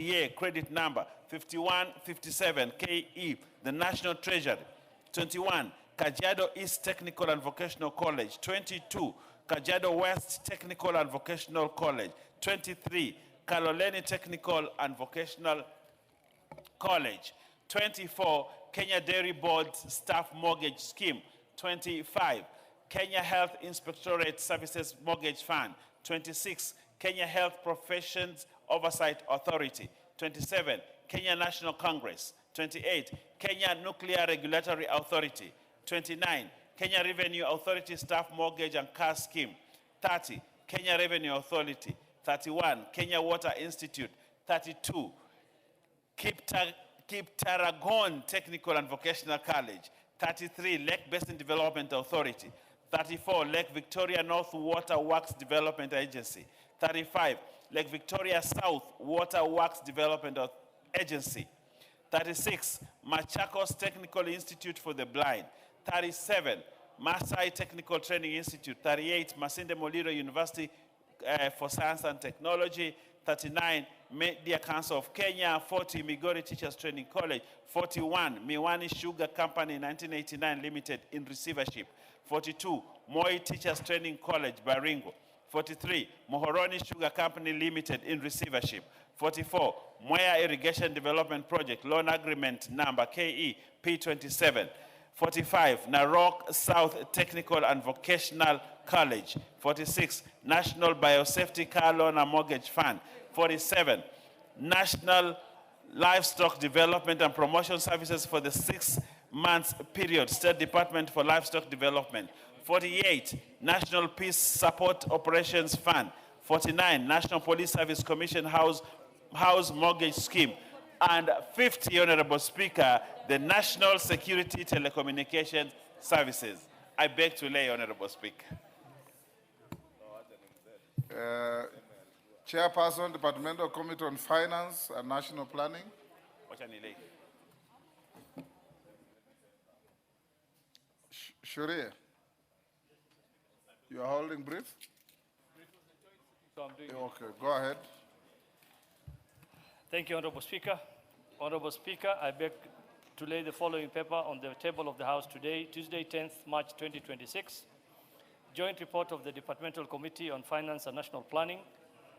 NCA credit number 5157 KE, the National Treasury. 21, Kajiado East Technical and Vocational College. 22, Kajiado West Technical and Vocational College. 23, Kaloleni Technical and Vocational College. 24, Kenya Dairy Board Staff Mortgage Scheme. 25, Kenya Health Inspectorate Services Mortgage Fund. 26, Kenya Health Professions Oversight Authority. 27, Kenya National Congress. 28, Kenya Nuclear Regulatory Authority. 29, Kenya Revenue Authority Staff Mortgage and Car Scheme. 30, Kenya Revenue Authority. 31, Kenya Water Institute. 32, Kiptaragon Technical and Vocational College. 33, Lake Basin Development Authority. 34, Lake Victoria North Water Works Development Agency. 35, Lake Victoria South Water Works Development Agency. 36, Machakos Technical Institute for the Blind. 37, Masai Technical Training Institute. 38, Masinde Muliro University for Science and Technology. 39, Media Council of Kenya. 40, Migori Teachers Training College. 41, Miwani Sugar Company 1989 Limited in receivership. 42, Moi Teachers Training College, Baringo. 43, Mohoroni Sugar Company Limited in receivership. 44, Mwea Irrigation Development Project, loan agreement number KE P27. 45, Narok South Technical and Vocational College. 46, National Biosafety Car Loan and Mortgage Fund. 47, National Livestock Development and Promotion Services for the 6 months period, State Department for Livestock Development. 48, National Peace Support Operations Fund. 49, National Police Service Commission House Mortgage Scheme. And 50, Honorable Speaker, the National Security Telecommunications Services. I beg to lay, Honorable Speaker. Chairperson, Departmental Committee on Finance and National Planning. Shuria, you are holding brief? Okay, go ahead. Thank you, Honorable Speaker. Honorable Speaker, I beg to lay the following paper on the table of the House today, Tuesday, 10th March 2026. Joint report of the Departmental Committee on Finance and National Planning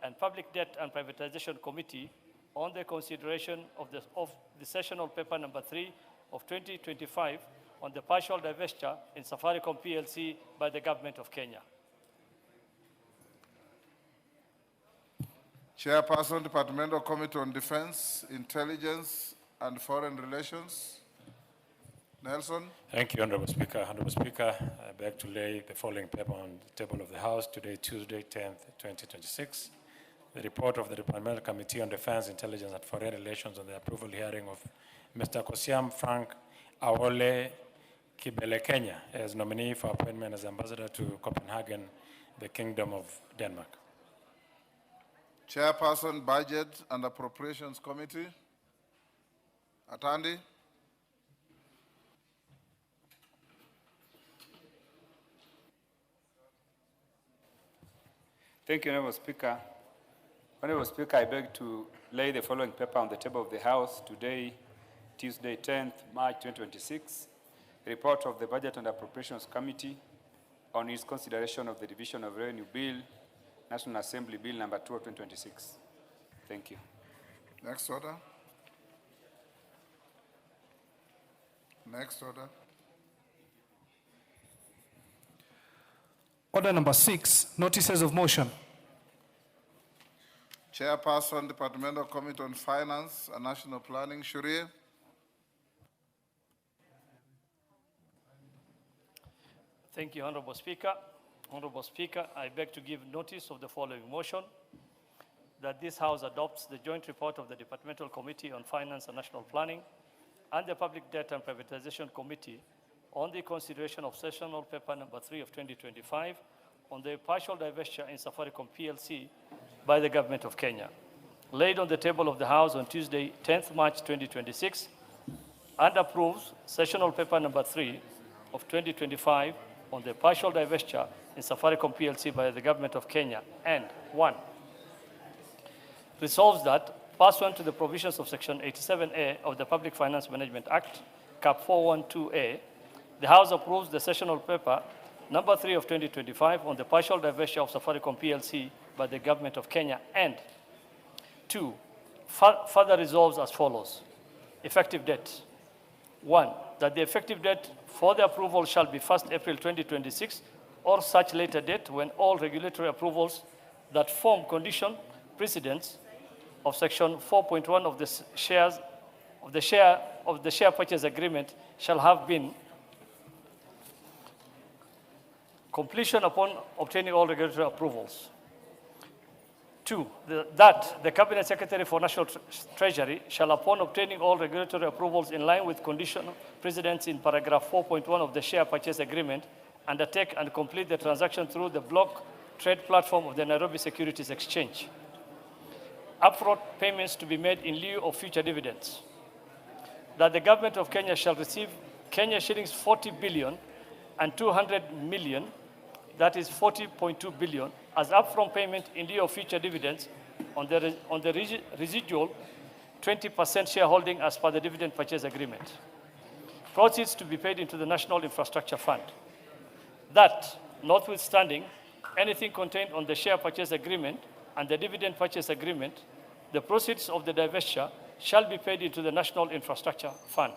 and Public Debt and Privatization Committee on the consideration of the sessional paper number 3 of 2025 on the partial divestiture in Safaricom PLC by the Government of Kenya. Chairperson, Departmental Committee on Defense, Intelligence, and Foreign Relations. Nelson. Thank you, Honorable Speaker. Honorable Speaker, I beg to lay the following paper on the table of the House today, Tuesday, 10th, 2026. The report of the Departmental Committee on Defense, Intelligence, and Foreign Relations on the approval hearing of Mr. Kosiam Frank Awole Kibele Kenya as nominee for appointment as ambassador to Copenhagen, the Kingdom of Denmark. Chairperson, Budget and Appropriations Committee. Atandi. Thank you, Honorable Speaker. Honorable Speaker, I beg to lay the following paper on the table of the House today, Tuesday, 10th March 2026. Report of the Budget and Appropriations Committee on its consideration of the Division of Revenue Bill, National Assembly Bill number 2 of 2026. Thank you. Next order. Next order. Order number 6, notices of motion. Chairperson, Departmental Committee on Finance and National Planning, Shuria. Thank you, Honorable Speaker. Honorable Speaker, I beg to give notice of the following motion, that this House adopts the joint report of the Departmental Committee on Finance and National Planning and the Public Debt and Privatization Committee on the consideration of sessional paper number 3 of 2025 on the partial divestiture in Safaricom PLC by the Government of Kenya, laid on the table of the House on Tuesday, 10th March 2026, and approves sessional paper number 3 of 2025 on the partial divestiture in Safaricom PLC by the Government of Kenya. And 1, resolves that pursuant to the provisions of Section 87A of the Public Finance Management Act, Cap 412A, the House approves the sessional paper number 3 of 2025 on the partial divestiture of Safaricom PLC by the Government of Kenya, and 2, further resolves as follows. Effective date. 1, that the effective date for the approval shall be 1st April 2026 or such later date when all regulatory approvals that form condition precedents of Section 4.1 of the share purchase agreement shall have been completion upon obtaining all regulatory approvals. 2, that the Cabinet Secretary for National Treasury shall, upon obtaining all regulatory approvals in line with condition precedents in paragraph 4.1 of the share purchase agreement, undertake and complete the transaction through the block trade platform of the Nairobi Securities Exchange. Upfront payments to be made in lieu of future dividends. That the Government of Kenya shall receive Kenya shillings 40 billion and 200 million, that is 40.2 billion, as upfront payment in lieu of future dividends on the residual 20% shareholding as per the dividend purchase agreement. Proceeds to be paid into the National Infrastructure Fund. That, notwithstanding anything contained on the share purchase agreement and the dividend purchase agreement, the proceeds of the divestiture shall be paid into the National Infrastructure Fund.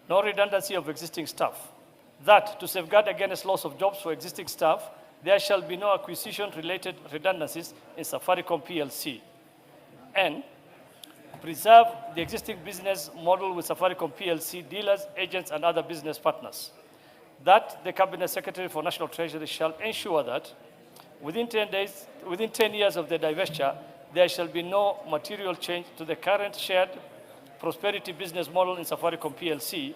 No redundancy of existing staff. That, to safeguard against loss of jobs for existing staff, there shall be no acquisition-related redundancies in Safaricom PLC. And preserve the existing business model with Safaricom PLC dealers, agents, and other business partners. That the Cabinet Secretary for National Treasury shall ensure that within 10 years of the divestiture, there shall be no material change to the current shared prosperity business model in Safaricom PLC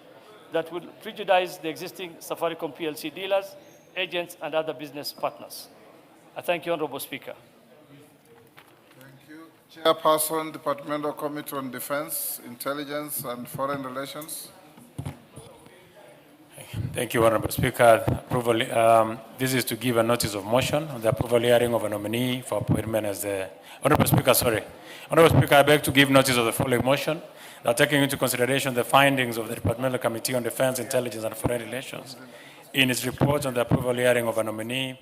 that would prejudice the existing Safaricom PLC dealers, agents, and other business partners. I thank you, Honorable Speaker. Thank you. Chairperson, Departmental Committee on Defense, Intelligence, and Foreign Relations. Thank you, Honorable Speaker. Approval, this is to give a notice of motion on the approval hearing of a nominee for appointment as the... Honorable Speaker, sorry. Honorable Speaker, I beg to give notice of the following motion that taking into consideration the findings of the Departmental Committee on Defense, Intelligence, and Foreign Relations in its report on the approval hearing of a nominee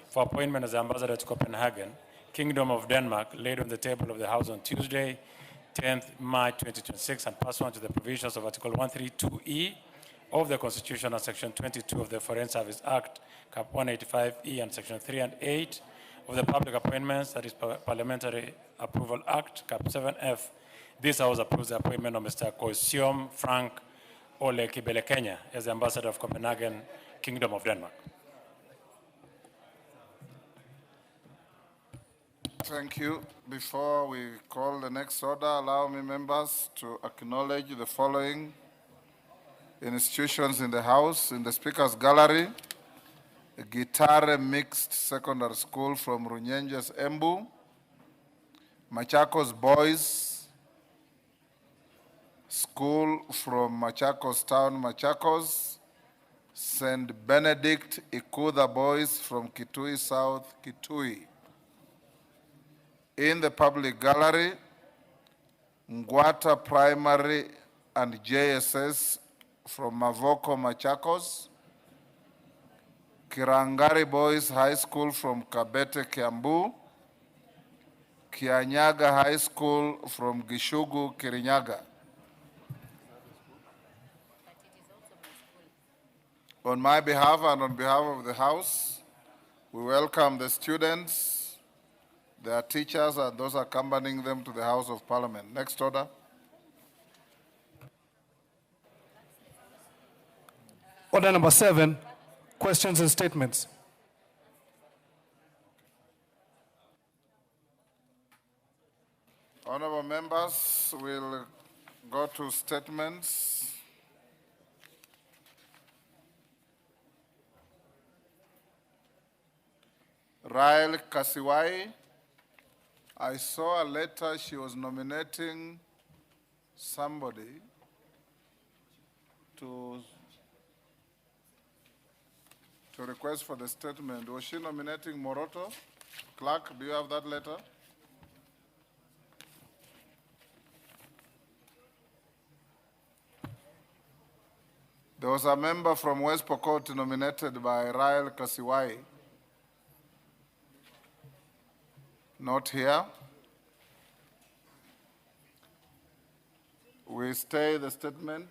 for appointment as the Ambassador to Copenhagen, Kingdom of Denmark, laid on the table of the House on Tuesday, 10th March 2026, and pursuant to the provisions of Article 132E of the Constitution and Section 22 of the Foreign Service Act, Cap 185E, and Section 3 and 8 of the Public Appointments, that is Parliamentary Approval Act, Cap 7F. This House approves the appointment of Mr. Koisiom Frank Ole Kibele Kenya as the Ambassador of Copenhagen, Kingdom of Denmark. Thank you. Before we call the next order, allow me, members, to acknowledge the following institutions in the House. In the Speaker's Gallery, a Gitare Mixed Secondary School from Runyenjes, Embu, Machakos Boys School from Machakos Town, Machakos, St. Benedict Ikuda Boys from Kitui South, Kitui. In the Public Gallery, Ngwata Primary and JSS from Mavoko, Machakos, Kirangari Boys High School from Kabete, Kiambu, Kianyaga High School from Gishugu, Kirinyaga. On my behalf and on behalf of the House, we welcome the students, their teachers, and those accompanying them to the House of Parliament. Next order. Order number 7, questions and statements. Honorable members, we'll go to statements. Raila Kasiwai, I saw a letter she was nominating somebody to request for the statement. Was she nominating Moroto? Clerk, do you have that letter? There was a member from West Pokot nominated by Raila Kasiwai. Not here. We stay the statement.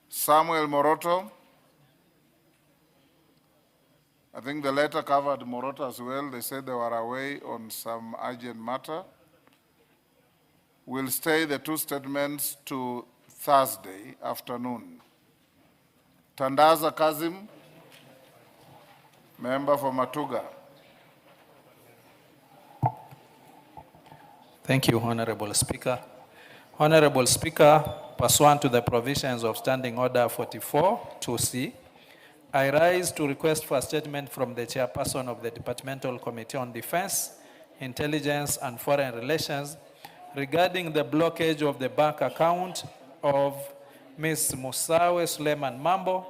Samuel Moroto. I think the letter covered Moroto as well. They said they were away on some urgent matter. We'll stay the two statements to Thursday afternoon. Tandaza Kazim, member for Matuga. Thank you, Honorable Speaker. Honorable Speaker, pursuant to the provisions of Standing Order 44 2C, I rise to request for a statement from the chairperson of the Departmental Committee on Defense, Intelligence and Foreign Relations regarding the blockage of the bank account of Ms. Musawe Suleiman Mambo,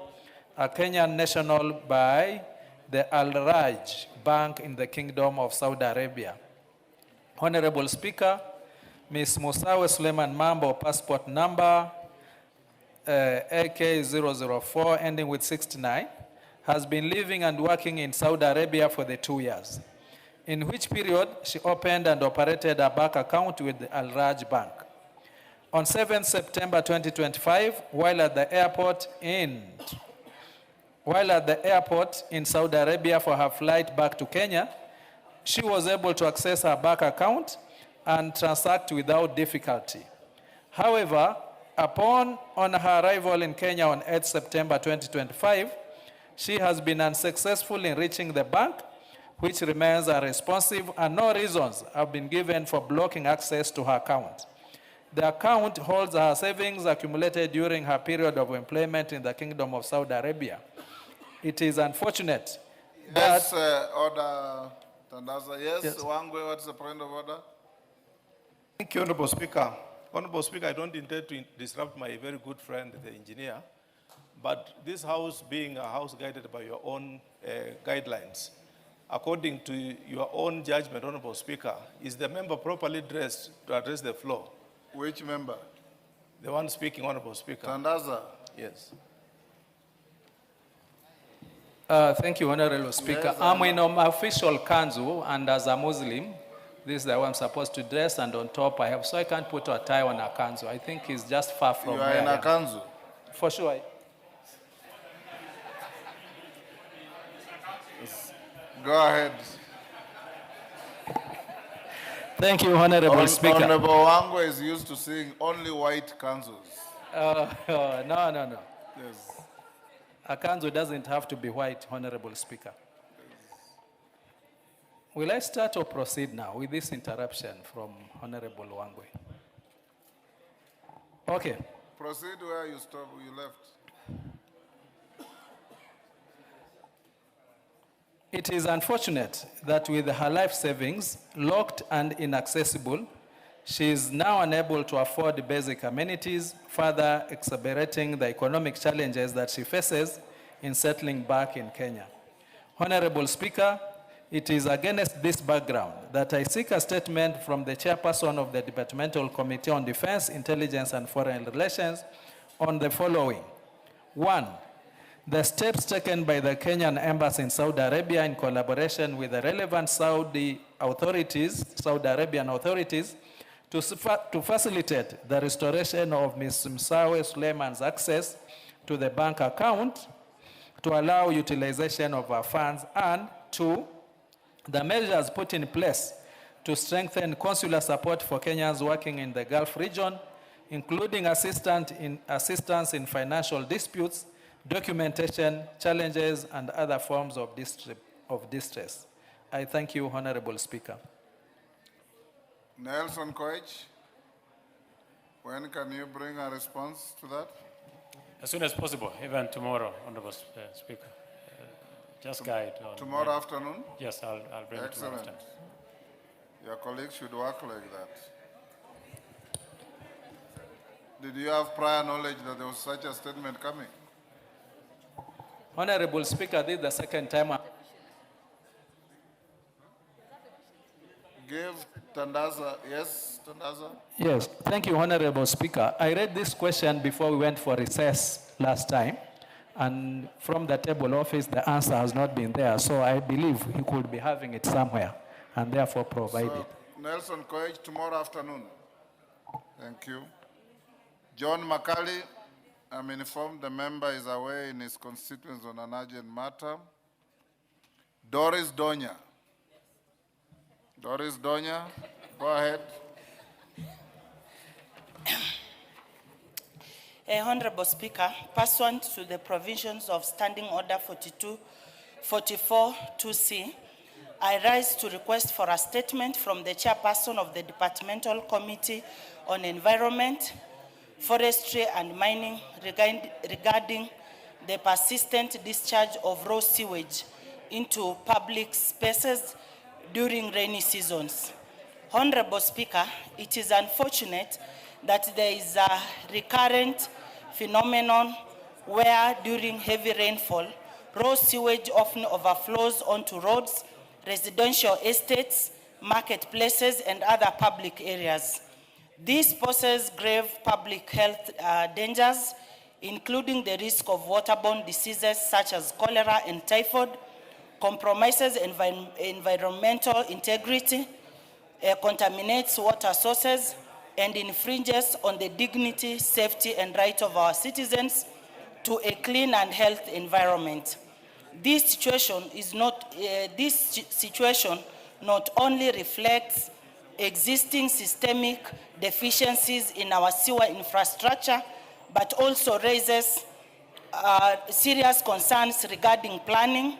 a Kenyan national, by the Al Raj Bank in the Kingdom of Saudi Arabia. Honorable Speaker, Ms. Musawe Suleiman Mambo, passport number AK004 ending with 69, has been living and working in Saudi Arabia for the 2 years, in which period she opened and operated a bank account with the Al Raj Bank. On 7 September 2025, while at the airport in Saudi Arabia for her flight back to Kenya, she was able to access her bank account and transact without difficulty. However, on her arrival in Kenya on 8 September 2025, she has been unsuccessful in reaching the bank, which remains unresponsive, and no reasons have been given for blocking access to her account. The account holds her savings accumulated during her period of employment in the Kingdom of Saudi Arabia. It is unfortunate that... Yes, order, Tandaza. Yes, Wangwe, what's the point of order? Thank you, Honorable Speaker. Honorable Speaker, I don't intend to disrupt my very good friend, the engineer, but this house being a house guided by your own guidelines, according to your own judgment, Honorable Speaker, is the member properly dressed to address the floor? Which member? The one speaking, Honorable Speaker. Tandaza. Yes. Thank you, Honorable Speaker. Yes, I'm in my official kanzu, and as a Muslim, this is the way I'm supposed to dress, and on top I have, so I can't put a tie on a kanzu. I think it's just far from You are in a kanzu? For sure. Go ahead. Thank you, Honorable Speaker. Honorable Wangwe is used to seeing only white kanzus. No. Yes. A kanzu doesn't have to be white, Honorable Speaker. Will I start or proceed now with this interruption from Honorable Wangwe? Okay. Proceed where you stopped, you left. It is unfortunate that with her life savings locked and inaccessible, she is now unable to afford basic amenities, further exacerbating the economic challenges that she faces in settling back in Kenya. Honorable Speaker, it is against this background that I seek a statement from the chairperson of the Departmental Committee on Defense, Intelligence and Foreign Relations on the following. 1. The steps taken by the Kenyan Embassy in Saudi Arabia in collaboration with the relevant Saudi Arabian authorities, to facilitate the restoration of Ms. Musawe Suleiman's access to the bank account to allow utilization of her funds, and 2, the measures put in place to strengthen consular support for Kenyans working in the Gulf region, including assistance in financial disputes, documentation, challenges, and other forms of distress. I thank you, Honorable Speaker. Nelson Koech, when can you bring a response to that? As soon as possible, even tomorrow, Honorable Speaker. Just guide. Tomorrow afternoon? Yes, I'll bring it tomorrow Excellent. afternoon. Your colleagues should work like that. Did you have prior knowledge that there was such a statement coming? Honorable Speaker, this is the second time. Give Tandaza, yes, Tandaza? Yes, thank you, Honorable Speaker. I read this question before we went for recess last time, and from the table office, the answer has not been there. So I believe he could be having it somewhere, and therefore provide it. Nelson Koech, tomorrow afternoon. Thank you. John Makali, I'm informed the member is away in his constituents on an urgent matter. Doris Donya. Doris Donya, go ahead. Honorable Speaker, pursuant to the provisions of Standing Order 44-2C, I rise to request for a statement from the chairperson of the Departmental Committee on Environment, Forestry and Mining regarding the persistent discharge of raw sewage into public spaces during rainy seasons. Honorable Speaker, it is unfortunate that there is a recurrent phenomenon where during heavy rainfall, raw sewage often overflows onto roads, residential estates, marketplaces, and other public areas. This poses grave public health dangers, including the risk of waterborne diseases such as cholera and typhoid, compromises environmental integrity, contaminates water sources, and infringes on the dignity, safety, and right of our citizens to a clean and healthy environment. This situation not only reflects existing systemic deficiencies in our sewer infrastructure, but also raises serious concerns regarding planning,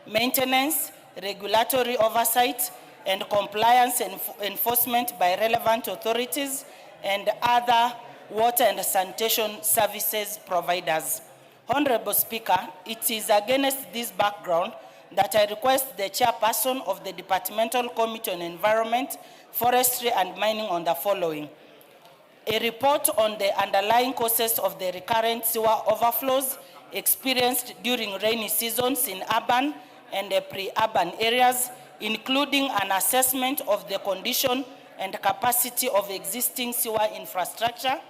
maintenance, regulatory oversight, and compliance enforcement by relevant authorities and other water and sanitation services providers. Honorable Speaker, it is against this background that I request the chairperson of the Departmental Committee on Environment, Forestry and Mining on the following: a report on the underlying causes of the recurrent sewer overflows experienced during rainy seasons in urban and pre-urban areas, including an assessment of the condition and capacity of existing sewer infrastructure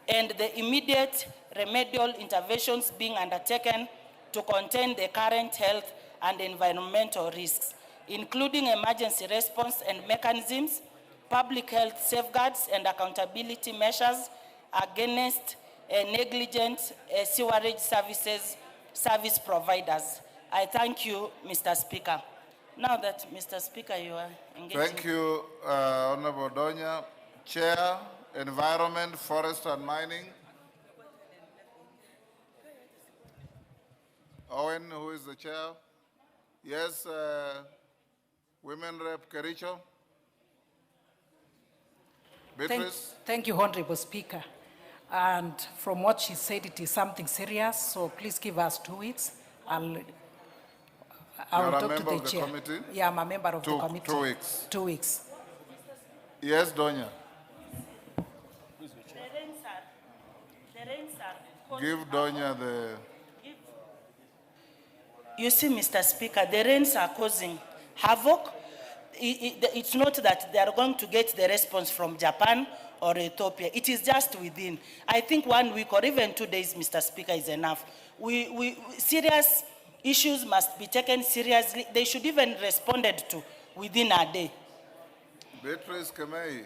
and the immediate remedial interventions being undertaken to contain the current health and environmental risks, including emergency response and mechanisms, public health safeguards and accountability measures against negligent sewerage service providers. I thank you, Mr. Speaker. Now that, Mr. Speaker, you are engaging. Thank you, Honorable Donya. Chair, Environment, Forest and Mining. Owen, who is the chair? Yes, Women Rep Kericho. Beatrice. Thank you, Honorable Speaker. And from what she said, it is something serious, so please give us 2 weeks. I'll talk to the chair. Committee? Yeah, I'm a member of the committee. 2 weeks. 2 weeks. Yes, Donya. Give Donya the... You see, Mr. Speaker, the rains are causing havoc. It's not that they are going to get the response from Japan or Ethiopia. It is just within. I think 1 week or even 2 days, Mr. Speaker, is enough. Serious issues must be taken seriously. They should even responded to within a day. Beatrice Kemei,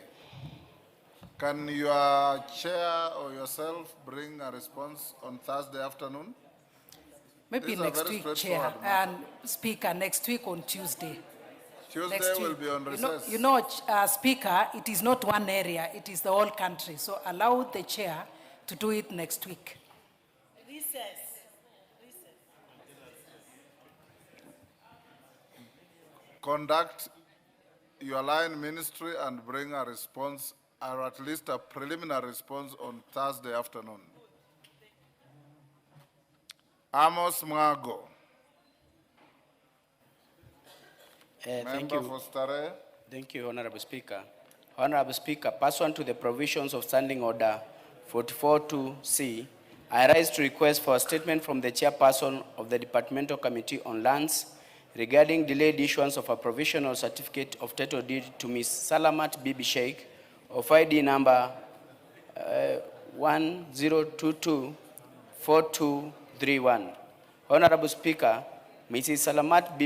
can your chair or yourself bring a response on Thursday afternoon? Maybe next week, Chair, and Speaker, next week on Tuesday. Tuesday will be on recess. Speaker, it is not one area, it is the whole country. So allow the chair to do it next week. Recess. Conduct your line ministry and bring a response, or at least a preliminary response on Thursday afternoon. Amos Mwago. Thank you. For Stare. Thank you, Honorable Speaker. Honorable Speaker, pursuant to the provisions of Standing Order 44-2C, I rise to request for a statement from the chairperson of the Departmental Committee on Lands regarding delayed issuance of a provisional certificate of title deed to Ms. Salamat Bibi Sheikh of ID number 10224231. Honorable Speaker, Mrs. Salamat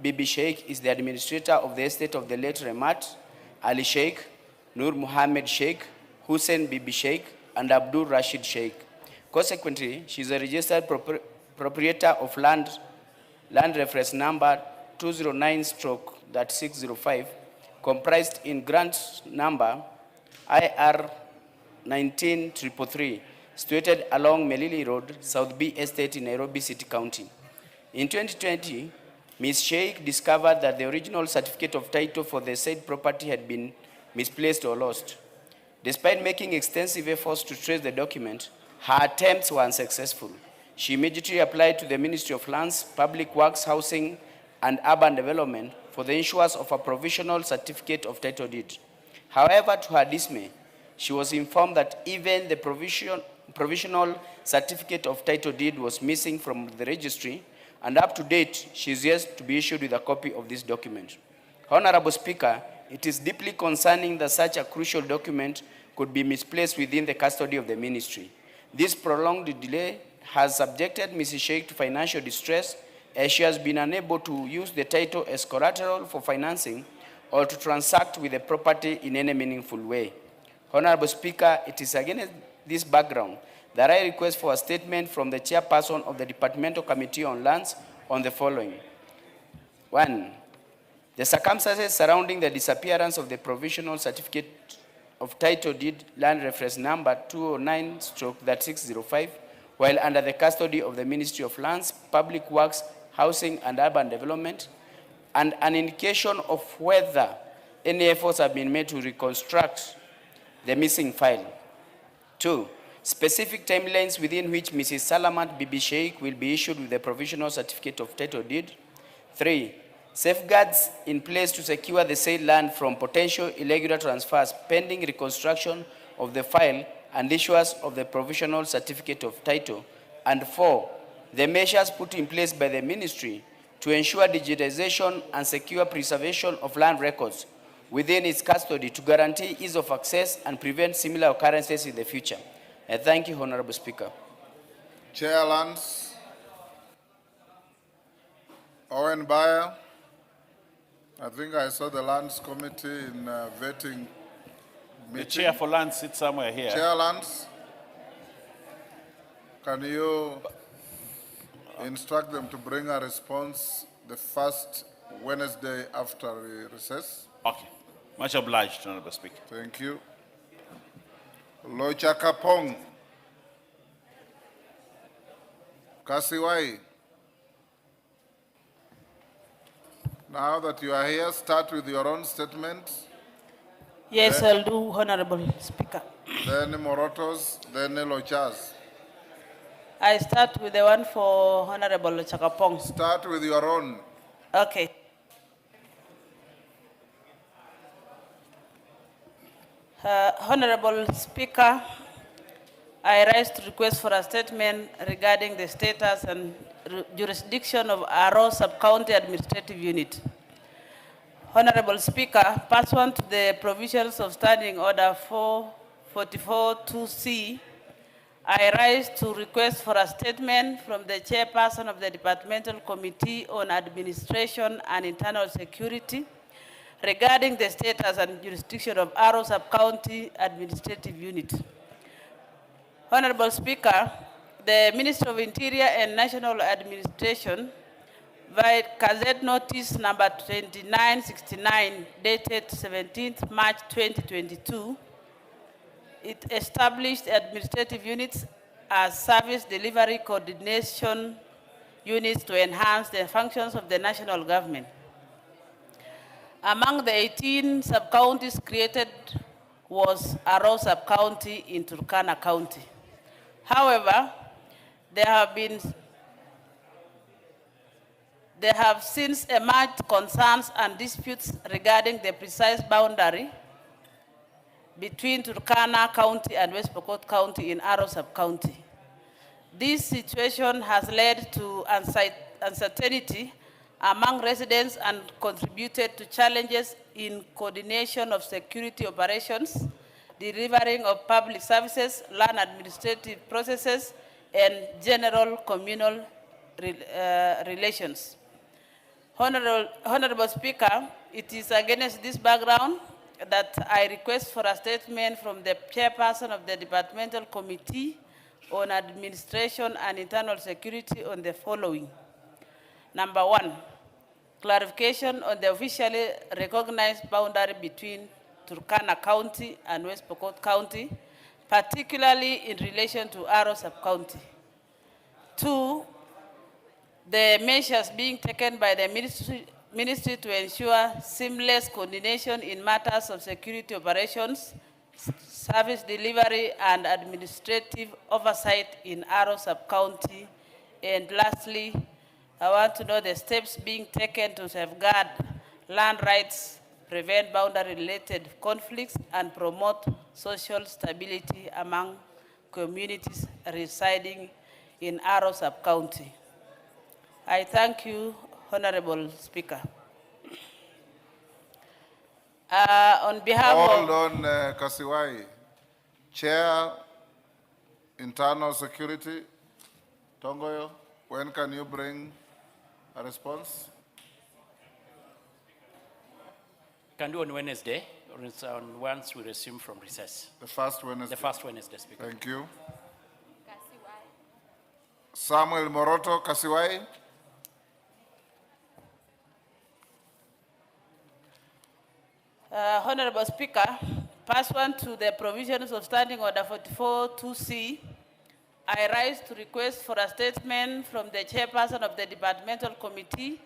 Bibi Sheikh is the administrator of the estate of the late Remat Ali Sheikh, Nur Muhammad Sheikh, Hussein Bibi Sheikh, and Abdul Rashid Sheikh. Consequently, she is a registered proprietor of land reference number 209/605, comprised in grant number IR 19333, situated along Melili Road, South B Estate in Nairobi City County. In 2020, Ms. Sheikh discovered that the original certificate of title for the said property had been misplaced or lost. Despite making extensive efforts to trace the document, her attempts were unsuccessful. She immediately applied to the Ministry of Lands, Public Works, Housing, and Urban Development for the issuance of a provisional certificate of title deed. However, to her dismay, she was informed that even the provisional certificate of title deed was missing from the registry, and up to date, she is yet to be issued with a copy of this document. Honorable Speaker, it is deeply concerning that such a crucial document could be misplaced within the custody of the ministry. This prolonged delay has subjected Mrs. Sheikh to financial distress, as she has been unable to use the title as collateral for financing or to transact with the property in any meaningful way. Honorable Speaker, it is against this background that I request for a statement from the chairperson of the Departmental Committee on Lands on the following. 1. The circumstances surrounding the disappearance of the provisional certificate of title deed land reference number 209/605 while under the custody of the Ministry of Lands, Public Works, Housing and Urban Development, and an indication of whether any efforts have been made to reconstruct the missing file. 2. Specific timelines within which Mrs. Salamat Bibi Sheikh will be issued with a provisional certificate of title deed. 3. Safeguards in place to secure the said land from potential irregular transfers pending reconstruction of the file and issuance of the provisional certificate of title. And 4. The measures put in place by the ministry to ensure digitization and secure preservation of land records within its custody to guarantee ease of access and prevent similar occurrences in the future. I thank you, Honorable Speaker. Chair Lands. Owen Bayer. I think I saw the Lands Committee in vetting meeting. The chair for Lands sits somewhere here. Chair Lands, can you instruct them to bring a response the first Wednesday after recess? Okay. Much obliged, Honorable Speaker. Thank you. Lochakapong. Kasiwai. Now that you are here, start with your own statement. Yes, I'll do, Honorable Speaker. Then Morotos, then Lochas. I start with the one for Honorable Chakapong. Start with your own. Okay. Honorable Speaker, I rise to request for a statement regarding the status and jurisdiction of Aro Sub-County Administrative Unit. Honorable Speaker, pursuant to the provisions of Standing Order 444-2C, I rise to request for a statement from the chairperson of the Departmental Committee on Administration and Internal Security regarding the status and jurisdiction of Aro Sub-County Administrative Unit. Honorable Speaker, the Ministry of Interior and National Administration, via Gazette Notice number 2969, dated 17th March 2022, it established administrative units as service delivery coordination units to enhance the functions of the national government. Among the 18 sub-counties created was Aro sub-county in Turkana County. However, there have since emerged concerns and disputes regarding the precise boundary between Turkana County and West Pokot County in Aro sub-county. This situation has led to uncertainty among residents and contributed to challenges in coordination of security operations, delivering of public services, land administrative processes, and general communal relations. Honorable Speaker, it is against this background that I request for a statement from the chairperson of the Departmental Committee on Administration and Internal Security on the following. Number one, clarification on the officially recognized boundary between Turkana County and West Pokot County, particularly in relation to Aro Sub-County. Two, the measures being taken by the ministry to ensure seamless coordination in matters of security operations, service delivery, and administrative oversight in Aro Sub-County. And lastly, I want to know the steps being taken to safeguard land rights, prevent boundary-related conflicts, and promote social stability among communities residing in Aro Sub-County. I thank you, Honorable Speaker. On behalf Hold of... on, Kasiwai. Chair, Internal Security, Tongoyo, when can you bring a response? Can do on Wednesday, or once we resume from recess. The first Wednesday? The first Wednesday, Speaker. Thank you. Samuel Moroto, Kasiwai. Honorable Speaker, pursuant to the provisions of Standing Order 44-2C, I rise to request for a statement from the chairperson of the Departmental Committee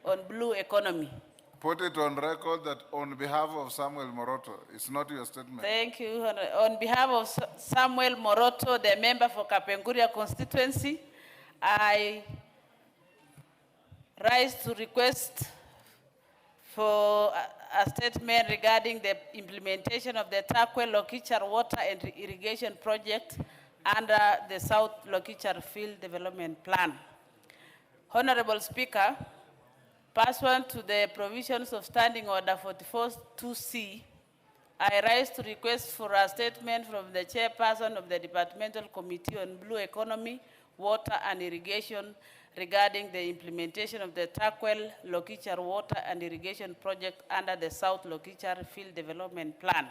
on Blue Economy. Put it on record that on behalf of Samuel Moroto, it's not your statement. Thank you. On behalf of Samuel Moroto, the member for Kapenguria constituency, I rise to request for a statement regarding the implementation of the Takwe Lokichar Water and Irrigation Project under the South Lokichar Field Development Plan. Honorable Speaker, pursuant to the provisions of Standing Order 44-2C, I rise to request for a statement from the chairperson of the Departmental Committee on Blue Economy, Water and Irrigation regarding the implementation of the Takwel Lokichar Water and Irrigation Project under the South Lokichar Field Development Plan.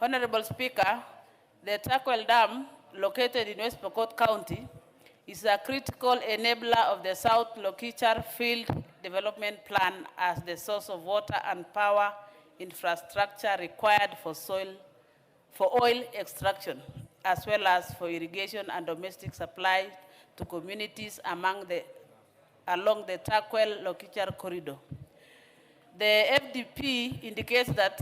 Honorable Speaker, the Takwel Dam, located in West Pokot County, is a critical enabler of the South Lokichar Field Development Plan as the source of water and power infrastructure required for oil extraction, as well as for irrigation and domestic supply to communities along the Takwel Lokichar corridor. The FDP indicates that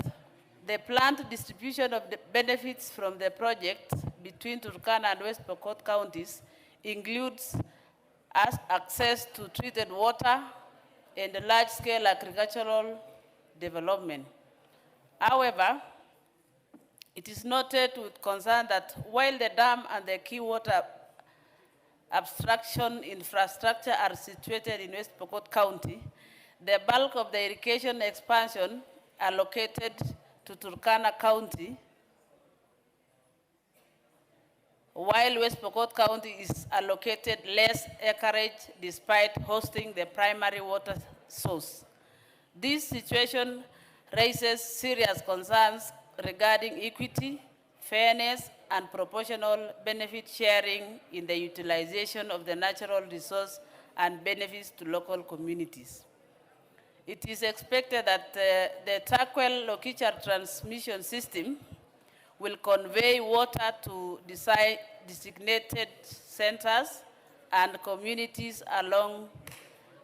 the planned distribution of the benefits from the project between Turkana and West Pokot counties includes access to treated water and large-scale agricultural development. However, it is noted with concern that while the dam and the key water abstraction infrastructure are situated in West Pokot County, the bulk of the irrigation expansion allocated to Turkana County, while West Pokot County is allocated less acreage despite hosting the primary water source. This situation raises serious concerns regarding equity, fairness, and proportional benefit sharing in the utilization of the natural resource and benefits to local communities. It is expected that the Takwel Lokichar transmission system will convey water to designated centers and communities along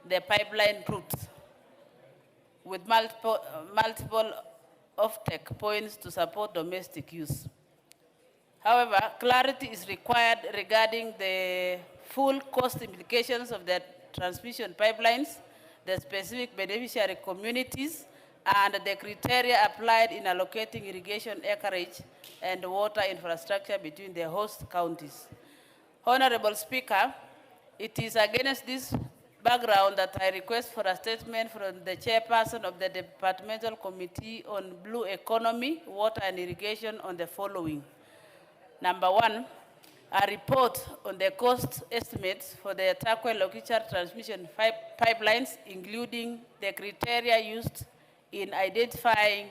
the pipeline route with multiple off-take points to support domestic use. However, clarity is required regarding the full cost implications of the transmission pipelines, the specific beneficiary communities, and the criteria applied in allocating irrigation acreage and water infrastructure between the host counties. Honorable Speaker, it is against this background that I request for a statement from the chairperson of the Departmental Committee on Blue Economy, Water and Irrigation on the following. Number one, a report on the cost estimates for the Takwe-Lokichar transmission pipelines, including the criteria used in identifying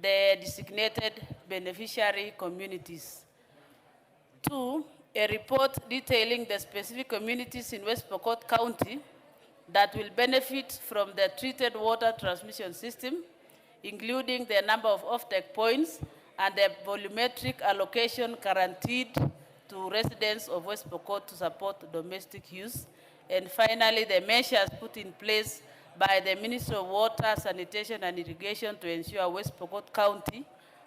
the designated beneficiary communities. Two, a report detailing the specific communities in West Pokot County that will benefit from the treated water transmission system, including the number of offtake points and the volumetric allocation guaranteed to residents of West Pokot to support domestic use. And finally, the measures put in place by the Ministry of Water, Sanitation and Irrigation to ensure West Pokot County,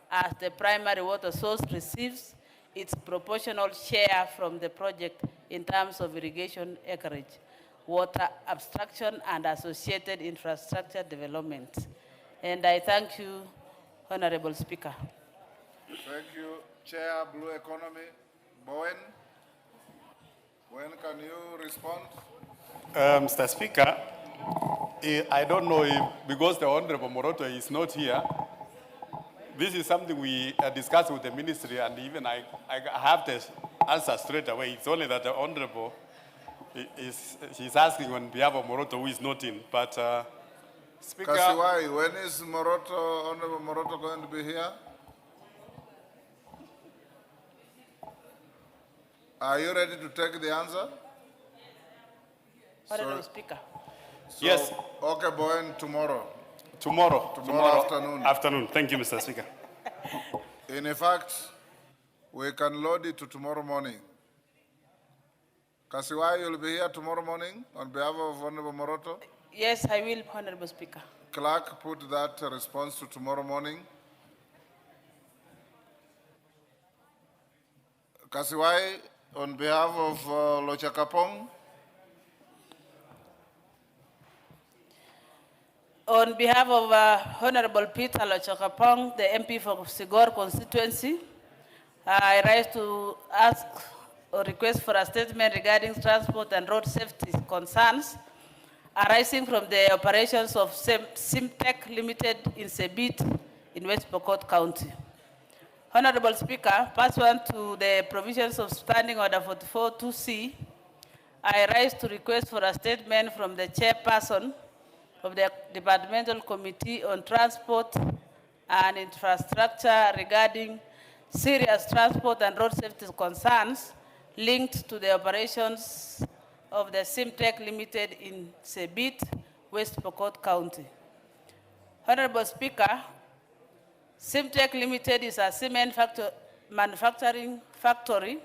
as the primary water source, receives its proportional share from the project in terms of irrigation acreage, water abstraction, and associated infrastructure development. And I thank you, Honorable Speaker. Thank you, Chair, Blue Economy. Bowen, when can you respond? Mr. Speaker, I don't know if, because the Honorable Moroto is not here, this is something we discussed with the ministry, and even I have the answer straight away. It's only that the Honorable he's asking on behalf of Moroto, who is not in. But Speaker, Kasiwai, when is Honorable Moroto going to be here? Are you ready to take the answer? Honorable Speaker. So, yes. Okay, Bowen, tomorrow. Tomorrow afternoon. Afternoon. Thank you, Mr. Speaker. In fact, we can load it to tomorrow morning. Kasiwai, you'll be here tomorrow morning on behalf of Honorable Moroto? Yes, I will, Honorable Speaker. Clerk, put that response to tomorrow morning. Kasiwai, on behalf of Lochakapong. On behalf of Honorable Peter Lochakapong, the MP for Sigor constituency, I rise to ask or request for a statement regarding transport and road safety concerns arising from the operations of Simtech Limited in Sebit in West Pokot County. Honorable Speaker, pursuant to the provisions of Standing Order 44-2C, I rise to request for a statement from the chairperson of the Departmental Committee on Transport and Infrastructure regarding serious transport and road safety concerns linked to the operations of the Simtech Limited in Sebit, West Pokot County. Honorable Speaker, Simtech Limited is a cement manufacturing factory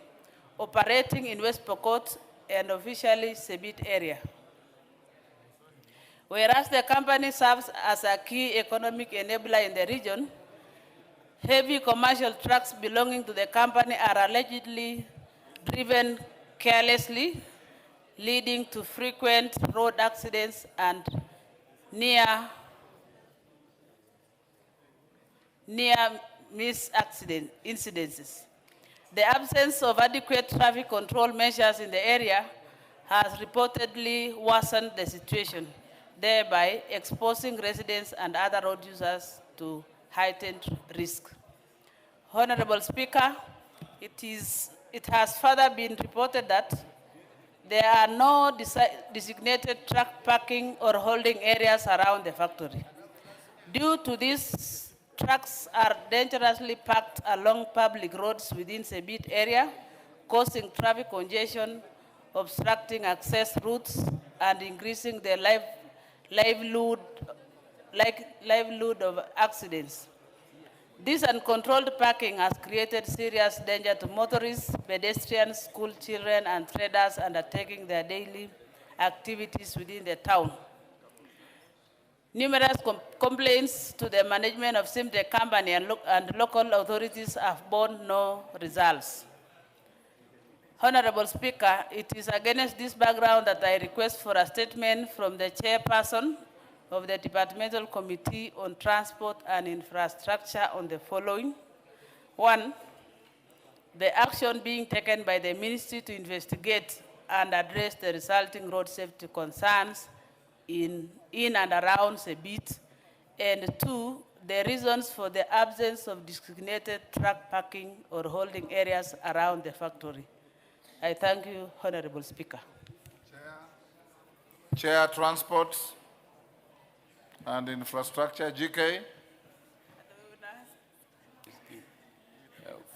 operating in West Pokot and officially Sebit area. Whereas the company serves as a key economic enabler in the region, heavy commercial trucks belonging to the company are allegedly driven carelessly, leading to frequent road accidents and near miss accident incidences. The absence of adequate traffic control measures in the area has reportedly worsened the situation, thereby exposing residents and other road users to heightened risk. Honorable Speaker, it has further been reported that there are no designated truck parking or holding areas around the factory. Due to this, trucks are dangerously parked along public roads within Sebit area, causing traffic congestion, obstructing access routes, and increasing the livelihood of accidents. This uncontrolled parking has created serious danger to motorists, pedestrians, school children, and traders undertaking their daily activities within the town. Numerous complaints to the management of Simtech company and local authorities have borne no results. Honorable Speaker, it is against this background that I request for a statement from the chairperson of the Departmental Committee on Transport and Infrastructure on the following. One, the action being taken by the ministry to investigate and address the resulting road safety concerns in and around Sebit. And 2, the reasons for the absence of designated truck parking or holding areas around the factory. I thank you, Honorable Speaker. Chair, Transport and Infrastructure, GK.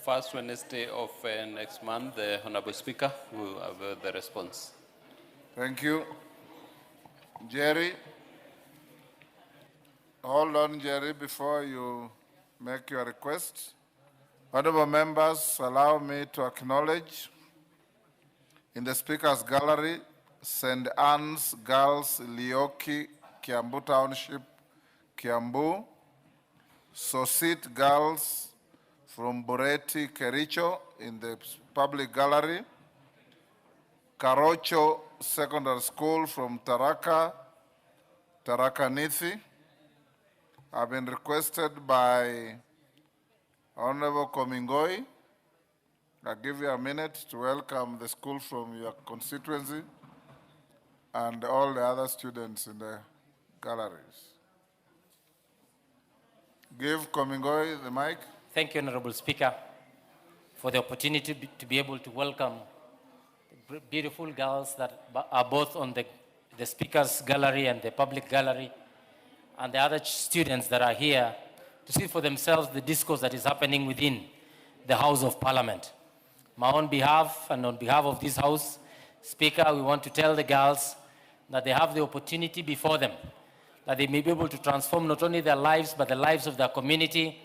First Wednesday of next month, the Honorable Speaker will have the response. Thank you. Jerry. Hold on, Jerry, before you make your request. Honorable members, allow me to acknowledge in the Speaker's Gallery, St. Anne's Girls, Lioki, Kiambu Township, Kiambu, Sosit Girls from Bureti, Kericho in the public gallery, Karocho Secondary School from Tharaka Nithi. I've been requested by Honorable Komingoi. I'll give you a minute to welcome the school from your constituency and all the other students in the galleries. Give Komingoi the mic. Thank you, Honorable Speaker, for the opportunity to be able to welcome the beautiful girls that are both on the Speaker's Gallery and the public gallery, and the other students that are here to see for themselves the discourse that is happening within the House of Parliament. My own behalf and on behalf of this House, Speaker, we want to tell the girls that they have the opportunity before them, that they may be able to transform not only their lives, but the lives of their community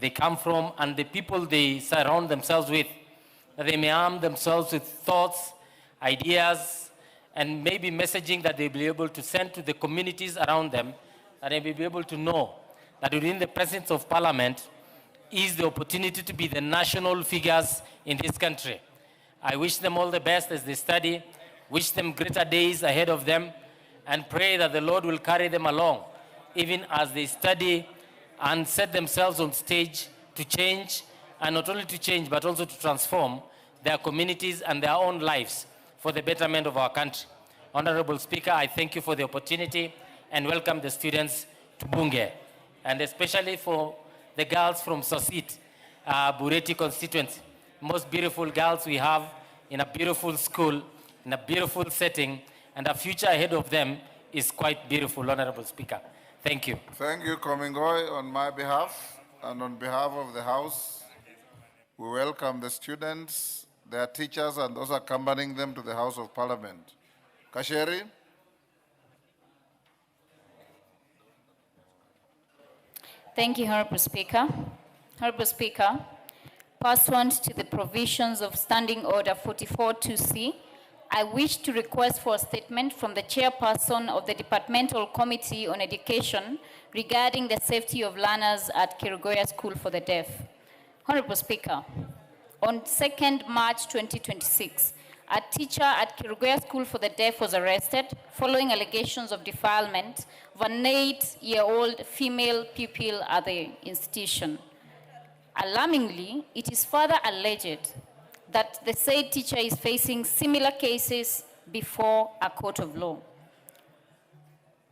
they come from and the people they surround themselves with, that they may arm themselves with thoughts, ideas, and maybe messaging that they'll be able to send to the communities around them, that they may be able to know that within the presence of Parliament is the opportunity to be the national figures in this country. I wish them all the best as they study, wish them greater days ahead of them, and pray that the Lord will carry them along, even as they study and set themselves on stage to change, and not only to change, but also to transform their communities and their own lives for the betterment of our country. Honorable Speaker, I thank you for the opportunity and welcome the students to Bunge, and especially for the girls from Sosit, Bureti constituency. Most beautiful girls we have in a beautiful school, in a beautiful setting, and the future ahead of them is quite beautiful, Honorable Speaker. Thank you. Thank you, Komingoi. On my behalf and on behalf of the House, we welcome the students, their teachers, and those accompanying them to the House of Parliament. Kasheri. Thank you, Honorable Speaker. Honorable Speaker, pursuant to the provisions of Standing Order 44-2C, I wish to request for a statement from the chairperson of the Departmental Committee on Education regarding the safety of learners at Kerugoya School for the Deaf. Honorable Speaker, on 2nd March 2026, a teacher at Kerugoya School for the Deaf was arrested following allegations of defilement of an 8-year-old female pupil at the institution. Alarmingly, it is further alleged that the said teacher is facing similar cases before a court of law.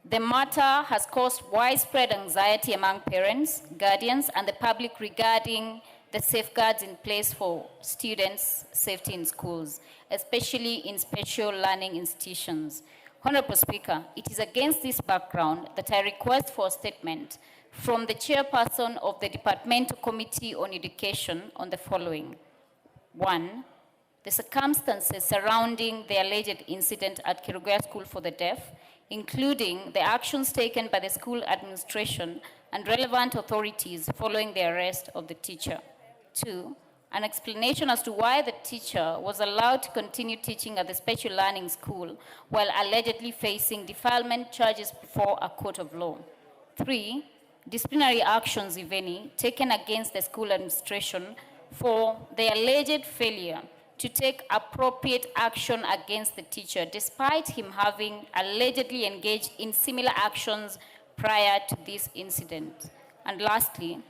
The matter has caused widespread anxiety among parents, guardians, and the public regarding the safeguards in place for students' safety in schools, especially in special learning institutions. Honorable Speaker, it is against this background that I request for a statement from the chairperson of the Departmental Committee on Education on the following. 1, the circumstances surrounding the alleged incident at Kerugoya School for the Deaf, including the actions taken by the school administration and relevant authorities following the arrest of the teacher. 2, an explanation as to why the teacher was allowed to continue teaching at the special learning school while allegedly facing defilement charges before a court of law. 3, disciplinary actions, if any, taken against the school administration for the alleged failure to take appropriate action against the teacher, despite him having allegedly engaged in similar actions prior to this incident. And lastly,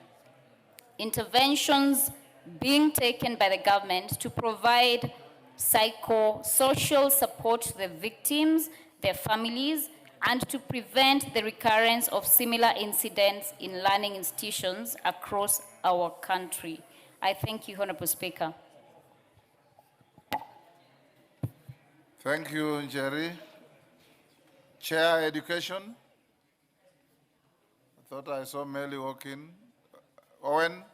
interventions being taken by the government to provide psychosocial support to the victims, their families, and to prevent the recurrence of similar incidents in learning institutions across our country. I thank you, Honorable Speaker. Thank you, Jerry. Chair Education. I thought I saw Melly walk in. Owen?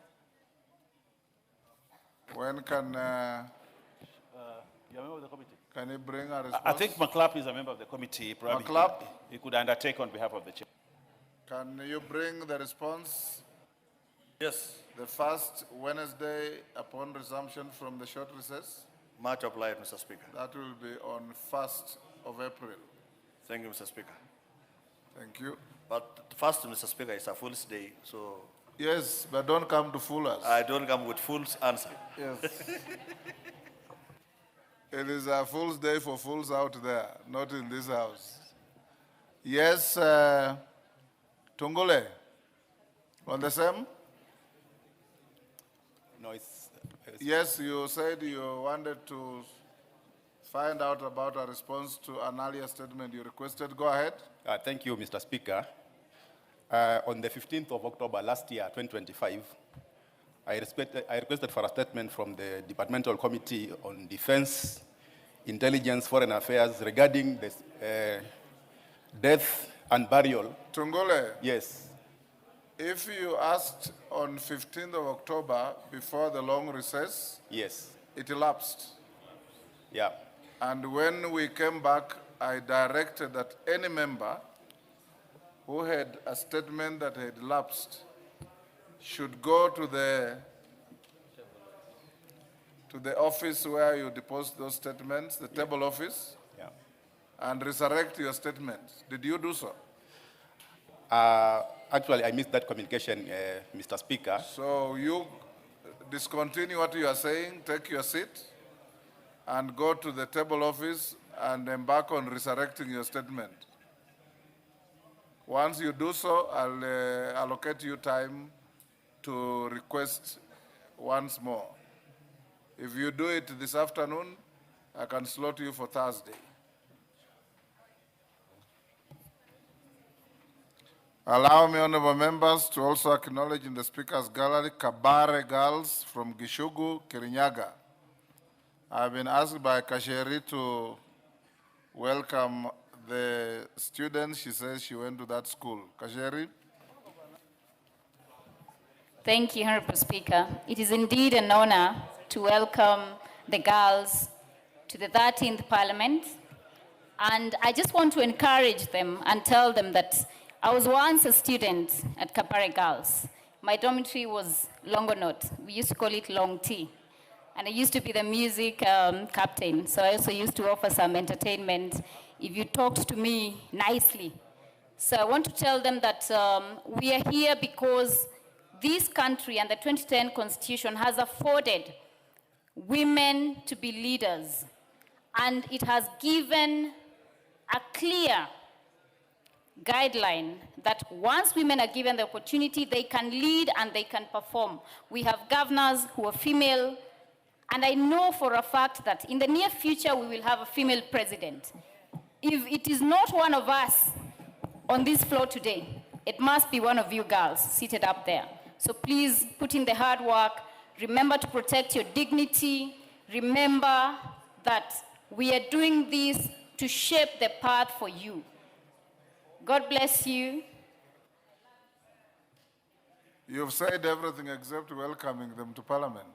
When can... you're a member of the committee. Can you bring a response? I think McClap is a member of the committee. Probably McClap? He could undertake on behalf of the chair. Can you bring the response? Yes. The first Wednesday upon resumption from the short recess? Much obliged, Mr. Speaker. That will be on 1st of April. Thank you, Mr. Speaker. Thank you. But first, Mr. Speaker, it's a fool's day, so... Yes, but don't come to fool us. I don't come with fool's answer. Yes. It is a fool's day for fools out there, not in this house. Yes, Tungule, on the same? No, it's yes, you said you wanted to find out about a response to an earlier statement you requested. Go ahead. Thank you, Mr. Speaker. On the 15th of October last year, 2025, I requested for a statement from the Departmental Committee on Defense, Intelligence, Foreign Affairs regarding the death and burial. Tungule. Yes. If you asked on 15th of October before the long recess, yes, it elapsed. Yeah. And when we came back, I directed that any member who had a statement that had lapsed should go to the office where you deposit those statements, the table office, and resurrect your statements. Did you do so? Actually, I missed that communication, Mr. Speaker. So you discontinue what you are saying, take your seat, and go to the table office and embark on resurrecting your statement. Once you do so, I'll allocate you time to request once more. If you do it this afternoon, I can slot you for Thursday. Allow me, honorable members, to also acknowledge in the Speaker's Gallery Kabare girls from Gishugu, Kirinyaga. I've been asked by Kasheri to welcome the students. She says she went to that school. Kasheri? Thank you, Honorable Speaker. It is indeed an honor to welcome the girls to the 13th Parliament. And I just want to encourage them and tell them that I was once a student at Kapare Girls. My dormitory was Longonot. We used to call it Long T. And I used to be the music captain. So I also used to offer some entertainment if you talked to me nicely. So I want to tell them that we are here because this country and the 2010 Constitution has afforded women to be leaders. And it has given a clear guideline that once women are given the opportunity, they can lead and they can perform. We have governors who are female, and I know for a fact that in the near future we will have a female president. If it is not one of us on this floor today, it must be one of you girls seated up there. So please put in the hard work. Remember to protect your dignity. Remember that we are doing this to shape the path for you. God bless you. You've said everything except welcoming them to Parliament.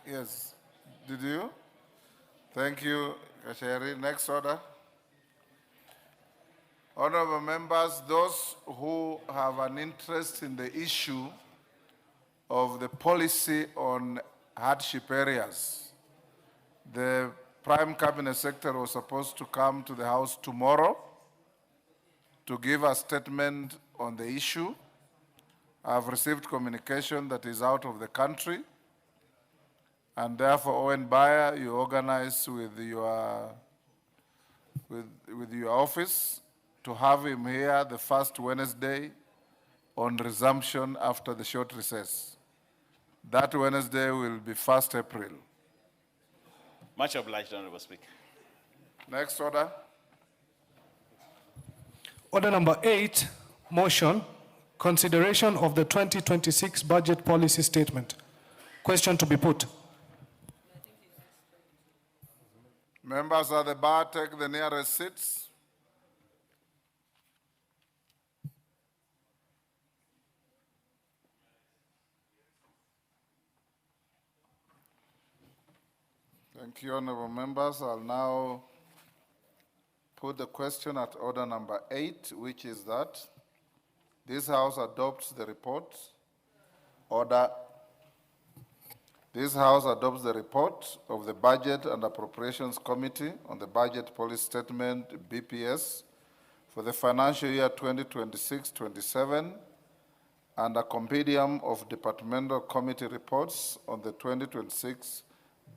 Yes. Did you? Thank you, Kasheri. Next order. Honorable members, those who have an interest in the issue of the policy on hardship areas, the Prime Cabinet Secretary was supposed to come to the House tomorrow to give a statement on the issue. I've received communication that is out of the country, and therefore, Owen Bayer, you organize with your office to have him here the first Wednesday on resumption after the short recess. That Wednesday will be 1st April. Much obliged, Honorable Speaker. Next order. Order number 8, motion, consideration of the 2026 budget policy statement. Question to be put. Members at the bar, take the nearest seats. Thank you, honorable members. I'll now put the question at order number 8, which is that this House adopts the report. Order. This House adopts the report of the Budget and Appropriations Committee on the Budget Policy Statement, BPS, for the financial year 2026-27 and a compendium of departmental committee reports on the 2026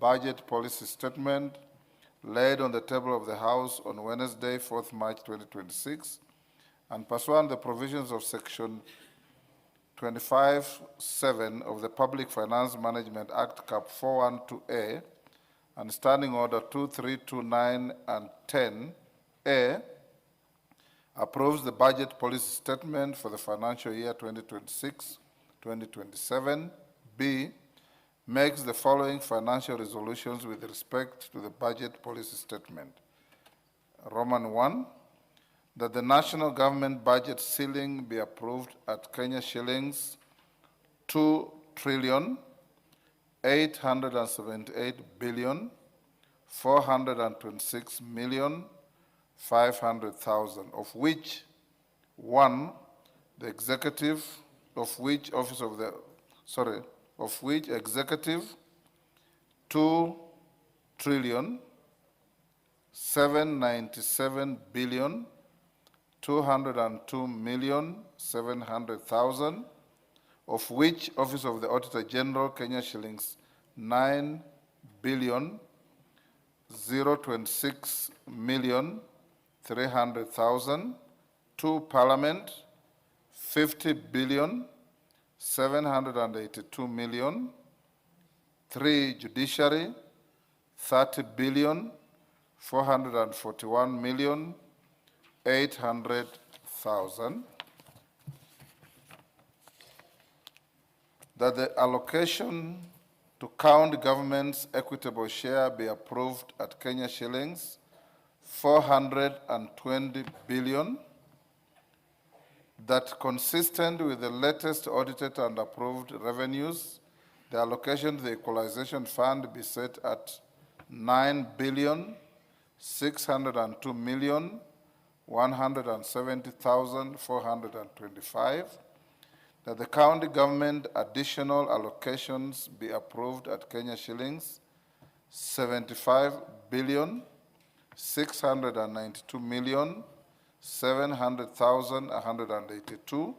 Budget Policy Statement laid on the table of the House on Wednesday, 4th March 2026, and pursuant to the provisions of Section 25(7) of the Public Finance Management Act, Cap 412A, and Standing Order 2329 and 10A, approves the Budget Policy Statement for the financial year 2026-2027. B, makes the following financial resolutions with respect to the Budget Policy Statement. Roman 1, that the national government budget ceiling be approved at Kenya shillings 2,878,426,500,000, of which 1, the executive, of which executive 2,797,202,700,000, of which Office of the Auditor General, Kenya shillings 9,026,300,000, 2, Parliament 50,782 million, 3, Judiciary 30,441,800,000, that the allocation to county government's equitable share be approved at Kenya shillings 420 billion, that consistent with the latest audited and approved revenues, the allocation to the equalization fund be set at 9,602,170,425, that the county government additional allocations be approved at Kenya shillings 75,692,700,182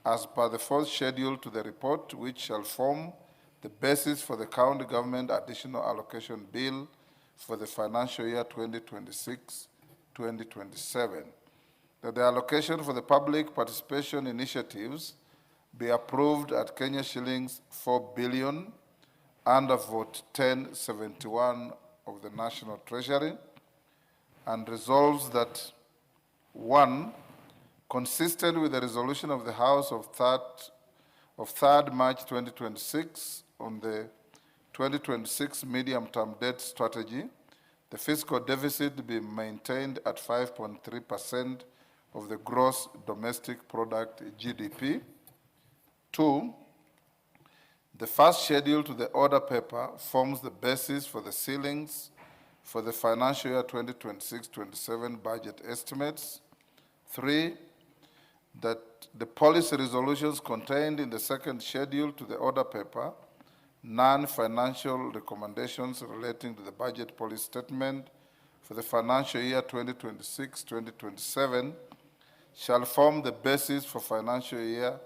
as per the fourth schedule to the report, which shall form the basis for the county government additional allocation bill for the financial year 2026-2027. That the allocation for the public participation initiatives be approved at Kenya shillings 4 billion under vote 1071 of the National Treasury, and resolves that 1, consistent with the resolution of the House of 3rd March 2026 on the 2026 medium-term debt strategy, the fiscal deficit be maintained at 5.3% of the gross domestic product, GDP. 2, the first schedule to the order paper forms the basis for the ceilings for the financial year 2026-27 budget estimates. 3, that the policy resolutions contained in the second schedule to the order paper, non-financial recommendations relating to the budget policy statement for the financial year 2026-2027 shall form the basis for financial year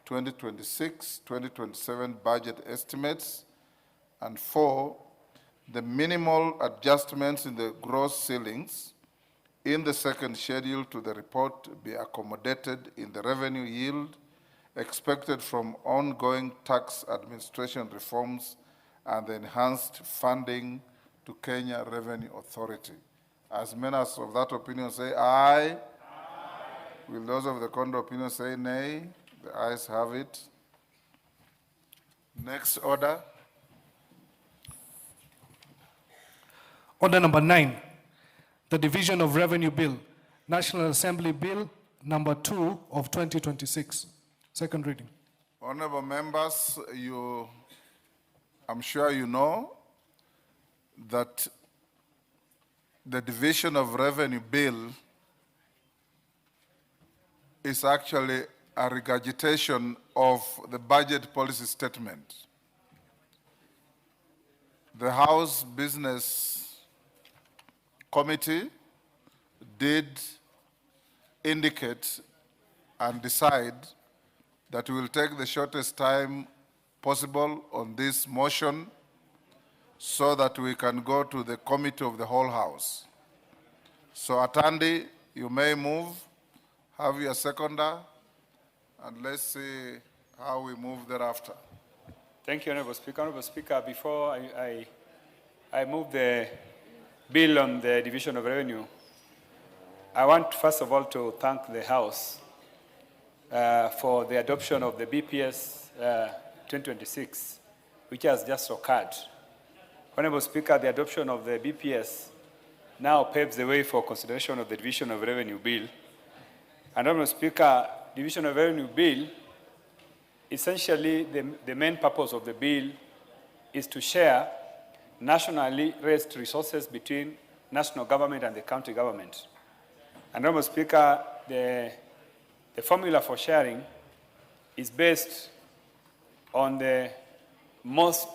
2026-2027 budget estimates. And 4, the minimal adjustments in the gross ceilings in the second schedule to the report be accommodated in the revenue yield expected from ongoing tax administration reforms and the enhanced funding to Kenya Revenue Authority. As members of that opinion say aye. Will those of the contrary opinion say nay? The ayes have it. Next order. Order number 9, the Division of Revenue Bill, National Assembly Bill number 2 of 2026. Second reading. Honorable members, I'm sure you know that the Division of Revenue Bill is actually a regurgitation of the budget policy statement. The House Business Committee did indicate and decide that we will take the shortest time possible on this motion so that we can go to the committee of the whole House. So Atandi, you may move, have your seconder, and let's see how we move thereafter. Thank you, Honorable Speaker. Honorable Speaker, before I move the bill on the Division of Revenue, I want first of all to thank the House for the adoption of the BPS 2026, which has just occurred. Honorable Speaker, the adoption of the BPS now paves the way for consideration of the Division of Revenue Bill. And Honorable Speaker, Division of Revenue Bill, essentially the main purpose of the bill is to share nationally raised resources between national government and the county government. And Honorable Speaker, the formula for sharing is based on the most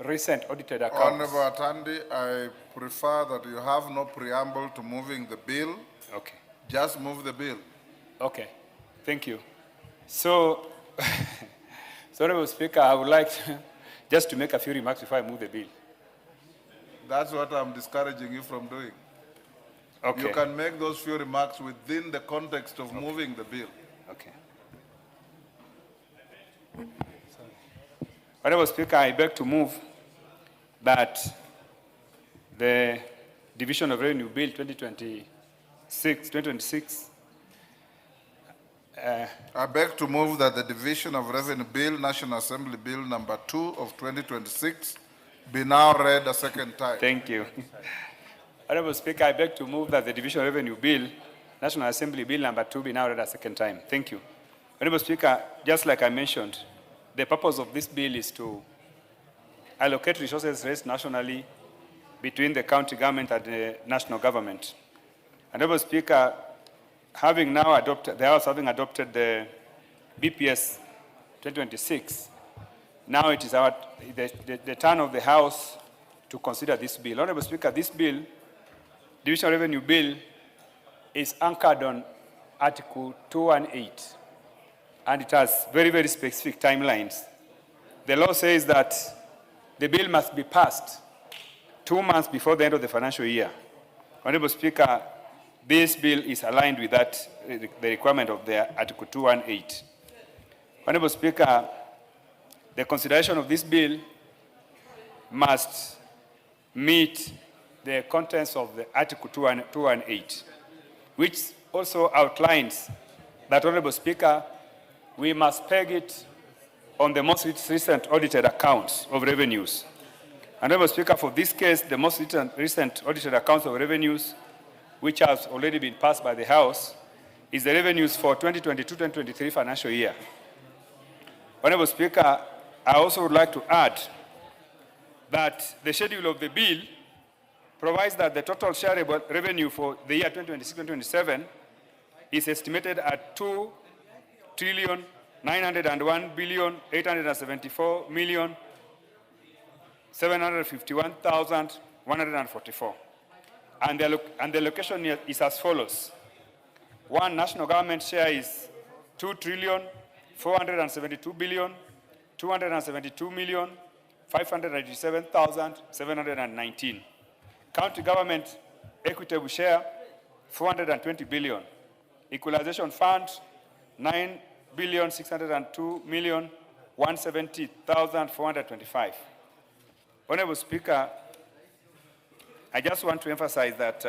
recent audited accounts. Honorable Atandi, I prefer that you have no preamble to moving the bill. Okay. Just move the bill. Okay. Thank you. So, Honorable Speaker, I would like just to make a few remarks before I move the bill. That's what I'm discouraging you from doing. Okay. You can make those few remarks within the context of moving the bill. Okay. Honorable Speaker, I beg to move that the Division of Revenue Bill 2026 I beg to move that the Division of Revenue Bill, National Assembly Bill number 2 of 2026 be now read a second time. Thank you. Honorable Speaker, I beg to move that the Division of Revenue Bill, National Assembly Bill number 2 be now read a second time. Thank you. Honorable Speaker, just like I mentioned, the purpose of this bill is to allocate resources raised nationally between the county government and the national government. Honorable Speaker, having now adopted, the House having adopted the BPS 2026, now it is the turn of the House to consider this bill. Honorable Speaker, this bill, Division of Revenue Bill, is anchored on Article 218, and it has very, very specific timelines. The law says that the bill must be passed 2 months before the end of the financial year. Honorable Speaker, this bill is aligned with that, the requirement of the Article 218. Honorable Speaker, the consideration of this bill must meet the contents of the Article 218, which also outlines that, Honorable Speaker, we must peg it on the most recent audited accounts of revenues. Honorable Speaker, for this case, the most recent audited accounts of revenues, which has already been passed by the House, is the revenues for 2022-2023 financial year. Honorable Speaker, I also would like to add that the schedule of the bill provides that the total shareable revenue for the year 2026-2027 is estimated at 2,901,874,751,144. And the allocation is as follows. One, national government share is 2,472,272,587,719. County government equitable share, 420 billion. Equalization fund, 9,602,170,425. Honorable Speaker, I just want to emphasize that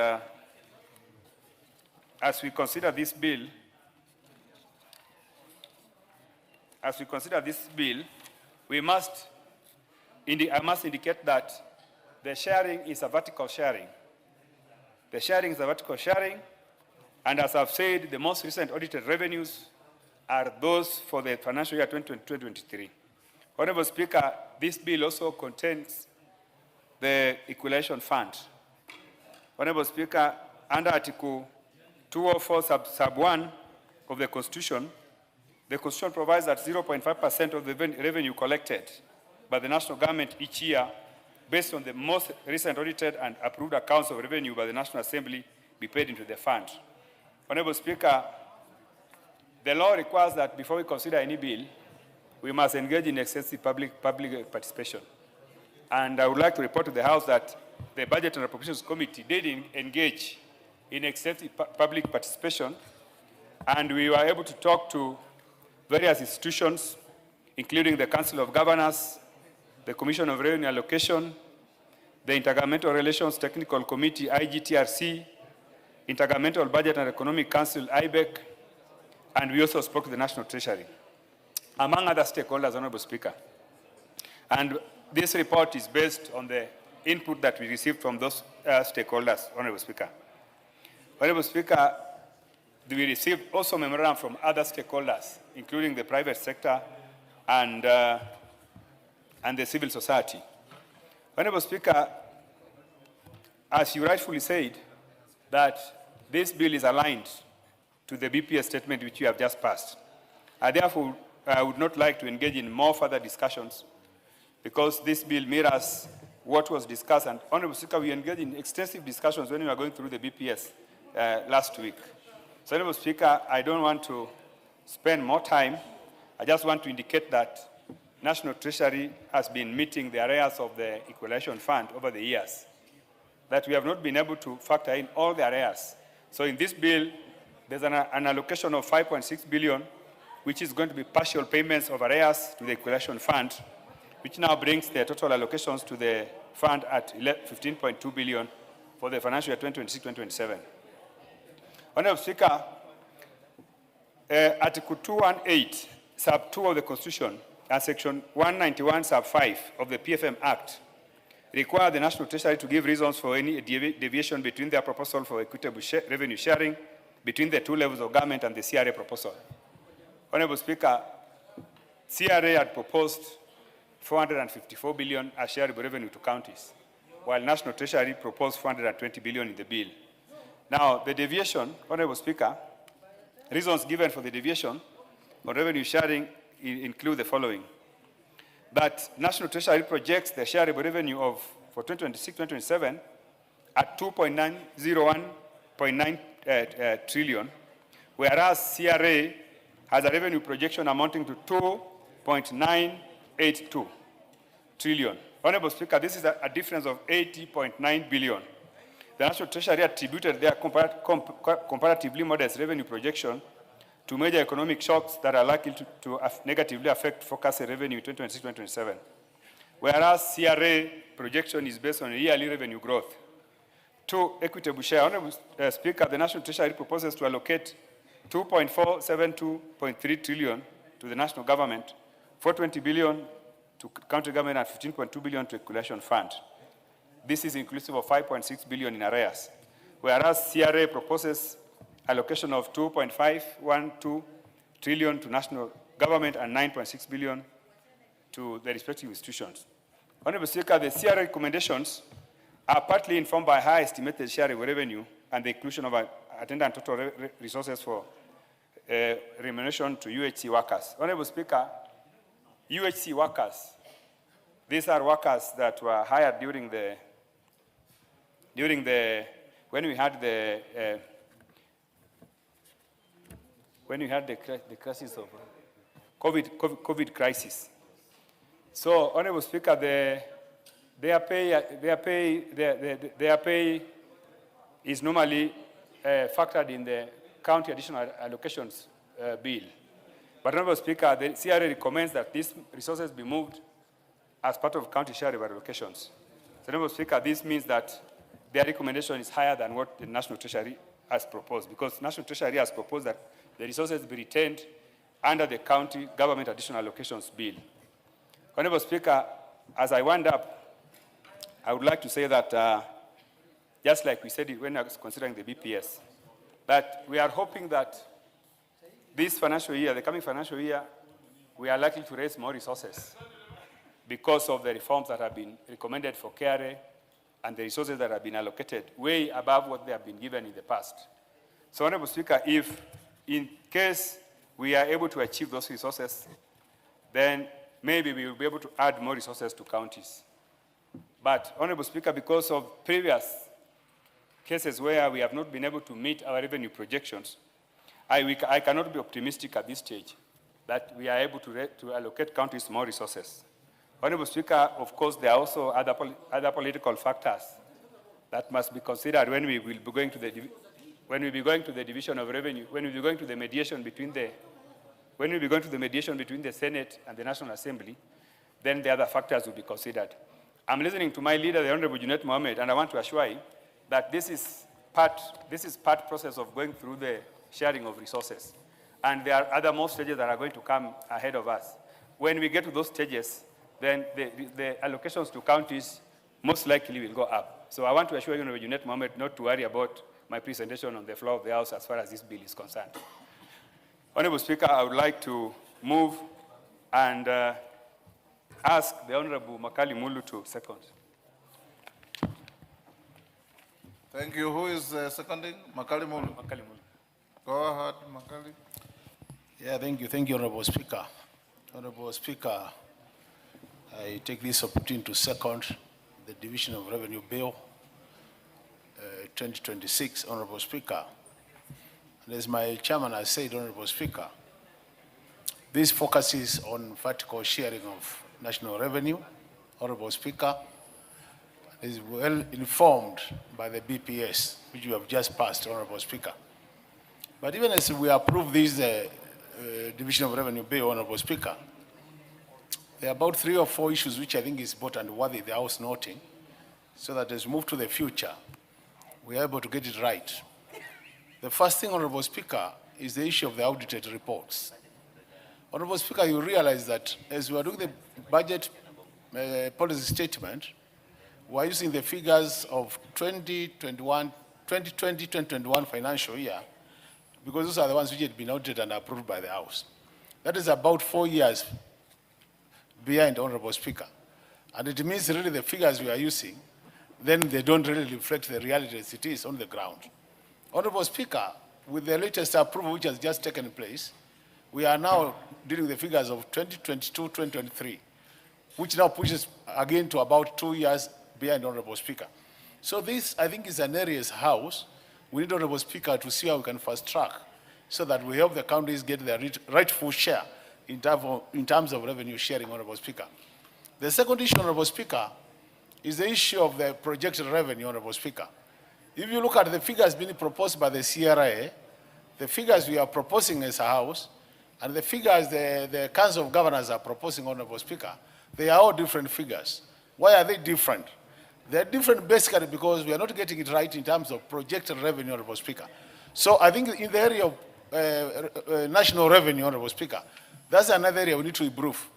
as we consider this bill, I must indicate that the sharing is a vertical sharing. The sharing is a vertical sharing, and as I've said, the most recent audited revenues are those for the financial year 2022-2023. Honorable Speaker, this bill also contains the equalization fund. Honorable Speaker, under Article 204 sub 1 of the Constitution provides that 0.5% of the revenue collected by the national government each year, based on the most recent audited and approved accounts of revenue by the National Assembly, be paid into the fund. Honorable Speaker, the law requires that before we consider any bill, we must engage in extensive public participation. And I would like to report to the House that the Budget and Appropriations Committee did engage in extensive public participation, and we were able to talk to various institutions, including the Council of Governors, the Commission of Revenue Allocation, the Intergovernmental Relations Technical Committee, IGTRC, Intergovernmental Budget and Economic Council, IBEC, and we also spoke to the National Treasury, among other stakeholders, Honorable Speaker. And this report is based on the input that we received from those stakeholders, Honorable Speaker. Honorable Speaker, we received also memorandum from other stakeholders, including the private sector and the civil society. Honorable Speaker, as you rightfully said, that this bill is aligned to the BPS statement which you have just passed. Therefore, I would not like to engage in more further discussions because this bill mirrors what was discussed. And Honorable Speaker, we engaged in extensive discussions when we were going through the BPS last week. So, Honorable Speaker, I don't want to spend more time. I just want to indicate that National Treasury has been meeting the arrears of the Equalization Fund over the years, that we have not been able to factor in all the arrears. So in this bill, there's an allocation of 5.6 billion, which is going to be partial payments of arrears to the Equalization Fund, which now brings the total allocations to the fund at 15.2 billion for the financial year 2026-2027. Honorable Speaker, Article 218, Sub 2 of the Constitution, and Section 191, Sub 5 of the PFM Act require the National Treasury to give reasons for any deviation between their proposal for equitable revenue sharing between the two levels of government and the CRA proposal. Honorable Speaker, CRA had proposed 454 billion as shareable revenue to counties, while National Treasury proposed 420 billion in the bill. Now, the deviation, Honorable Speaker, reasons given for the deviation on revenue sharing include the following: that National Treasury projects the shareable revenue for 2026-2027 at 2.901.9 trillion, whereas CRA has a revenue projection amounting to 2.982 trillion. Honorable Speaker, this is a difference of 80.9 billion. The National Treasury attributed their comparatively modest revenue projection to major economic shocks that are likely to negatively affect forecasted revenue in 2026-2027, whereas CRA projection is based on yearly revenue growth. To equitable share, Honorable Speaker, the National Treasury proposes to allocate 2.472.3 trillion to the national government, 420 billion to county government, and 15.2 billion to equalization fund. This is inclusive of 5.6 billion in arrears, whereas CRA proposes allocation of 2.512 trillion to national government and 9.6 billion to the respective institutions. Honorable Speaker, the CRA recommendations are partly informed by high estimated shareable revenue and the inclusion of attendant total resources for remuneration to UHC workers. Honorable Speaker, UHC workers, these are workers that were hired when we had the crisis of COVID crisis. So, Honorable Speaker, their pay is normally factored in the county additional allocations bill. But, Honorable Speaker, the CRA recommends that these resources be moved as part of county share allocations. So, Honorable Speaker, this means that their recommendation is higher than what the National Treasury has proposed, because National Treasury has proposed that the resources be retained under the County Government Additional Allocations Bill. Honorable Speaker, as I wind up, I would like to say that, just like we said it when I was considering the BPS, that we are hoping that this financial year, the coming financial year, we are likely to raise more resources because of the reforms that have been recommended for KRA and the resources that have been allocated way above what they have been given in the past. So, Honorable Speaker, if in case we are able to achieve those resources, then maybe we will be able to add more resources to counties. But, Honorable Speaker, because of previous cases where we have not been able to meet our revenue projections, I cannot be optimistic at this stage that we are able to allocate counties more resources. Honorable Speaker, of course, there are also other political factors that must be considered when we will be going to the division of revenue, when we will be going to the mediation between the Senate and the National Assembly, then the other factors will be considered. I'm listening to my leader, the Honorable Junet Mohammed, and I want to assure you that this is part process of going through the sharing of resources. And there are other more stages that are going to come ahead of us. When we get to those stages, then the allocations to counties most likely will go up. So I want to assure you, Honorable Junet Mohammed, not to worry about my presentation on the floor of the House as far as this bill is concerned. Honorable Speaker, I would like to move and ask the Honorable Makali Mulu to second. Thank you. Who is seconding? Makali Mulu. Makali Mulu. Go ahead, Makali. Yeah, thank you. Thank you, Honorable Speaker. Honorable Speaker, I take this opportunity to second the Division of Revenue Bill 2026, Honorable Speaker. And as my chairman has said, Honorable Speaker, this focuses on vertical sharing of national revenue. Honorable Speaker, is well informed by the BPS, which you have just passed, Honorable Speaker. But even as we approve this Division of Revenue Bill, Honorable Speaker, there are about 3 or 4 issues which I think is important and worthy the House noting, so that as we move to the future, we are able to get it right. The first thing, Honorable Speaker, is the issue of the audited reports. Honorable Speaker, you realize that as we are doing the budget policy statement, we are using the figures of 2020-2021 financial year, because those are the ones which had been audited and approved by the House. That is about 4 years behind, Honorable Speaker. And it means really the figures we are using, then they don't really reflect the reality as it is on the ground. Honorable Speaker, with the latest approval which has just taken place, we are now dealing with the figures of 2022-2023, which now pushes again to about 2 years behind, Honorable Speaker. So this, I think, is an area as House. We need, Honorable Speaker, to see how we can fast track so that we help the counties get their rightful share in terms of revenue sharing, Honorable Speaker. The second issue, Honorable Speaker, is the issue of the projected revenue, Honorable Speaker. If you look at the figures being proposed by the CRA, the figures we are proposing as a House, and the figures the Council of Governors are proposing, Honorable Speaker, they are all different figures. Why are they different? They're different basically because we are not getting it right in terms of projected revenue, Honorable Speaker. So I think in the area of national revenue, Honorable Speaker, that's another area we need to improve.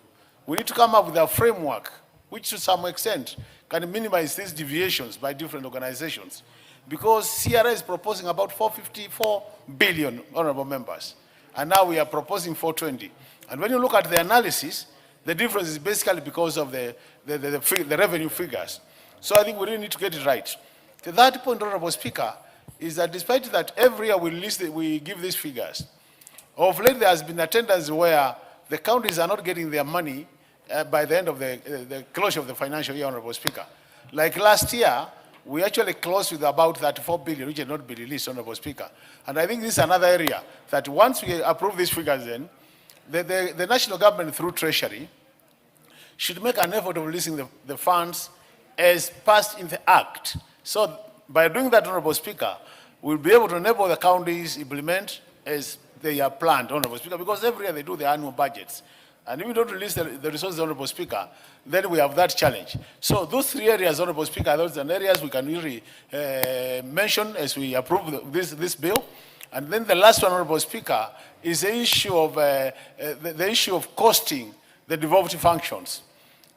We need to come up with a framework which to some extent can minimize these deviations by different organizations. Because CRA is proposing about 454 billion, honorable members. And now we are proposing 420. And when you look at the analysis, the difference is basically because of the revenue figures. So I think we really need to get it right. The third point, Honorable Speaker, is that despite that every year we give these figures, of late there has been a tendency where the counties are not getting their money by the end of the closure of the financial year, Honorable Speaker. Like last year, we actually closed with about 34 billion, which had not been released, Honorable Speaker. And I think this is another area that once we approve these figures then, the national government through Treasury should make an effort of releasing the funds as passed in the Act. So by doing that, Honorable Speaker, we'll be able to enable the counties implement as they are planned, Honorable Speaker, because every year they do their annual budgets. And if we don't release the resources, Honorable Speaker, then we have that challenge. So those 3 areas, Honorable Speaker, those are areas we can really mention as we approve this bill. And then the last one, Honorable Speaker, is the issue of costing the devolved functions.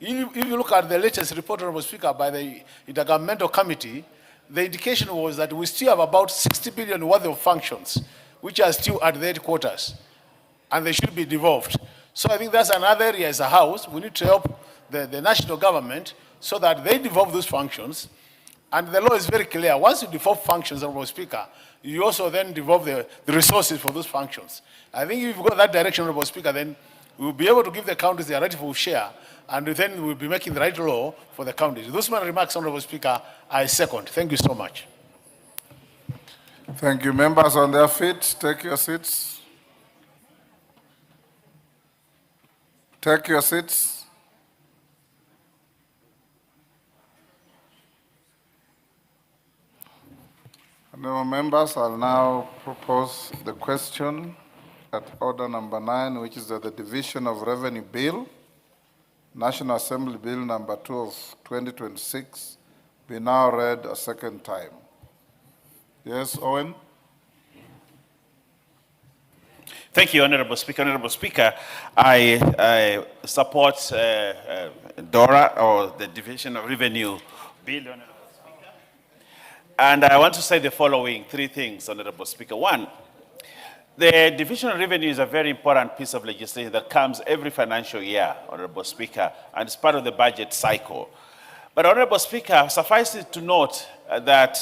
If you look at the latest report, Honorable Speaker, by the Intergovernmental Committee, the indication was that we still have about 60 billion worth of functions, which are still at the headquarters, and they should be devolved. So I think that's another area as a house. We need to help the national government so that they devolve those functions. And the law is very clear. Once you devolve functions, Honorable Speaker, you also then devolve the resources for those functions. I think if you go that direction, Honorable Speaker, then we will be able to give the counties their rightful share, and then we will be making the right law for the counties. Those my remarks, Honorable Speaker, I second. Thank you so much. Thank you. Members on their feet, take your seats. Take your seats. Honourable members, I'll now propose the question at order number 9, which is that the Division of Revenue Bill, National Assembly Bill number 2 of 2026, be now read a second time. Yes, Owen? Thank you, Honorable Speaker. Honorable Speaker, I support DORA, or the Division of Revenue Bill, Honorable Speaker. And I want to say the following 3 things, Honorable Speaker. 1, the Division of Revenue is a very important piece of legislation that comes every financial year, Honorable Speaker, and it's part of the budget cycle. But Honorable Speaker, suffice it to note that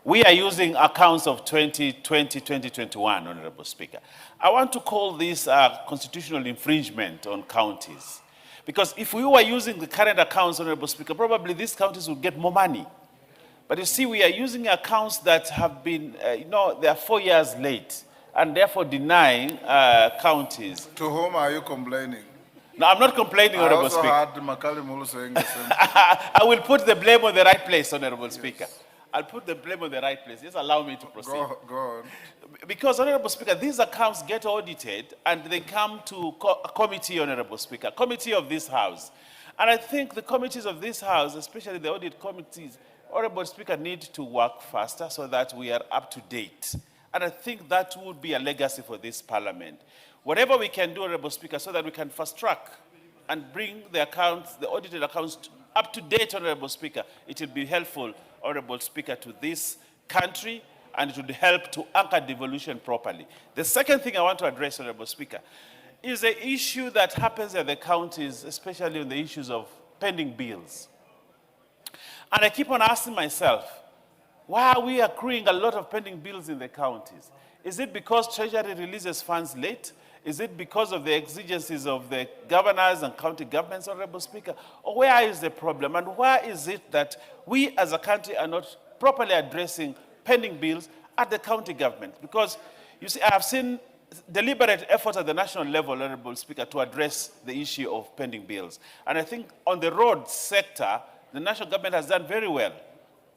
we are using accounts of 2020, 2021, Honorable Speaker. I want to call this a constitutional infringement on counties. Because if we were using the current accounts, Honorable Speaker, probably these counties would get more money. But you see, we are using accounts that have been, they are 4 years late, and therefore denying counties. To whom are you complaining? No, I'm not complaining, Honorable Speaker. I also heard Makali Mulu saying the same thing. I will put the blame on the right place, Honorable Speaker. I'll put the blame on the right place. Just allow me to proceed. Go on. Because, Honorable Speaker, these accounts get audited and they come to a committee, Honorable Speaker, committee of this House. And I think the committees of this House, especially the audit committees, Honorable Speaker, need to work faster so that we are up to date. And I think that would be a legacy for this Parliament. Whatever we can do, Honorable Speaker, so that we can fast track and bring the accounts, the audited accounts, up to date, Honorable Speaker, it will be helpful, Honorable Speaker, to this country, and it would help to anchor devolution properly. The second thing I want to address, Honorable Speaker, is the issue that happens at the counties, especially on the issues of pending bills. And I keep on asking myself, why are we accruing a lot of pending bills in the counties? Is it because Treasury releases funds late? Is it because of the exigencies of the governors and county governments, Honorable Speaker? Or where is the problem? And why is it that we as a country are not properly addressing pending bills at the county government? Because, you see, I have seen deliberate efforts at the national level, Honorable Speaker, to address the issue of pending bills. And I think on the road sector, the national government has done very well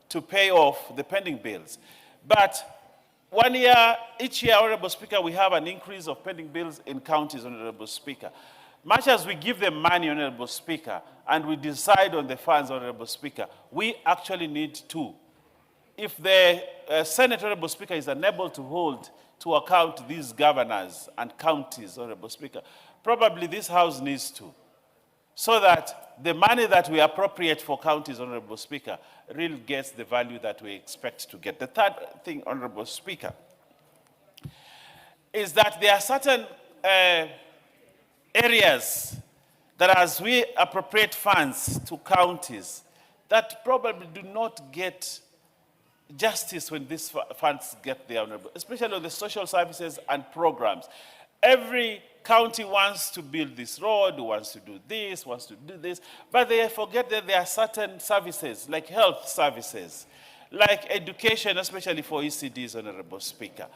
to pay off the pending bills. But each year, Honorable Speaker, we have an increase of pending bills in counties, Honorable Speaker. Much as we give them money, Honorable Speaker, and we decide on the funds, Honorable Speaker, we actually need to. If the Senate, Honorable Speaker, is unable to hold to account these governors and counties, Honorable Speaker, probably this House needs to, so that the money that we appropriate for counties, Honorable Speaker, really gets the value that we expect to get. The third thing, Honorable Speaker, is that there are certain areas that as we appropriate funds to counties that probably do not get justice when these funds get there, Honorable, especially on the social services and programs. Every county wants to build this road, wants to do this, wants to do this, but they forget that there are certain services, like health services, like education, especially for ECDs, Honorable Speaker.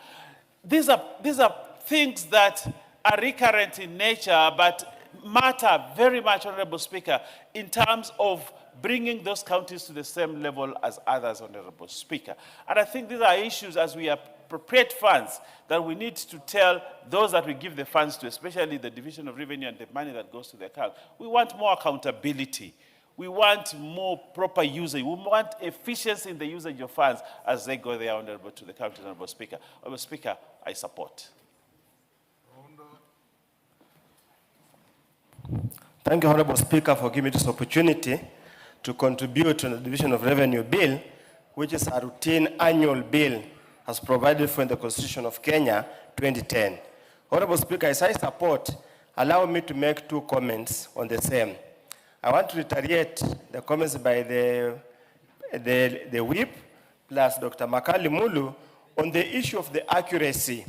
These are things that are recurrent in nature, but matter very much, Honorable Speaker, in terms of bringing those counties to the same level as others, Honorable Speaker. And I think these are issues as we are appropriate funds that we need to tell those that we give the funds to, especially the Division of Revenue and the money that goes to the account. We want more accountability. We want more proper usage. We want efficiency in the usage of funds as they go there, Honorable, to the county, Honorable Speaker. Honorable Speaker, I support. Thank you, Honorable Speaker, for giving me this opportunity to contribute to the Division of Revenue Bill, which is a routine annual bill as provided for in the Constitution of Kenya 2010. Honorable Speaker, as I support, allow me to make 2 comments on the same. I want to reiterate the comments by the whip plus Dr. Makali Mulu on the issue of the accuracy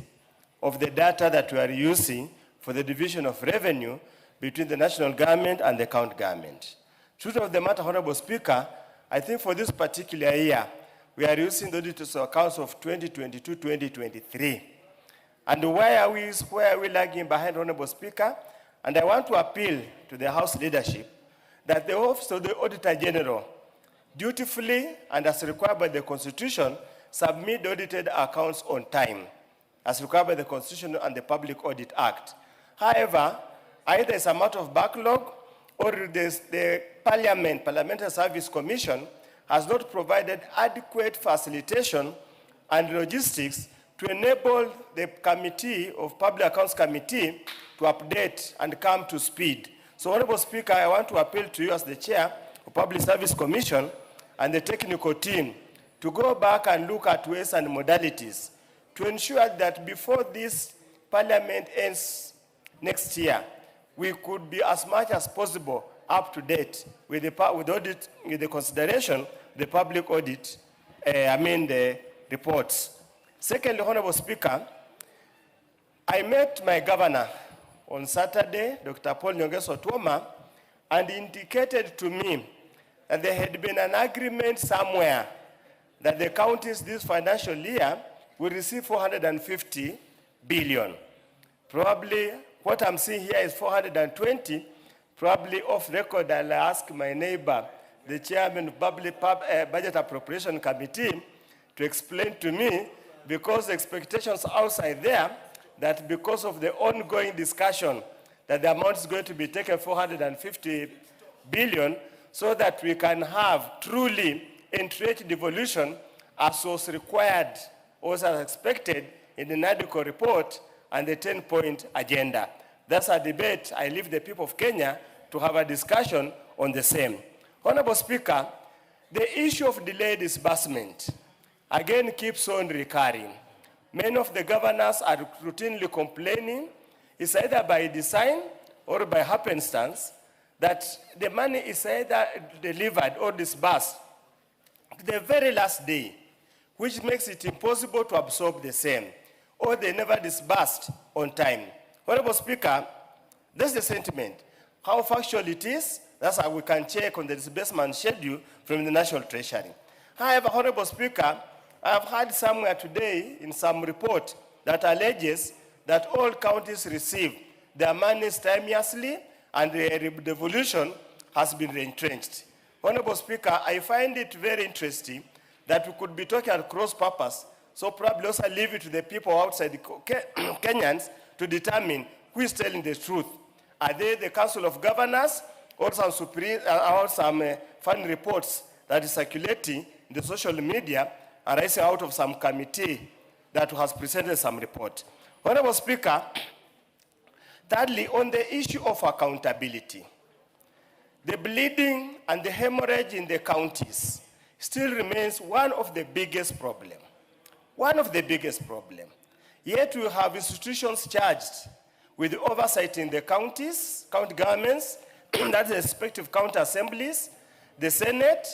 of the data that we are using for the division of revenue between the national government and the county government. Truth of the matter, Honorable Speaker, I think for this particular year, we are using the auditors accounts of 2022-2023. And why are we lagging behind, Honorable Speaker? And I want to appeal to the House leadership that the Office of the Auditor General dutifully and as required by the Constitution submit the audited accounts on time, as required by the Constitution and the Public Audit Act. However, either it's a matter of backlog or the Parliamentary Service Commission has not provided adequate facilitation and logistics to enable the Committee of Public Accounts Committee to update and come to speed. So, Honorable Speaker, I want to appeal to you as the Chair of Public Service Commission and the technical team to go back and look at ways and modalities to ensure that before this Parliament ends next year, we could be as much as possible up to date with the consideration, the public audit, the reports. Secondly, Honorable Speaker, I met my governor on Saturday, Dr. Paul Nyongeso Tuoma, and indicated to me that there had been an agreement somewhere that the counties this financial year will receive 450 billion. Probably what I'm seeing here is 420. Probably off record, I'll ask my neighbor, the chairman of Public Budget Appropriation Committee, to explain to me, because the expectations outside there, that because of the ongoing discussion, that the amount is going to be taken 450 billion, so that we can have truly entrenched devolution as was required, or as expected in the NADCO report and the 10-point agenda. That's a debate. I leave the people of Kenya to have a discussion on the same. Honorable Speaker, the issue of delayed disbursement again keeps on recurring. Many of the governors are routinely complaining, it's either by design or by happenstance, that the money is either delivered or disbursed the very last day, which makes it impossible to absorb the same, or they never disbursed on time. Honorable Speaker, that's the sentiment. How factual it is, that's how we can check on the disbursement schedule from the National Treasury. However, Honorable Speaker, I have heard somewhere today in some report that alleges that all counties receive their monies timeously and the devolution has been entrenched. Honorable Speaker, I find it very interesting that we could be talking at cross purpose, so probably also leave it to the people outside the Kenyans to determine who is telling the truth. Are they the Council of Governors or some fund reports that is circulating in the social media arising out of some committee that has presented some report? Honorable Speaker, thirdly, on the issue of accountability, the bleeding and the hemorrhage in the counties still remains one of the biggest problems. One of the biggest problems. Yet we have institutions charged with oversight in the counties, county governments, that's the respective county assemblies, the Senate.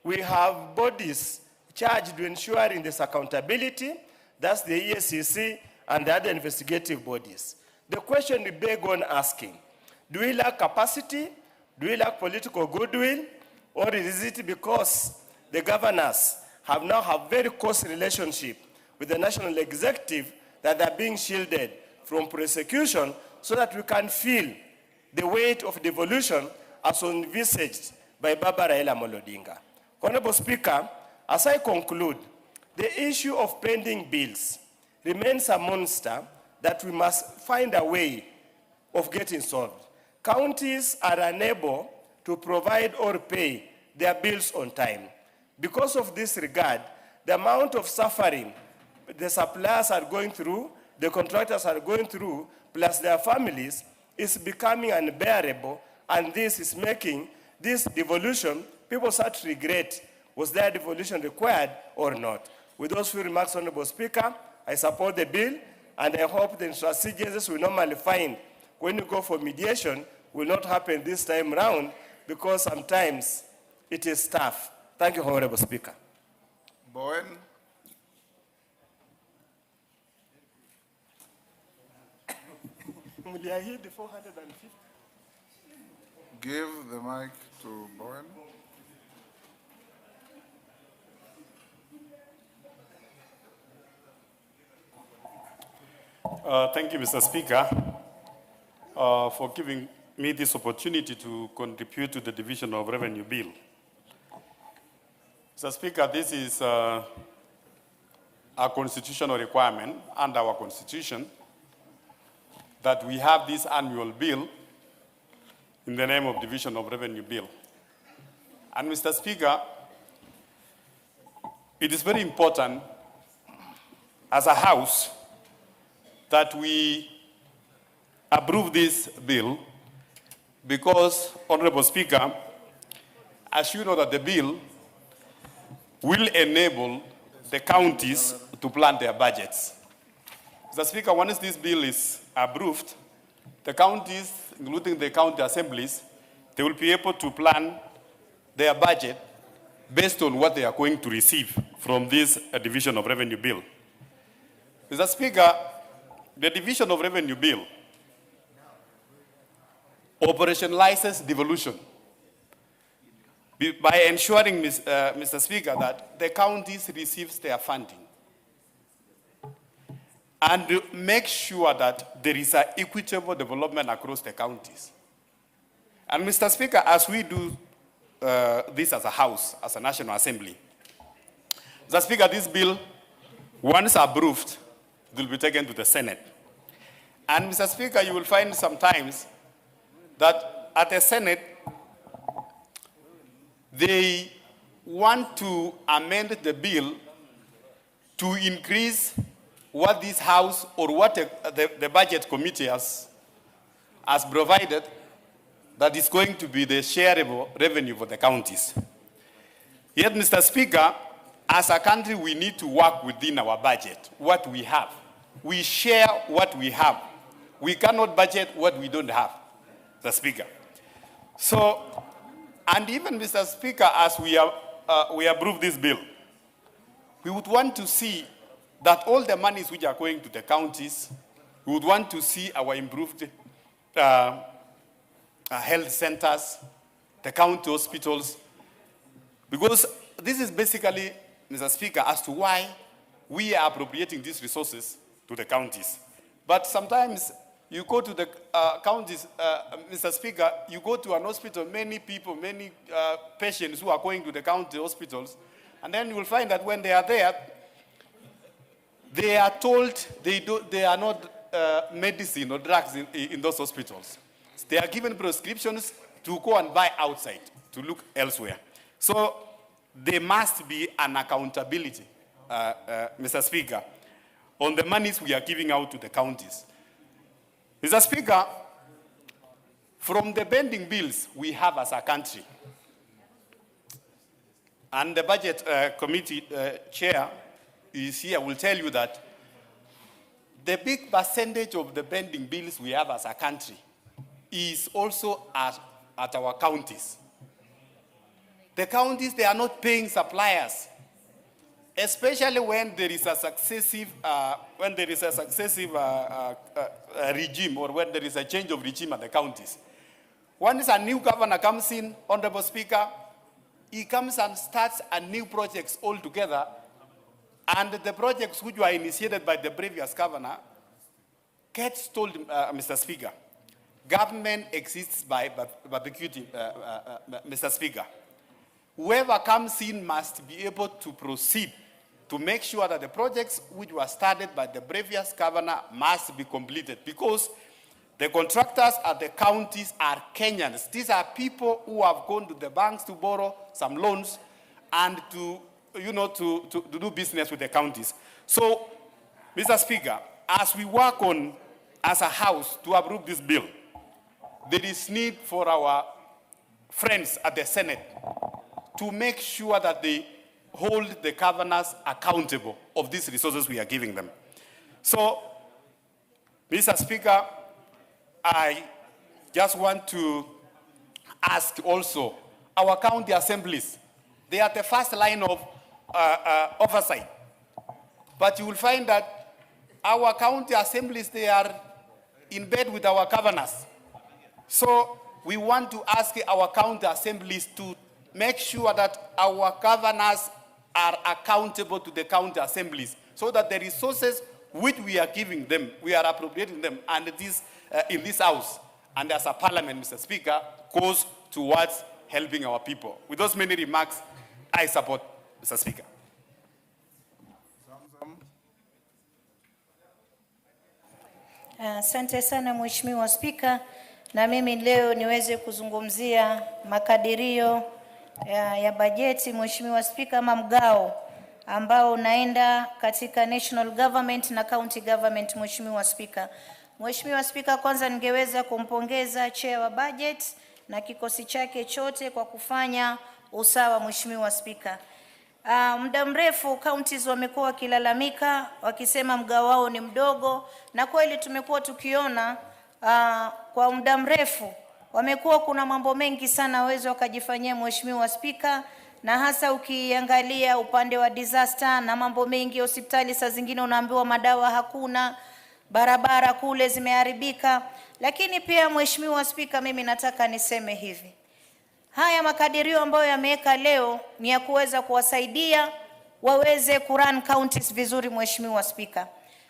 We have bodies charged with ensuring this accountability, that's the EACC and the other investigative bodies. The question we beg on asking, do we lack capacity? Do we lack political goodwill? Or is it because the governors have now have very close relationship with the national executive that are being shielded from prosecution so that we can feel the weight of devolution as envisaged by Baba Raila Odinga? Honorable Speaker, as I conclude, The issue of pending bills remains a monster that we must find a way of getting solved. Counties are unable to provide or pay their bills on time. Because of this regard, the amount of suffering the suppliers are going through, the contractors are going through, plus their families, is becoming unbearable, and this is making this devolution, people start to regret, was there devolution required or not? With those few remarks, Honorable Speaker, I support the bill, and I hope the intransigencies we normally find when you go for mediation will not happen this time round, because sometimes it is tough. Thank you, Honorable Speaker. Bowen. Give the mic to Bowen. Thank you, Mr. Speaker, for giving me this opportunity to contribute to the Division of Revenue Bill. Mr. Speaker, this is a constitutional requirement under our Constitution that we have this annual bill in the name of Division of Revenue Bill. And Mr. Speaker, it is very important as a House that we approve this bill because, Honorable Speaker, as you know that the bill will enable the counties to plan their budgets. Mr. Speaker, once this bill is approved, the counties, including the county assemblies, they will be able to plan their budget based on what they are going to receive from this Division of Revenue Bill. Mr. Speaker, the Division of Revenue Bill operationalizes devolution by ensuring, Mr. Speaker, that the counties receive their funding and make sure that there is an equitable development across the counties. And Mr. Speaker, as we do this as a House, as a National Assembly, Mr. Speaker, this bill, once approved, will be taken to the Senate. And Mr. Speaker, you will find sometimes that at the Senate, they want to amend the bill to increase what this House or what the Budget Committee has provided that is going to be the shareable revenue for the counties. Yet, Mr. Speaker, as a country, we need to work within our budget, what we have. We share what we have. We cannot budget what we don't have, Mr. Speaker. So, and even, Mr. Speaker, as we approve this bill, we would want to see that all the monies which are going to the counties, we would want to see our improved health centers, the county hospitals, because this is basically, Mr. Speaker, as to why we are appropriating these resources to the counties. But sometimes you go to the counties, Mr. Speaker, you go to an hospital, many people, many patients who are going to the county hospitals, and then you will find that when they are there, they are told they are not medicine or drugs in those hospitals. They are given prescriptions to go and buy outside, to look elsewhere. So there must be an accountability, Mr. Speaker, on the monies we are giving out to the counties. Mr. Speaker, from the pending bills we have as a country, and the Budget Committee Chair is here, will tell you that the big percentage of the pending bills we have as a country is also at our counties. The counties, they are not paying suppliers, especially when there is a successive, regime, or when there is a change of regime at the counties. Once a new governor comes in, Honorable Speaker, he comes and starts a new projects altogether, and the projects which were initiated by the previous governor gets told, Mr. Speaker, government exists by perpetuity, Mr. Speaker. Whoever comes in must be able to proceed to make sure that the projects which were started by the previous governor must be completed, because the contractors at the counties are Kenyans. These are people who have gone to the banks to borrow some loans and to do business with the counties. So, Mr. Speaker, as we work on, as a house, to approve this bill, there is need for our friends at the Senate to make sure that they hold the governors accountable of these resources we are giving them. So, Mr. Speaker, I just want to ask also our county assemblies. They are the first line of oversight. But you will find that our county assemblies, they are in bed with our governors. So we want to ask our county assemblies to make sure that our governors are accountable to the county assemblies, so that the resources which we are giving them, we are appropriating them, and this in this house and as a parliament, Mr. Speaker, goes towards helping our people. With those many remarks, I support, Mr. Speaker. Asante sana Mheshimiwa Spika, na mimi leo niweze kuzungumzia makadirio ya bajeti Mheshimiwa Spika, ama mgao ambao unaenda katika national government na county government. Mheshimiwa Spika, Mheshimiwa Spika, kwanza ningeweza kumpongeza chair wa budget na kikosi chake chote kwa kufanya usawa. Mheshimiwa Spika, muda mrefu counties wamekuwa wakilalamika wakisema mgao wao ni mdogo, na kweli tumekuwa tukiona kwa muda mrefu wamekuwa kuna mambo mengi sana waweza wakajifanyia Mheshimiwa Spika, na hasa ukiangalia upande wa disaster na mambo mengi. Hospitali saa zingine unaambiwa madawa hakuna, barabara kule zimeharibika. Lakini pia Mheshimiwa Spika, mimi nataka niseme hivi, haya makadirio ambayo yameweka leo ni ya kuweza kuwasaidia waweze kurun counties vizuri Mheshimiwa Spika.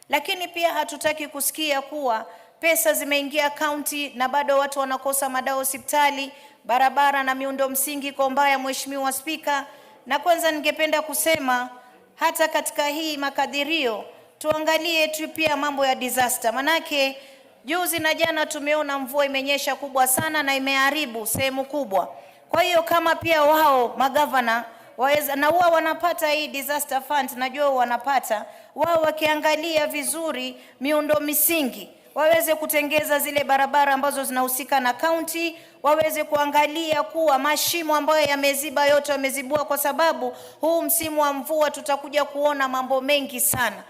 Lakini pia hatutaki kusikia kuwa pesa zimeingia county na bado watu wanakosa madawa hospitali, barabara na miundo msingi kwa mbaya Mheshimiwa Spika. Na kwanza ningependa kusema hata katika hii makadirio tuangalie tu pia mambo ya disaster. Manake juzi na jana tumeona mvua imenyesha kubwa sana na imeharibu sehemu kubwa. Kwa hiyo kama pia wao magavana waweza, na wao wanapata hii disaster fund, najua wanapata, wao wakiangalia vizuri miundo misingi, waweze kutengeza zile barabara ambazo zinahusika na county, waweze kuangalia kuwa mashimo ambayo yameziba yote wamezibua, kwa sababu huu msimu wa mvua tutakuja kuona mambo mengi sana.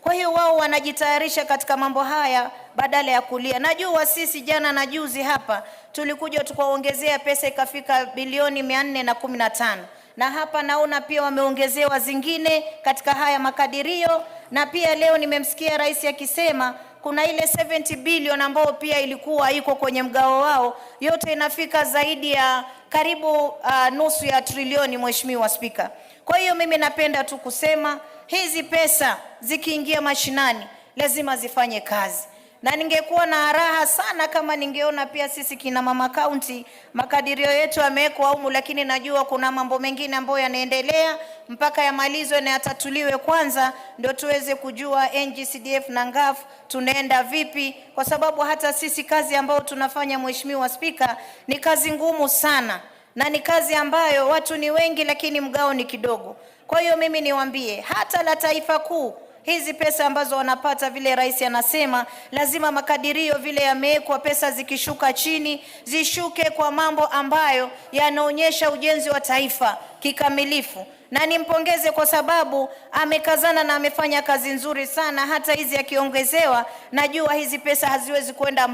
Kwa hiyo wao wanajitayarisha katika mambo haya badala ya kulia. Najua sisi jana na juzi hapa tulikuja tukaongezea pesa ikafika bilioni 415. Na hapa naona pia wameongezewa zingine katika haya makadirio, na pia leo nimemsikia rais akisema kuna ile 70 billion ambao pia ilikuwa iko kwenye mgao wao, yote inafika zaidi ya karibu nusu ya trilioni Mheshimiwa Spika. Kwa hiyo mimi napenda tu kusema hizi pesa zikiingia mashinani lazima zifanye kazi. Na ningekuwa na raha sana kama ningeona pia sisi kina mama county makadirio yetu yamewekwa humu, lakini najua kuna mambo mengine ambayo yanaendelea mpaka yamalizwe na yatatuliwe kwanza ndio tuweze kujua NGCDF na NGAF tunaenda vipi, kwa sababu hata sisi kazi ambayo tunafanya Mheshimiwa Spika ni kazi ngumu sana, na ni kazi ambayo watu ni wengi lakini mgao ni kidogo. Kwa hiyo mimi niwaambie hata la taifa kuu, hizi pesa ambazo wanapata vile rais anasema lazima makadirio vile yamewekwa, pesa zikishuka chini zishuke kwa mambo ambayo yanaonyesha ujenzi wa taifa kikamilifu. Na nimpongeze kwa sababu amekazana na amefanya kazi nzuri sana. Hata hizi akiongezewa, najua hizi pesa haziwezi kwenda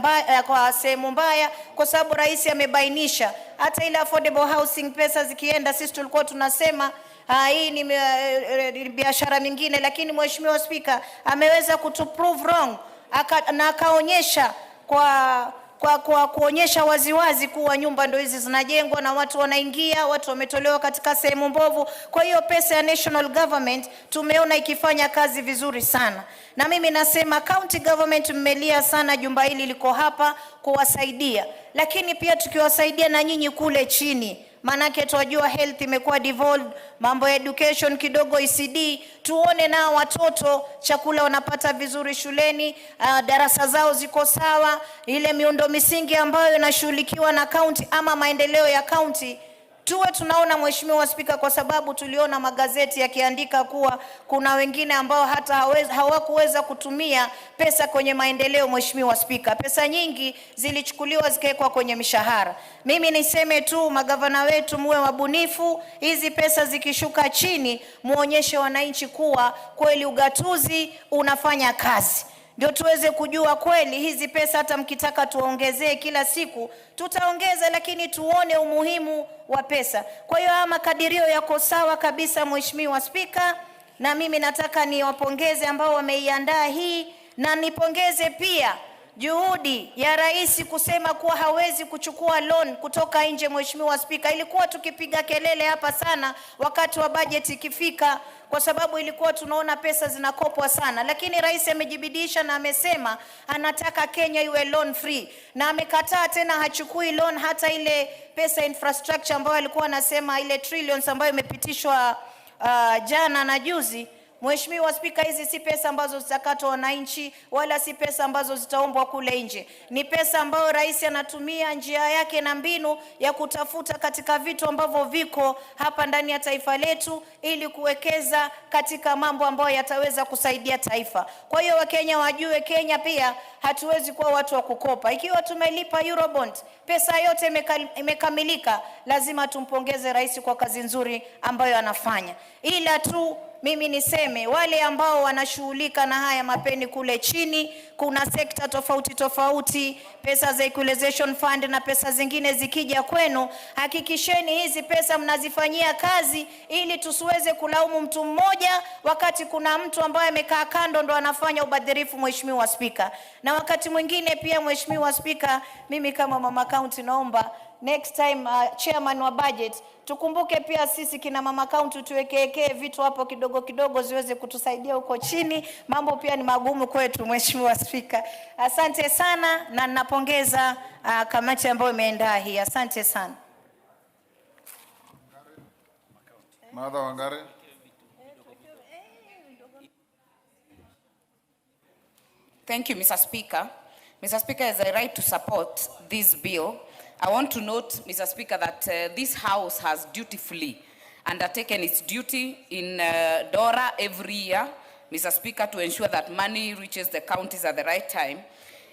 kwa sehemu mbaya, kwa sababu rais amebainisha hata ile affordable housing pesa zikienda, sisi tulikuwa tunasema hii ni biashara mingine, lakini Mheshimiwa Spika ameweza kutuprove wrong, na akaonyesha kwa kuonyesha waziwazi kuwa nyumba ndio hizi zinajengwa na watu wanaingia, watu wametolewa katika sehemu mbovu. Kwa hiyo pesa ya national government tumeona ikifanya kazi vizuri sana. Na mimi nasema county government mmelia sana, jumba hili liko hapa kuwasaidia, lakini pia tukiwasaidia na nyinyi kule chini manake twajua health imekuwa devolved, mambo ya education kidogo ECD, tuone na watoto chakula wanapata vizuri shuleni, darasa zao ziko sawa, ile miundo misingi ambayo inashughulikiwa na county ama maendeleo ya county tuwe tunaona. Mheshimiwa Spika, kwa sababu tuliona magazeti yakiandika kuwa kuna wengine ambao hata hawakuweza kutumia pesa kwenye maendeleo. Mheshimiwa Spika, pesa nyingi zilichukuliwa zikawekwa kwenye mishahara. Mimi niseme tu magavana wetu muwe wabunifu, hizi pesa zikishuka chini muonyeshe wananchi kuwa kweli ugatuzi unafanya kazi. Ndio tuweze kujua kweli hizi pesa hata mkitaka tuongezee kila siku tutaongeza, lakini tuone umuhimu wa pesa. Kwa hiyo makadirio yako sawa kabisa Mheshimiwa Spika, na mimi nataka niwapongeze ambao wameiandaa hii, na nipongeze pia juhudi ya rais kusema kuwa hawezi kuchukua loan kutoka nje. Mheshimiwa Spika, ilikuwa tukipiga kelele hapa sana wakati wa budget ikifika, kwa sababu ilikuwa tunaona pesa zinakopwa sana, lakini rais amejibidisha na amesema anataka Kenya iwe loan free, na amekataa tena hachukui loan hata ile pesa infrastructure ambayo alikuwa anasema ile trillions ambayo imepitishwa jana na juzi. Mheshimiwa Spika, hizi si pesa ambazo zitakatwa wananchi, wala si pesa ambazo zitaombwa kule nje. Ni pesa ambayo rais anatumia njia yake na mbinu ya kutafuta katika vitu ambavyo viko hapa ndani ya taifa letu ili kuwekeza katika mambo ambayo yataweza kusaidia taifa. Kwa hiyo Wakenya wajue Kenya pia hatuwezi kuwa watu wa kukopa. Ikiwa tumelipa Eurobond, pesa yote imekamilika, lazima tumpongeze rais kwa kazi nzuri ambayo anafanya. Ila tu mimi niseme wale ambao wanashughulika na haya mapeni kule chini, kuna sekta tofauti tofauti, pesa za equalization fund na pesa zingine zikija kwenu, hakikisheni hizi pesa mnazifanyia kazi ili tusiweze kulaumu mtu mmoja wakati kuna mtu ambaye amekaa kando ndo anafanya ubadhirifu. Mheshimiwa Spika, na wakati mwingine pia Mheshimiwa Spika, mimi kama mama county naomba next time chairman wa budget tukumbuke pia sisi kina mama county tuwekeke vitu hapo kidogo kidogo ziweze kutusaidia huko chini. Mambo pia ni magumu kwetu Mheshimiwa Spika. Asante sana na ninapongeza kamati ambayo imeandaa hii. Asante sana. Martha Wangari. Thank you, Mr. Speaker. Mr. Speaker, as I write to support this bill, I want to note, Mr. Speaker, that this House has dutifully undertaken its duty in DORA every year, Mr. Speaker, to ensure that money reaches the counties at the right time.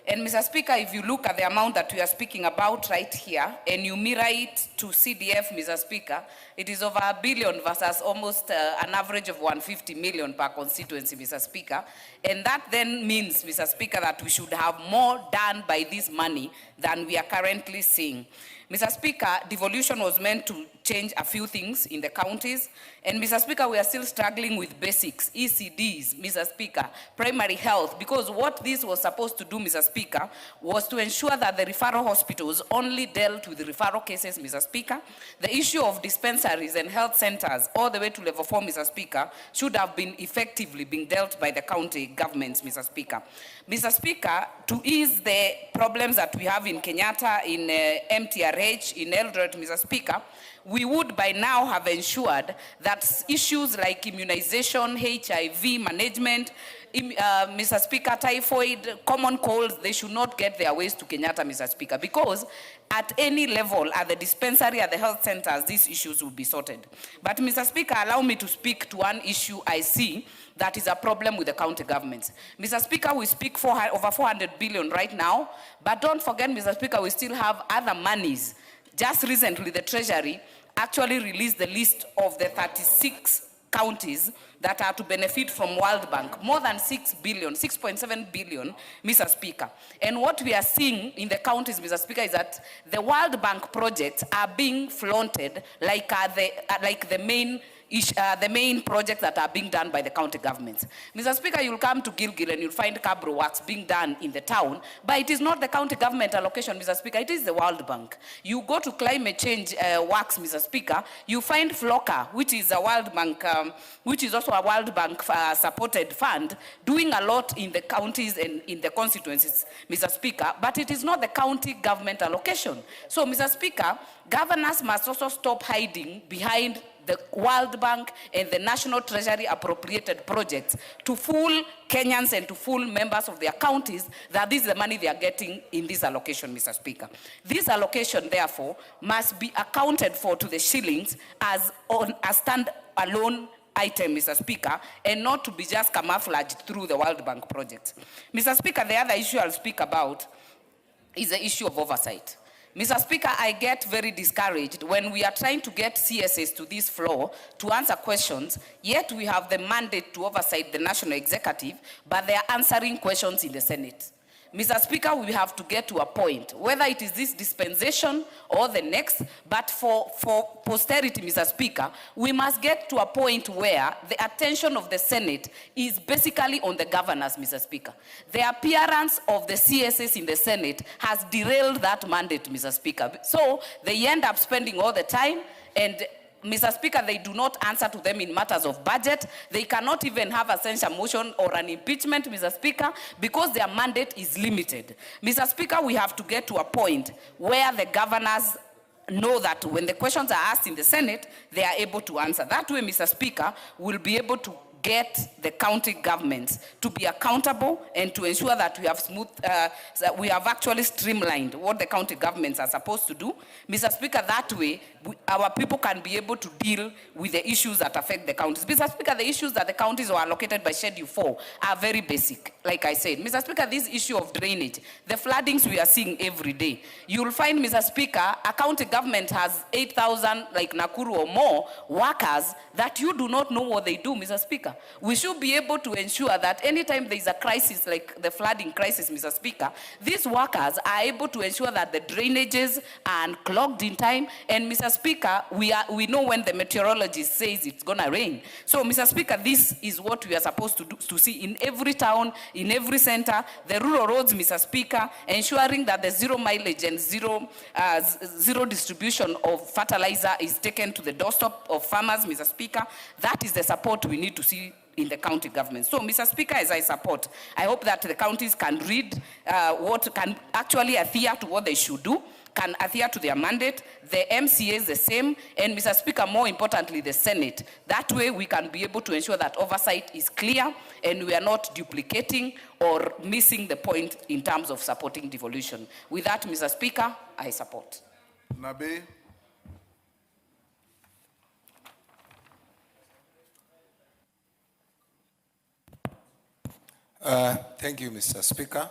And Mr. Speaker, if you look at the amount that we are speaking about right here, and you mirror it to CDF, Mr. Speaker, it is over $1 billion versus almost an average of 150 million per constituency, Mr. Speaker. And that then means, Mr. Speaker, that we should have more done by this money than we are currently seeing. Mr. Speaker, devolution was meant to change a few things in the counties. And Mr. Speaker, we are still struggling with basics, ECDs, Mr. Speaker, primary health, because what this was supposed to do, Mr. Speaker, was to ensure that the referral hospitals only dealt with the referral cases, Mr. Speaker. The issue of dispensaries and health centers all the way to level 4, Mr. Speaker, should have been effectively being dealt by the county governments, Mr. Speaker. Mr. Speaker, to ease the problems that we have in Kenyatta, in MTRH, in Eldoret, Mr. Speaker, we would by now have ensured that issues like immunization, HIV management, Mr. Speaker, typhoid, common colds, they should not get their ways to Kenyatta, Mr. Speaker, because at any level, at the dispensary, at the health centers, these issues will be sorted. But Mr. Speaker, allow me to speak to one issue I see that is a problem with the county governments. Mr. Speaker, we speak over 400 billion right now, but don't forget, Mr. Speaker, we still have other monies. Just recently, the Treasury actually released the list of the 36 counties that are to benefit from World Bank, more than 6 billion, 6.7 billion, Mr. Speaker. And what we are seeing in the counties, Mr. Speaker, is that the World Bank projects are being flaunted like the main projects that are being done by the county governments. Mr. Speaker, you'll come to Gilgil and you'll find Cabro works being done in the town, but it is not the county government allocation, Mr. Speaker, it is the World Bank. You go to climate change works, Mr. Speaker, you find Floca, which is a World Bank, which is also also a World Bank supported fund doing a lot in the counties and in the constituencies, Mr. Speaker, but it is not the county government allocation. So, Mr. Speaker, governors must also stop hiding behind the World Bank and the National Treasury appropriated projects to fool Kenyans and to fool members of their counties that this is the money they are getting in this allocation, Mr. Speaker. This allocation, therefore, must be accounted for to the shillings as on a stand-alone item, Mr. Speaker, and not to be just camouflaged through the World Bank projects. Mr. Speaker, the other issue I'll speak about is the issue of oversight. Mr. Speaker, I get very discouraged when we are trying to get CSAs to this floor to answer questions, yet we have the mandate to oversight the national executive, but they are answering questions in the Senate. Mr. Speaker, we have to get to a point, whether it is this dispensation or the next, but for posterity, Mr. Speaker, we must get to a point where the attention of the Senate is basically on the governors, Mr. Speaker. The appearance of the CSAs in the Senate has derailed that mandate, Mr. Speaker. So they end up spending all the time, and Mr. Speaker, they do not answer to them in matters of budget. They cannot even have a censure motion or an impeachment, Mr. Speaker, because their mandate is limited. Mr. Speaker, we have to get to a point where the governors know that when the questions are asked in the Senate, they are able to answer. That way, Mr. Speaker, we'll be able to get the county governments to be accountable and to ensure that we have actually streamlined what the county governments are supposed to do. Mr. Speaker, that way, our people can be able to deal with the issues that affect the counties. Mr. Speaker, the issues that the counties are allocated by Schedule 4 are very basic, like I said. Mr. Speaker, this issue of drainage, the floodings we are seeing every day, you will find, Mr. Speaker, a county government has 8,000, like Nakuru or more, workers that you do not know what they do, Mr. Speaker. We should be able to ensure that anytime there is a crisis like the flooding crisis, Mr. Speaker, these workers are able to ensure that the drainages are clogged in time. And Mr. Speaker, we know when the meteorologist says it's going to rain. So, Mr. Speaker, this is what we are supposed to do, to see in every town, in every center, the rural roads, Mr. Speaker, ensuring that the zero mileage and zero distribution of fertilizer is taken to the doorstep of farmers, Mr. Speaker. That is the support we need to see in the county government. So, Mr. Speaker, as I support, I hope that the counties can read what can actually adhere to what they should do, can adhere to their mandate, the MCA is the same, and Mr. Speaker, more importantly, the Senate. That way we can be able to ensure that oversight is clear and we are not duplicating or missing the point in terms of supporting devolution. With that, Mr. Speaker, I support. Nabi. Thank you, Mr. Speaker.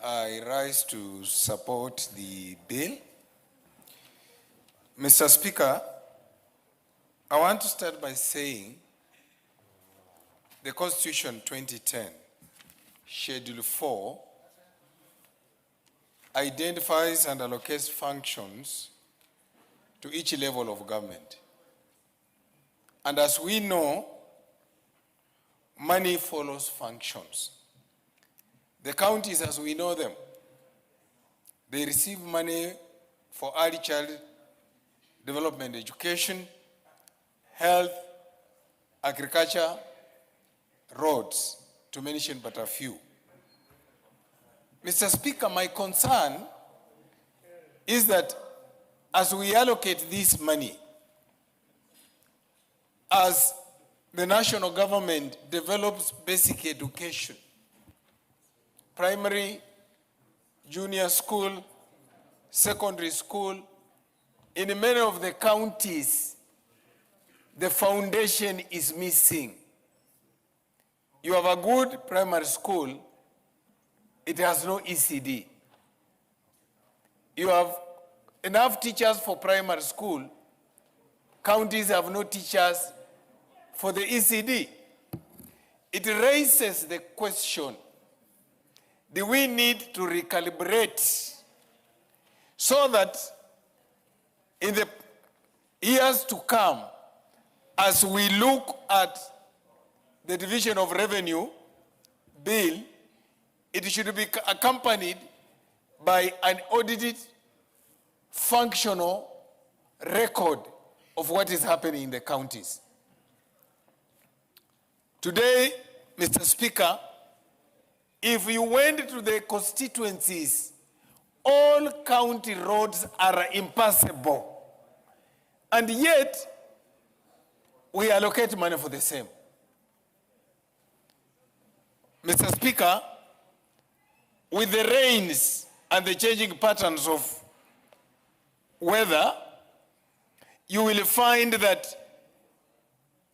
I rise to support the bill. Mr. Speaker, I want to start by saying the Constitution 2010, Schedule 4, identifies and allocates functions to each level of government. And as we know, money follows functions. The counties, as we know them, they receive money for early child development, education, health, agriculture, roads, to mention but a few. Mr. Speaker, my concern is that as we allocate this money, as the national government develops basic education, primary, junior school, secondary school, in many of the counties, the foundation is missing. You have a good primary school, it has no ECD. You have enough teachers for primary school, counties have no teachers for the ECD. It raises the question, do we need to recalibrate so that in the years to come, as we look at the division of revenue bill, it should be accompanied by an audited, functional record of what is happening in the counties. Today, Mr. Speaker, if you went to the constituencies, all county roads are impassable. And yet, we allocate money for the same. Mr. Speaker, with the rains and the changing patterns of weather, you will find that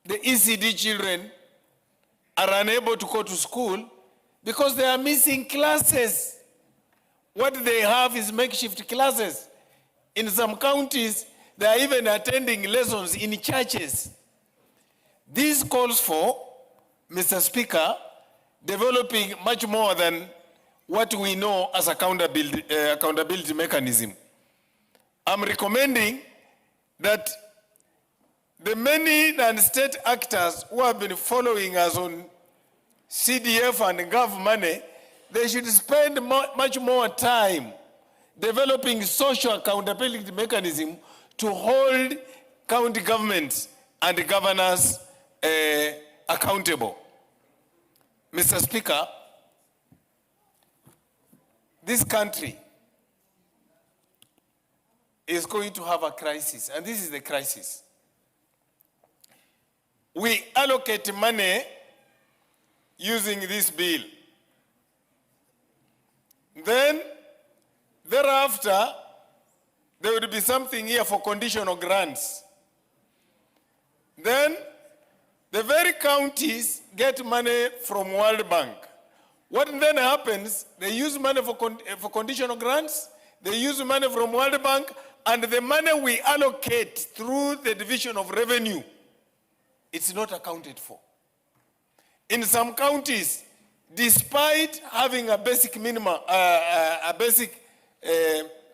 the ECD children are unable to go to school because they are missing classes. What they have is makeshift classes. In some counties, they are even attending lessons in churches. This calls for, Mr. Speaker, developing much more than what we know as accountability mechanism. I'm recommending that the many non-state actors who have been following us on CDF and Gov money, they should spend much more time developing social accountability mechanism to hold county governments and governors accountable. Mr. Speaker, this country is going to have a crisis, and this is the crisis. We allocate money using this bill. Then, thereafter, there will be something here for conditional grants. Then, the very counties get money from World Bank. What then happens, they use money for conditional grants, they use money from World Bank, and the money we allocate through the division of revenue, it's not accounted for. In some counties, despite having a basic minimum,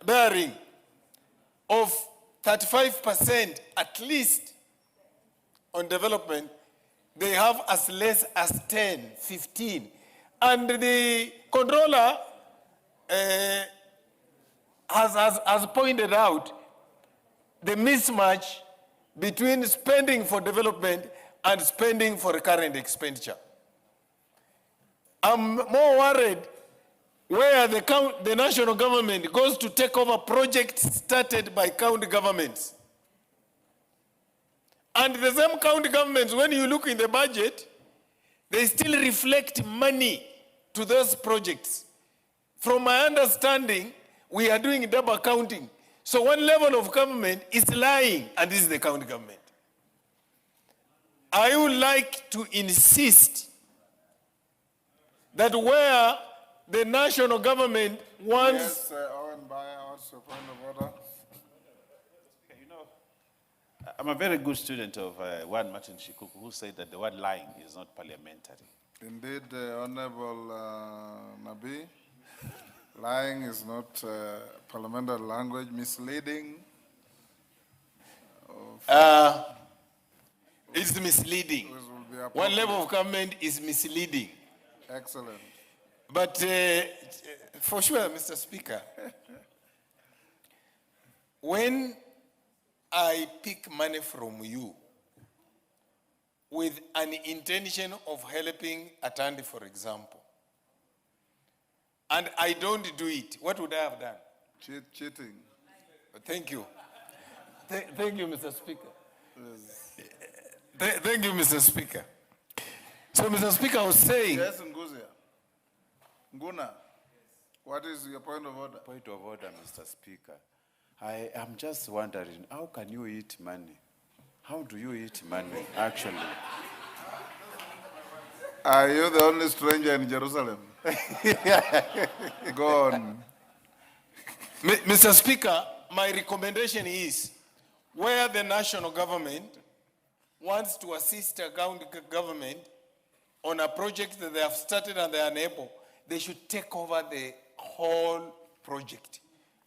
bearing of 35% at least on development, they have as less as 10, 15. And the controller has pointed out the mismatch between spending for development and spending for recurrent expenditure. I'm more worried where the national government goes to take over projects started by county governments. And the same county governments, when you look in the budget, they still reflect money to those projects. From my understanding, we are doing double counting. So one level of government is lying, and this is the county government. I would like to insist that where the national government wants... Yes, Owen Baya, what's your point of order? You know, I'm a very good student of one Martin Shikuku, who said that the word lying is not parliamentary. Indeed, Honorable Nabi, lying is not parliamentary language. Misleading. It's misleading. One level of government is misleading. Excellent. But for sure, Mr. Speaker, when I pick money from you with an intention of helping Atandi, for example, and I don't do it, what would I have done? Cheating. Thank you. Thank you, Mr. Speaker. Thank you, Mr. Speaker. So, Mr. Speaker, I was saying... Yes, Nguzia. Nguna, what is your point of order? Point of order, Mr. Speaker. I am just wondering, how can you eat money? How do you eat money, actually? Are you the only stranger in Jerusalem? Go on. Mr. Speaker, my recommendation is where the national government wants to assist a county government on a project that they have started and they are unable, they should take over the whole project.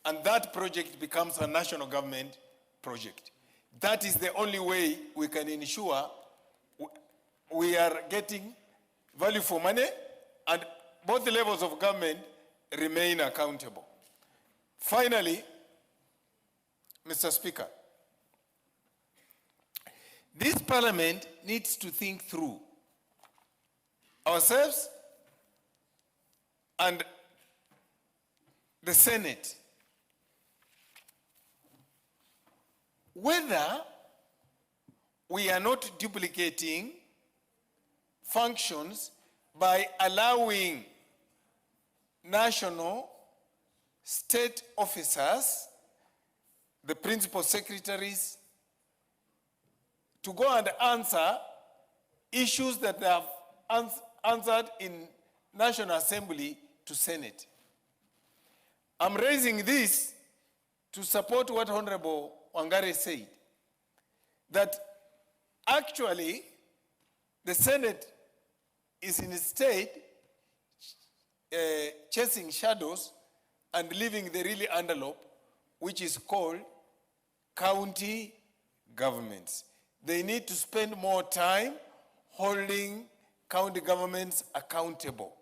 And that project becomes a national government project. That is the only way we can ensure we are getting value for money and both levels of government remain accountable. Finally, Mr. Speaker, this parliament needs to think through ourselves and the Senate whether we are not duplicating functions by allowing national, state officers, the principal secretaries, to go and answer issues that they have answered in National Assembly to Senate. I'm raising this to support what Honorable Wangari said, that actually the Senate is instead chasing shadows and leaving the really envelope, which is called county governments. They need to spend more time holding county governments accountable,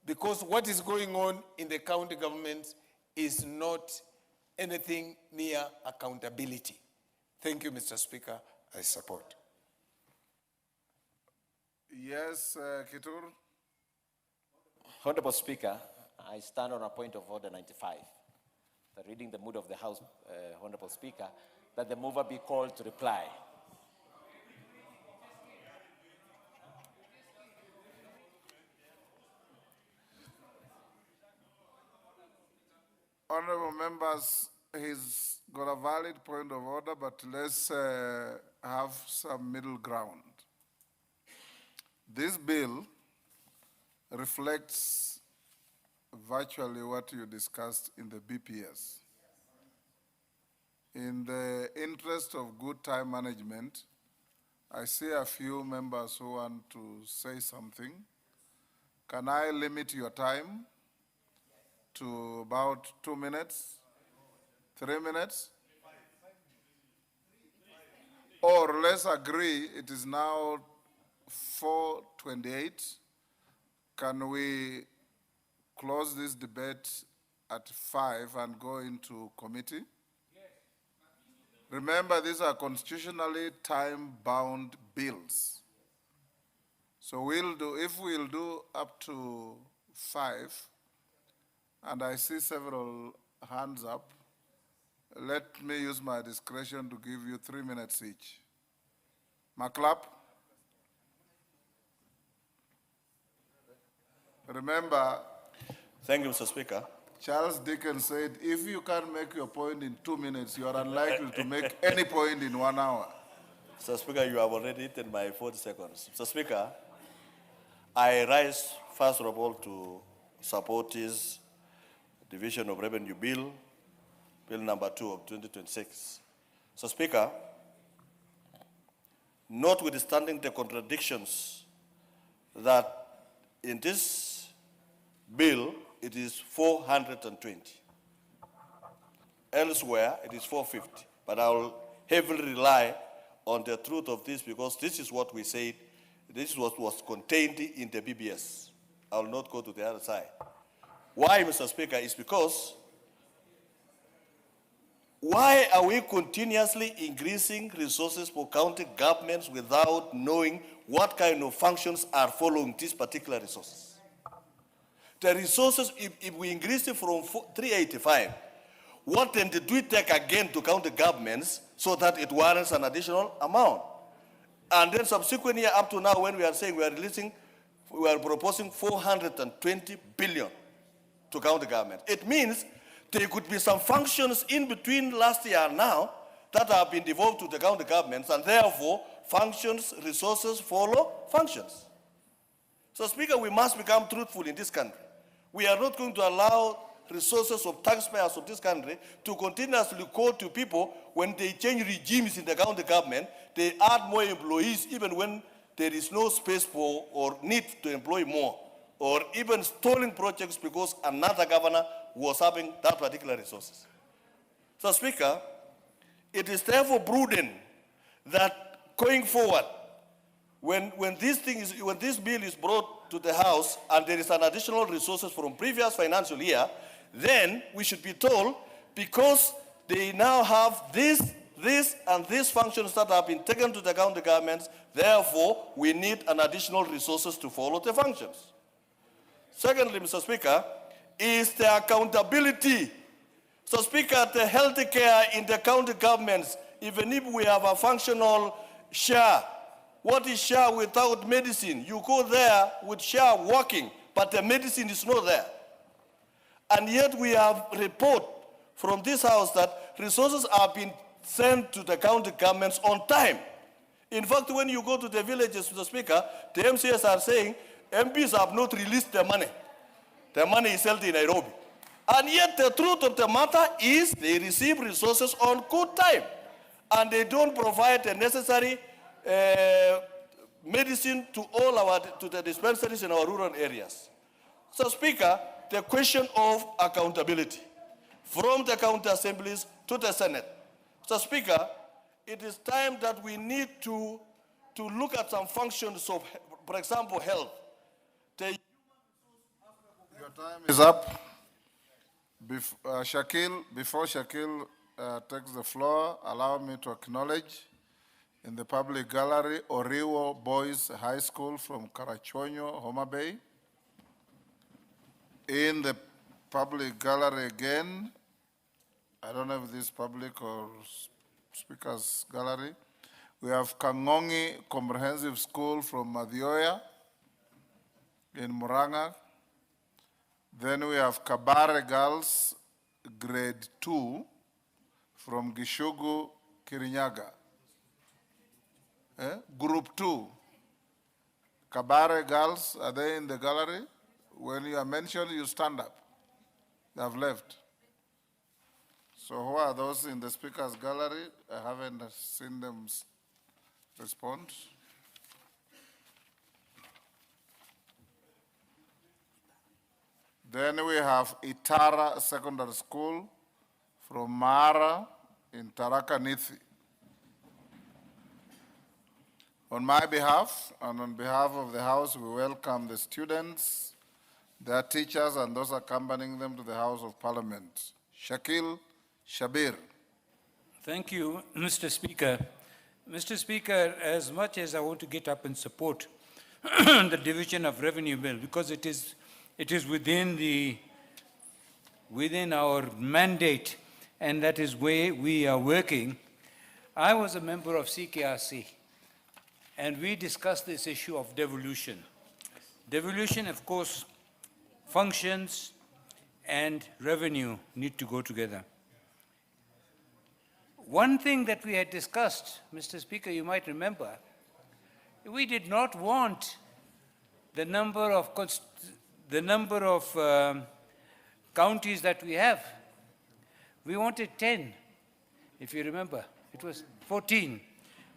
because what is going on in the county governments is not anything near accountability. Thank you, Mr. Speaker. I support. Yes, Kitur. Honorable Speaker, I stand on a point of order 95. Reading the mood of the House, Honorable Speaker, that the mover be called to reply. Honorable members, he's got a valid point of order, but let's have some middle ground. This bill reflects virtually what you discussed in the BPS. In the interest of good time management, I see a few members who want to say something. Can I limit your time to about 2 minutes, 3 minutes? Or let's agree, it is now 4:28. Can we close this debate at 5 and go into committee? Remember, these are constitutionally time-bound bills. So if we'll do up to 5, and I see several hands up, let me use my discretion to give you 3 minutes each. Maklap? Remember, thank you, Mr. Speaker. Charles Dickens said, if you can't make your point in 2 minutes, you are unlikely to make any point in 1 hour. Mr. Speaker, you have already eaten my 40 seconds. Mr. Speaker, I rise first of all to support his Division of Revenue Bill, Bill number 2 of 2026. So, Speaker, notwithstanding the contradictions that in this bill, it is 420. Elsewhere, it is 450. But I will heavily rely on the truth of this, because this is what we said, this is what was contained in the BBS. I will not go to the other side. Why, Mr. Speaker, is because why are we continuously increasing resources for county governments without knowing what kind of functions are following these particular resources? The resources, if we increase it from 385, what then did we take again to county governments so that it warrants an additional amount? And then subsequently, up to now, when we are saying we are proposing 420 billion to county government. It means there could be some functions in between last year and now that have been devolved to the county governments, and therefore functions, resources follow functions. So, Speaker, we must become truthful in this country. We are not going to allow resources of taxpayers of this country to continuously go to people when they change regimes in the county government. They add more employees even when there is no space for or need to employ more, or even stalling projects because another governor was having that particular resources. So, Speaker, it is therefore prudent that going forward, when this bill is brought to the House and there is an additional resources from previous financial year, then we should be told, because they now have this these functions that have been taken to the county governments, therefore, we need an additional resources to follow the functions. Secondly, Mr. Speaker, is the accountability. So, Speaker, the health care in the county governments, even if we have a functional share, what is share without medicine? You go there with share working, but the medicine is not there. And yet we have report from this house that resources are being sent to the county governments on time. In fact, when you go to the villages, Mr. Speaker, the MCS are saying MPs have not released the money. The money is held in Nairobi. And yet the truth of the matter is they receive resources on good time. And they don't provide the necessary medicine to to the dispensaries in our rural areas. So, Speaker, the question of accountability from the county assemblies to the Senate. So, Speaker, it is time that we need to look at some functions of, for example, health. Your time is up. Before Shakil takes the floor, allow me to acknowledge in the public gallery Oriwo Boys High School from Karachonyo, Homa Bay. In the public gallery again, I don't know if this is public or speaker's gallery, we have Kangongi Comprehensive School from Madhioya in Muranga. Then we have Kabare Girls Grade 2 from Gishugu, Kirinyaga. Group 2. Kabare Girls, are they in the gallery? When you are mentioned, you stand up. They have left. So who are those in the speaker's gallery? I haven't seen them respond. Then we have Itara Secondary School from Mara in Tharaka Nithi. On my behalf and on behalf of the House, we welcome the students, their teachers, and those accompanying them to the House of Parliament. Shakil Shabir. Thank you, Mr. Speaker. Mr. Speaker, as much as I want to get up and support the division of revenue bill, because it is within our mandate, and that is where we are working. I was a member of CKRC, and we discussed this issue of devolution. Devolution, of course, functions and revenue need to go together. One thing that we had discussed, Mr. Speaker, you might remember, we did not want the number of counties that we have. We wanted 10, if you remember. It was 14.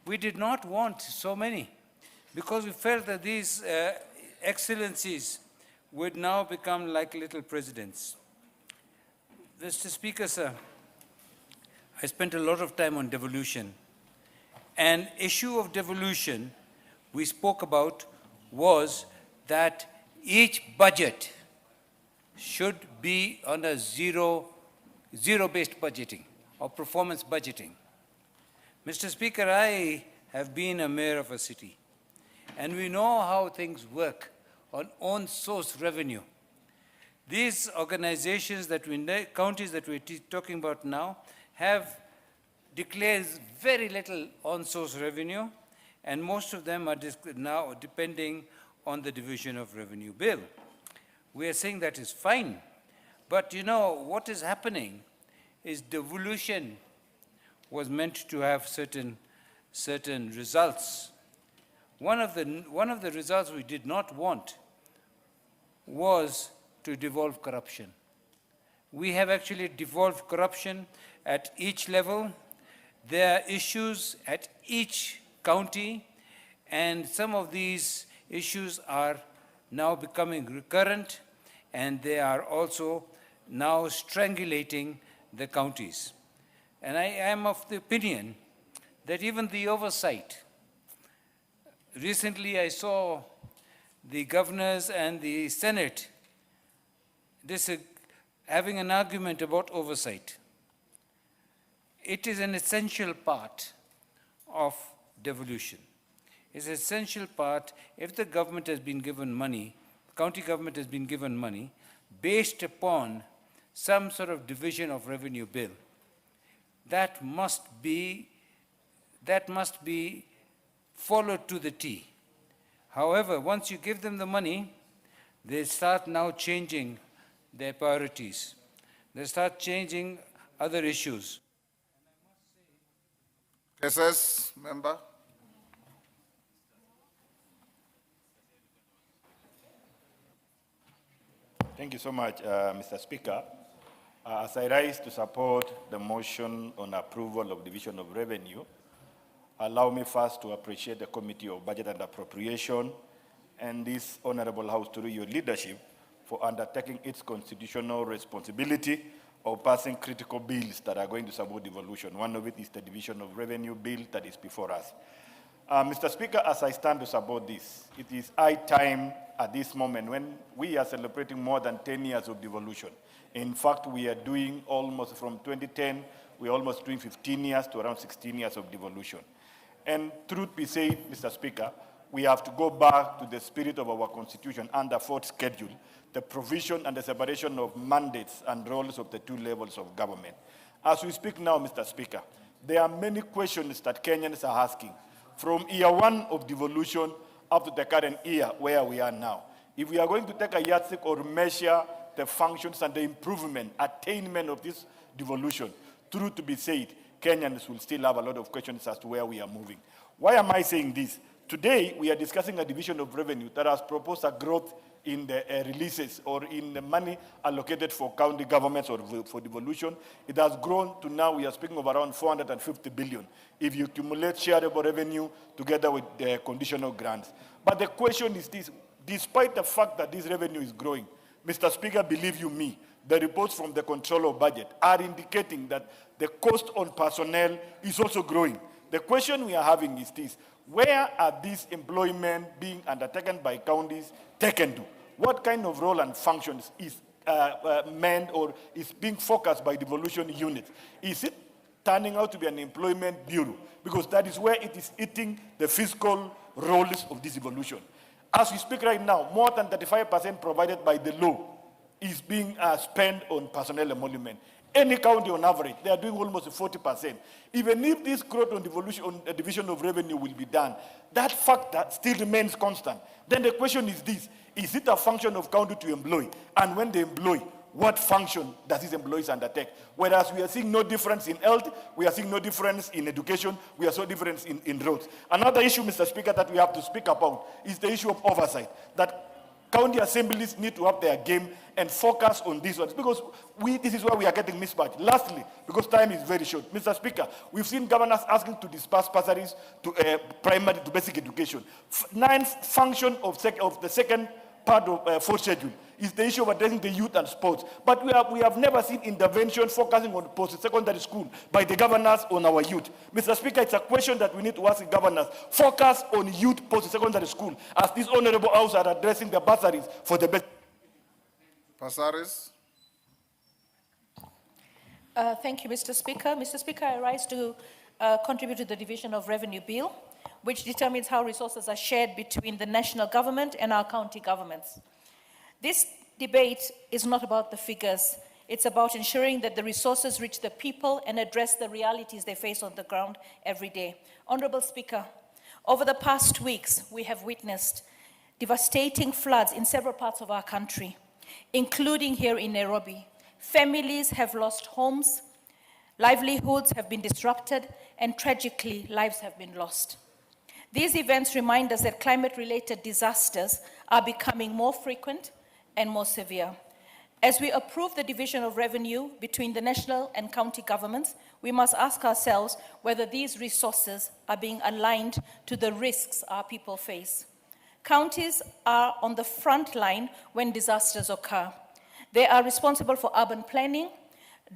We did not want so many because we felt that these excellencies would now become like little presidents. Mr. Speaker, sir, I spent a lot of time on devolution. An issue of devolution we spoke about was that each budget should be on a zero-based budgeting or performance budgeting. Mr. Speaker, I have been a mayor of a city, and we know how things work on own source revenue. These organizations counties that we're talking about now, declares very little on-source revenue, and most of them are now depending on the division of revenue bill. We are saying that is fine, but you know, what is happening is devolution was meant to have certain results. One of the results we did not want was to devolve corruption. We have actually devolved corruption at each level. There are issues at each county, and some of these issues are now becoming recurrent, and they are also now strangulating the counties. And I am of the opinion that even the oversight, recently I saw the governors and the Senate having an argument about oversight. it is an essential part of devolution. It's an essential part. If the government has been given money, county government has been given money based upon some sort of division of revenue bill, that must be followed to the T. However, once you give them the money, they start now changing their priorities. They start changing other issues. SS member. Thank you so much, Mr. Speaker. As I rise to support the motion on approval of division of revenue, allow me first to appreciate the Committee of Budget and Appropriation and this Honorable House through your leadership for undertaking its constitutional responsibility of passing critical bills that are going to support devolution. One of it is the division of revenue bill that is before us. Mr. Speaker, as I stand to support this, it is high time at this moment when we are celebrating more than 10 years of devolution. In fact, we are doing almost from 2010, we're almost doing 15 years to around 16 years of devolution. And truth be said, Mr. Speaker, we have to go back to the spirit of our Constitution under fourth schedule, the provision and the separation of mandates and roles of the two levels of government. As we speak now, Mr. Speaker, there are many questions that Kenyans are asking, from year one of devolution up to the current year where we are now. If we are going to take a yardstick or measure the functions and the improvement, attainment of this devolution, truth to be said, Kenyans will still have a lot of questions as to where we are moving. Why am I saying this? Today, we are discussing a division of revenue that has proposed a growth in the releases or in the money allocated for county governments or for devolution. It has grown to now, we are speaking of around 450 billion if you accumulate shareable revenue together with the conditional grants. But the question is this, despite the fact that this revenue is growing, Mr. Speaker, believe you me, the reports from the Controller of Budget are indicating that the cost on personnel is also growing. The question we are having is this, where are these employment being undertaken by counties taken to? What kind of role and functions is meant or is being focused by devolution units? Is it turning out to be an employment bureau? Because that is where it is eating the fiscal roles of this devolution. As we speak right now, more than 35% provided by the law is being spent on personnel emolument. Any county on average, they are doing almost 40%. Even if this growth on devolution, on the division of revenue will be done, that factor still remains constant. Then the question is this, is it a function of county to employ? And when they employ, what function does these employees undertake? Whereas we are seeing no difference in health, we are seeing no difference in education, we are seeing no difference in roads. Another issue, Mr. Speaker, that we have to speak about is the issue of oversight, that county assemblies need to up their game and focus on these ones, because this is where we are getting mismatched. Lastly, because time is very short, Mr. Speaker, we've seen governors asking to disperse bursaries to primary to basic education. Ninth function of the second part of fourth schedule is the issue of addressing the youth and sports. But we have never seen intervention focusing on post-secondary school by the governors on our youth. Mr. Speaker, it's a question that we need to ask the governors. Focus on youth post-secondary school, as this honorable house are addressing the bursaries for the best. Bursaries. Thank you, Mr. Speaker. Mr. Speaker, I rise to contribute to the division of revenue bill, which determines how resources are shared between the national government and our county governments. This debate is not about the figures. It's about ensuring that the resources reach the people and address the realities they face on the ground every day. Honorable Speaker, over the past weeks, we have witnessed devastating floods in several parts of our country, including here in Nairobi. Families have lost homes, livelihoods have been disrupted, and tragically, lives have been lost. These events remind us that climate-related disasters are becoming more frequent and more severe. As we approve the division of revenue between the national and county governments, we must ask ourselves whether these resources are being aligned to the risks our people face. Counties are on the front line when disasters occur. They are responsible for urban planning,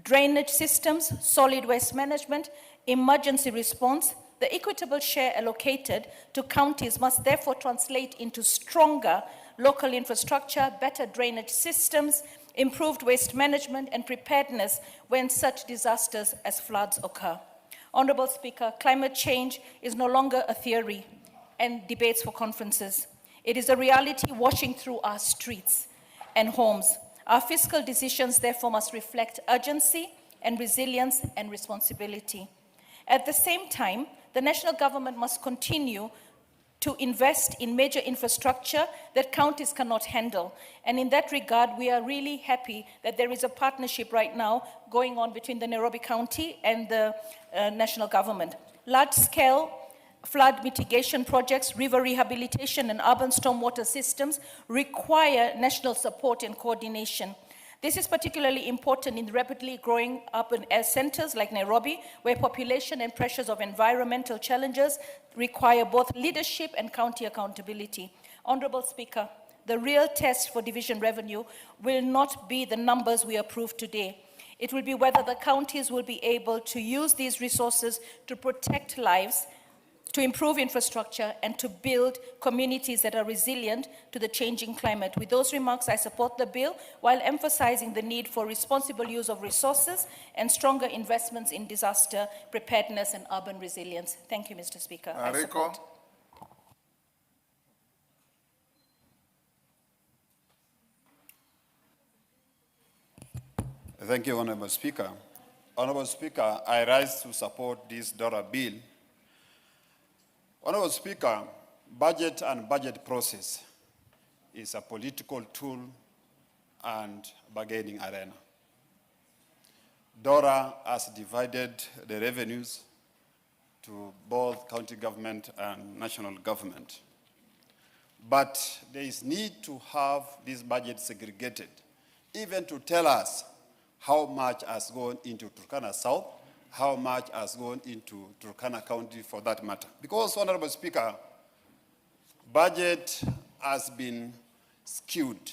drainage systems, solid waste management, emergency response. The equitable share allocated to counties must therefore translate into stronger local infrastructure, better drainage systems, improved waste management, and preparedness when such disasters as floods occur. Honorable Speaker, climate change is no longer a theory and debates for conferences. It is a reality washing through our streets and homes. Our fiscal decisions, therefore, must reflect urgency and resilience and responsibility. At the same time, the national government must continue to invest in major infrastructure that counties cannot handle. And in that regard, we are really happy that there is a partnership right now going on between the Nairobi County and the national government. Large-scale flood mitigation projects, river rehabilitation, and urban stormwater systems require national support and coordination. This is particularly important in rapidly growing urban centers like Nairobi, where population and pressures of environmental challenges require both leadership and county accountability. Honorable Speaker, the real test for division revenue will not be the numbers we approve today. It will be whether the counties will be able to use these resources to protect lives, to improve infrastructure, and to build communities that are resilient to the changing climate. With those remarks, I support the bill while emphasizing the need for responsible use of resources and stronger investments in disaster preparedness and urban resilience. Thank you, Mr. Speaker. I support. Thank you, Honorable Speaker. Honorable Speaker, I rise to support this DORA bill. Honorable Speaker, budget and budget process is a political tool and bargaining arena. DORA has divided the revenues to both county government and national government. But there is need to have this budget segregated, even to tell us how much has gone into Turkana South, how much has gone into Turkana County for that matter. Because, Honorable Speaker, budget has been skewed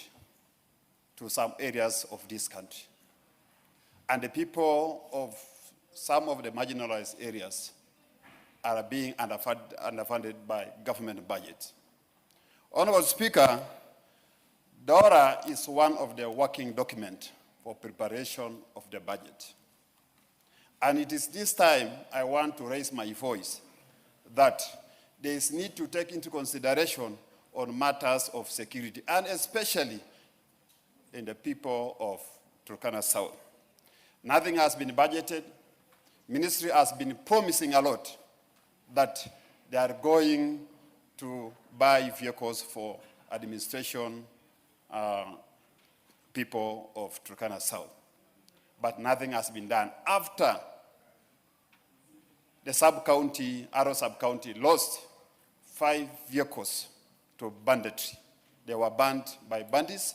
to some areas of this country. And the people of some of the marginalized areas are being underfunded by government budget. Honorable Speaker, DORA is one of the working documents for preparation of the budget. And it is this time I want to raise my voice that there is need to take into consideration on matters of security, and especially in the people of Turkana South. Nothing has been budgeted. Ministry has been promising a lot that they are going to buy vehicles for administration people of Turkana South. But nothing has been done. After the sub-county, Aro sub-county, lost 5 vehicles to banditry. They were banned by bandits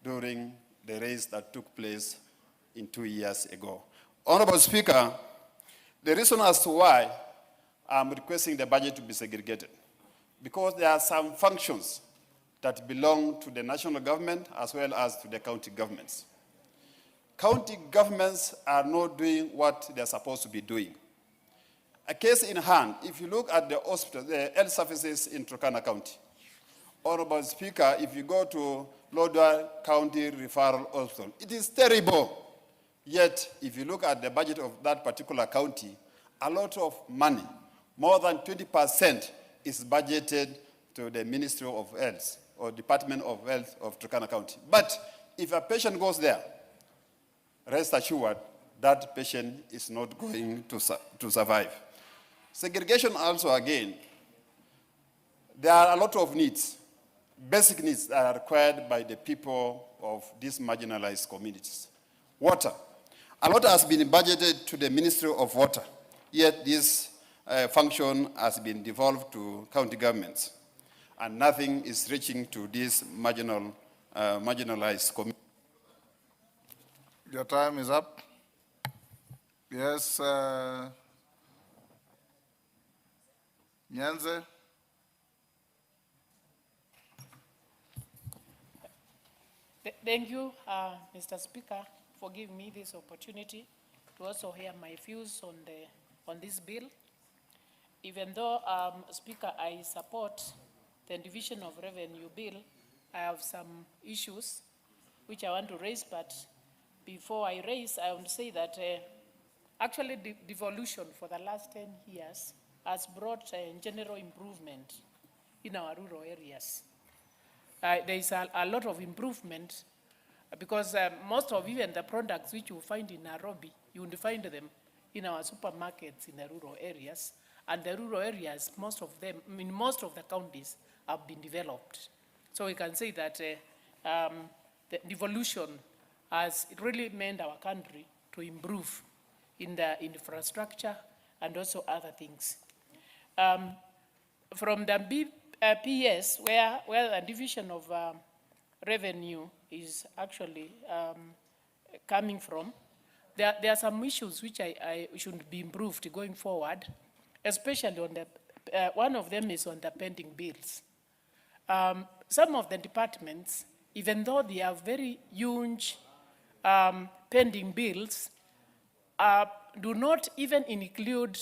during the race that took place in 2 years ago. Honorable Speaker, the reason as to why I'm requesting the budget to be segregated, because there are some functions that belong to the national government as well as to the county governments. County governments are not doing what they're supposed to be doing. A case in hand, if you look at the hospital, the health services in Turkana County, Honorable Speaker, if you go to Lodwar County Referral Hospital, it is terrible. Yet, if you look at the budget of that particular county, a lot of money, more than 20%, is budgeted to the Ministry of Health or Department of Health of Turkana County. But if a patient goes there, rest assured that patient is not going to survive. Segregation also, again, there are a lot of needs, basic needs that are required by the people of these marginalized communities. Water. A lot has been budgeted to the Ministry of Water, yet this function has been devolved to county governments, and nothing is reaching to these marginalized communities. Your time is up. Yes, Nyanze. Thank you, Mr. Speaker, for giving me this opportunity to also hear my views on this bill. Even though, Speaker, I support the division of revenue bill, I have some issues which I want to raise, but before I raise, I want to say that actually the devolution for the last 10 years has brought general improvement in our rural areas. There is a lot of improvement because most of even the products which you find in Nairobi, you will find them in our supermarkets in the rural areas. And the rural areas, most of them, I mean, most of the counties have been developed. So we can say that the devolution has really made our country to improve in the infrastructure and also other things. From the PS, where the division of revenue is actually coming from, there are some issues which I should be improved going forward, especially on the, one of them is on the pending bills. Some of the departments, even though they have very huge pending bills, do not even include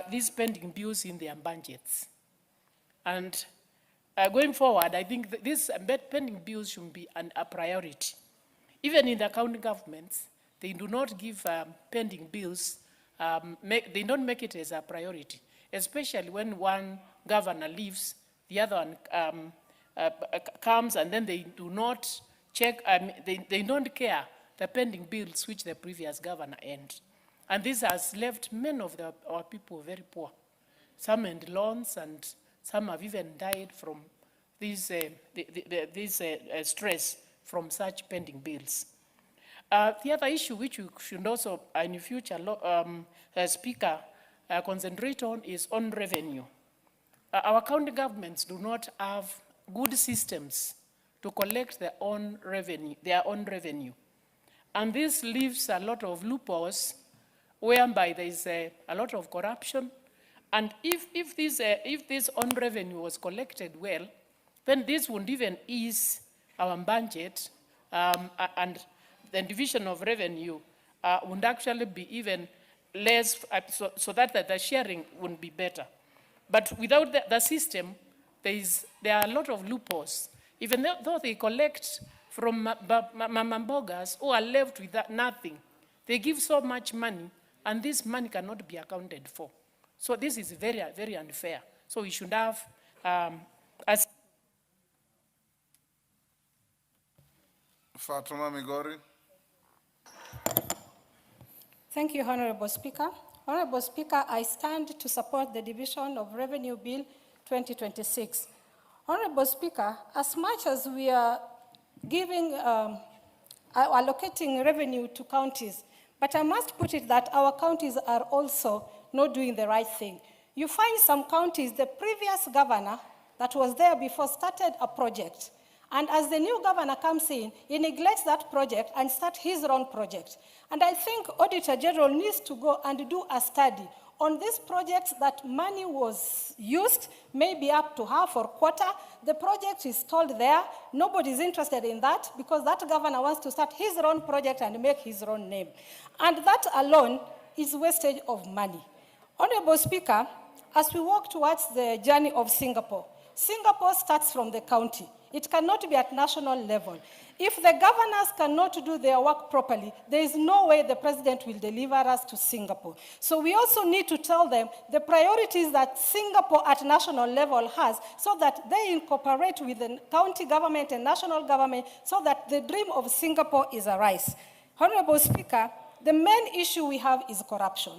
these pending bills in their budgets. And going forward, I think these pending bills should be a priority. Even in the county governments, they do not give pending bills, they don't make it as a priority, especially when one governor leaves, the other one comes, and then they do not check, they don't care the pending bills which the previous governor earned. And this has left many of our people very poor. Some earned loans, and some have even died from this stress from such pending bills. The other issue which we should also, in the future, Speaker, concentrate on is on revenue. Our county governments do not have good systems to collect their own revenue. And this leaves a lot of loopholes whereby there is a lot of corruption. And if this own revenue was collected well, then this would even ease our budget, and the division of revenue would actually be even less, so that the sharing would be better. But without the system, there are a lot of loopholes. Even though they collect from mamambogas who are left with nothing, they give so much money, and this money cannot be accounted for. So this is very, very unfair. So we should have, as Fatuma Migori. Thank you, Honorable Speaker. Honorable Speaker, I stand to support the Division of Revenue Bill 2026. Honorable Speaker, as much as we are allocating revenue to counties, but I must put it that our counties are also not doing the right thing. You find some counties, the previous governor that was there before started a project. And as the new governor comes in, he neglects that project and starts his own project. And I think Auditor General needs to go and do a study on these projects that money was used, maybe up to half or quarter. The project is stalled there. Nobody's interested in that because that governor wants to start his own project and make his own name. And that alone is wastage of money. Honorable Speaker, as we walk towards the journey of Singapore, Singapore starts from the county. It cannot be at national level. If the governors cannot do their work properly, there is no way the president will deliver us to Singapore. So we also need to tell them the priorities that Singapore at national level has so that they incorporate with the county government and national government so that the dream of Singapore is arise. Honorable Speaker, the main issue we have is corruption.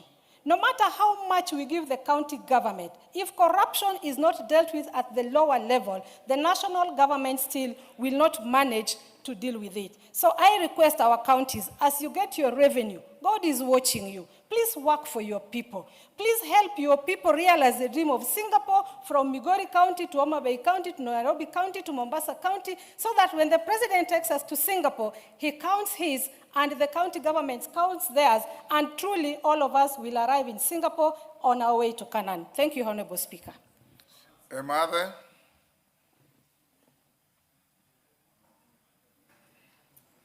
No matter how much we give the county government, if corruption is not dealt with at the lower level, the national government still will not manage to deal with it. So I request our counties, as you get your revenue, God is watching you. Please work for your people. Please help your people realize the dream of Singapore from Migori County to Homa Bay County to Nairobi County to Mombasa County, so that when the president takes us to Singapore, he counts his and the county government counts theirs, and truly all of us will arrive in Singapore on our way to Canaan. Thank you, Honorable Speaker. Emade.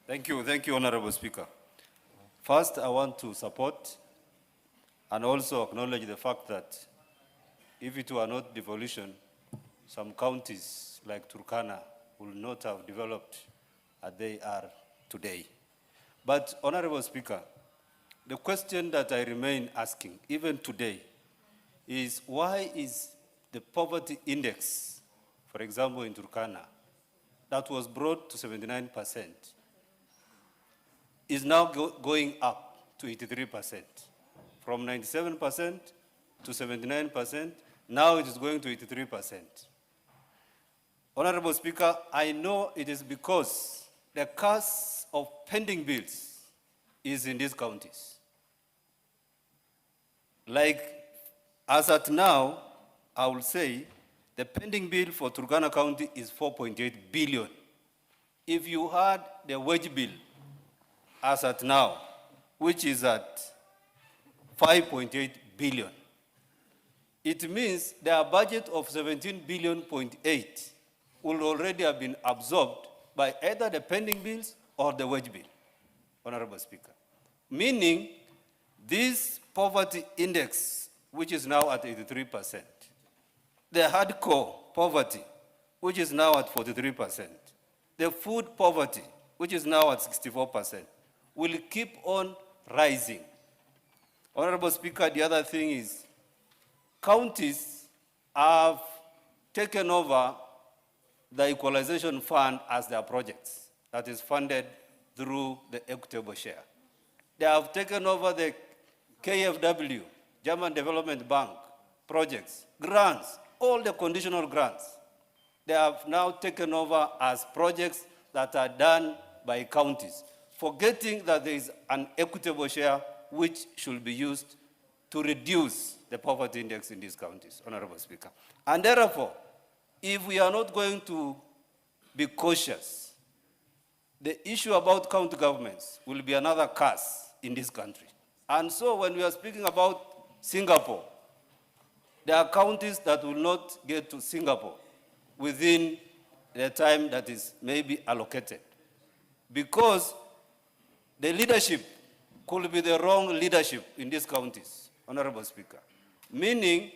Thank you, Honorable Speaker. First, I want to support and also acknowledge the fact that if it were not devolution, some counties like Turkana will not have developed as they are today. But, Honorable Speaker, the question that I remain asking, even today, is why is the poverty index, for example, in Turkana, that was brought to 79%, is now going up to 83%. From 97% to 79%, now it is going to 83%. Honorable Speaker, I know it is because the curse of pending bills is in these counties. Like, as at now, I will say the pending bill for Turkana County is 4.8 billion. If you had the wage bill, as at now, which is at 5.8 billion, it means their budget of 17 billion point 8 will already have been absorbed by either the pending bills or the wage bill, Honorable Speaker. Meaning, this poverty index, which is now at 83%, the hardcore poverty, which is now at 43%, the food poverty, which is now at 64%, will keep on rising. Honorable Speaker, the other thing is, counties have taken over the equalization fund as their projects that is funded through the equitable share. They have taken over the KFW, German Development Bank, projects, grants, all the conditional grants. They have now taken over as projects that are done by counties, forgetting that there is an equitable share which should be used to reduce the poverty index in these counties, Honorable Speaker. And therefore, if we are not going to be cautious, the issue about county governments will be another curse in this country. And so when we are speaking about Singapore, there are counties that will not get to Singapore within the time that is maybe allocated, because the leadership could be the wrong leadership in these counties, Honorable Speaker. Meaning,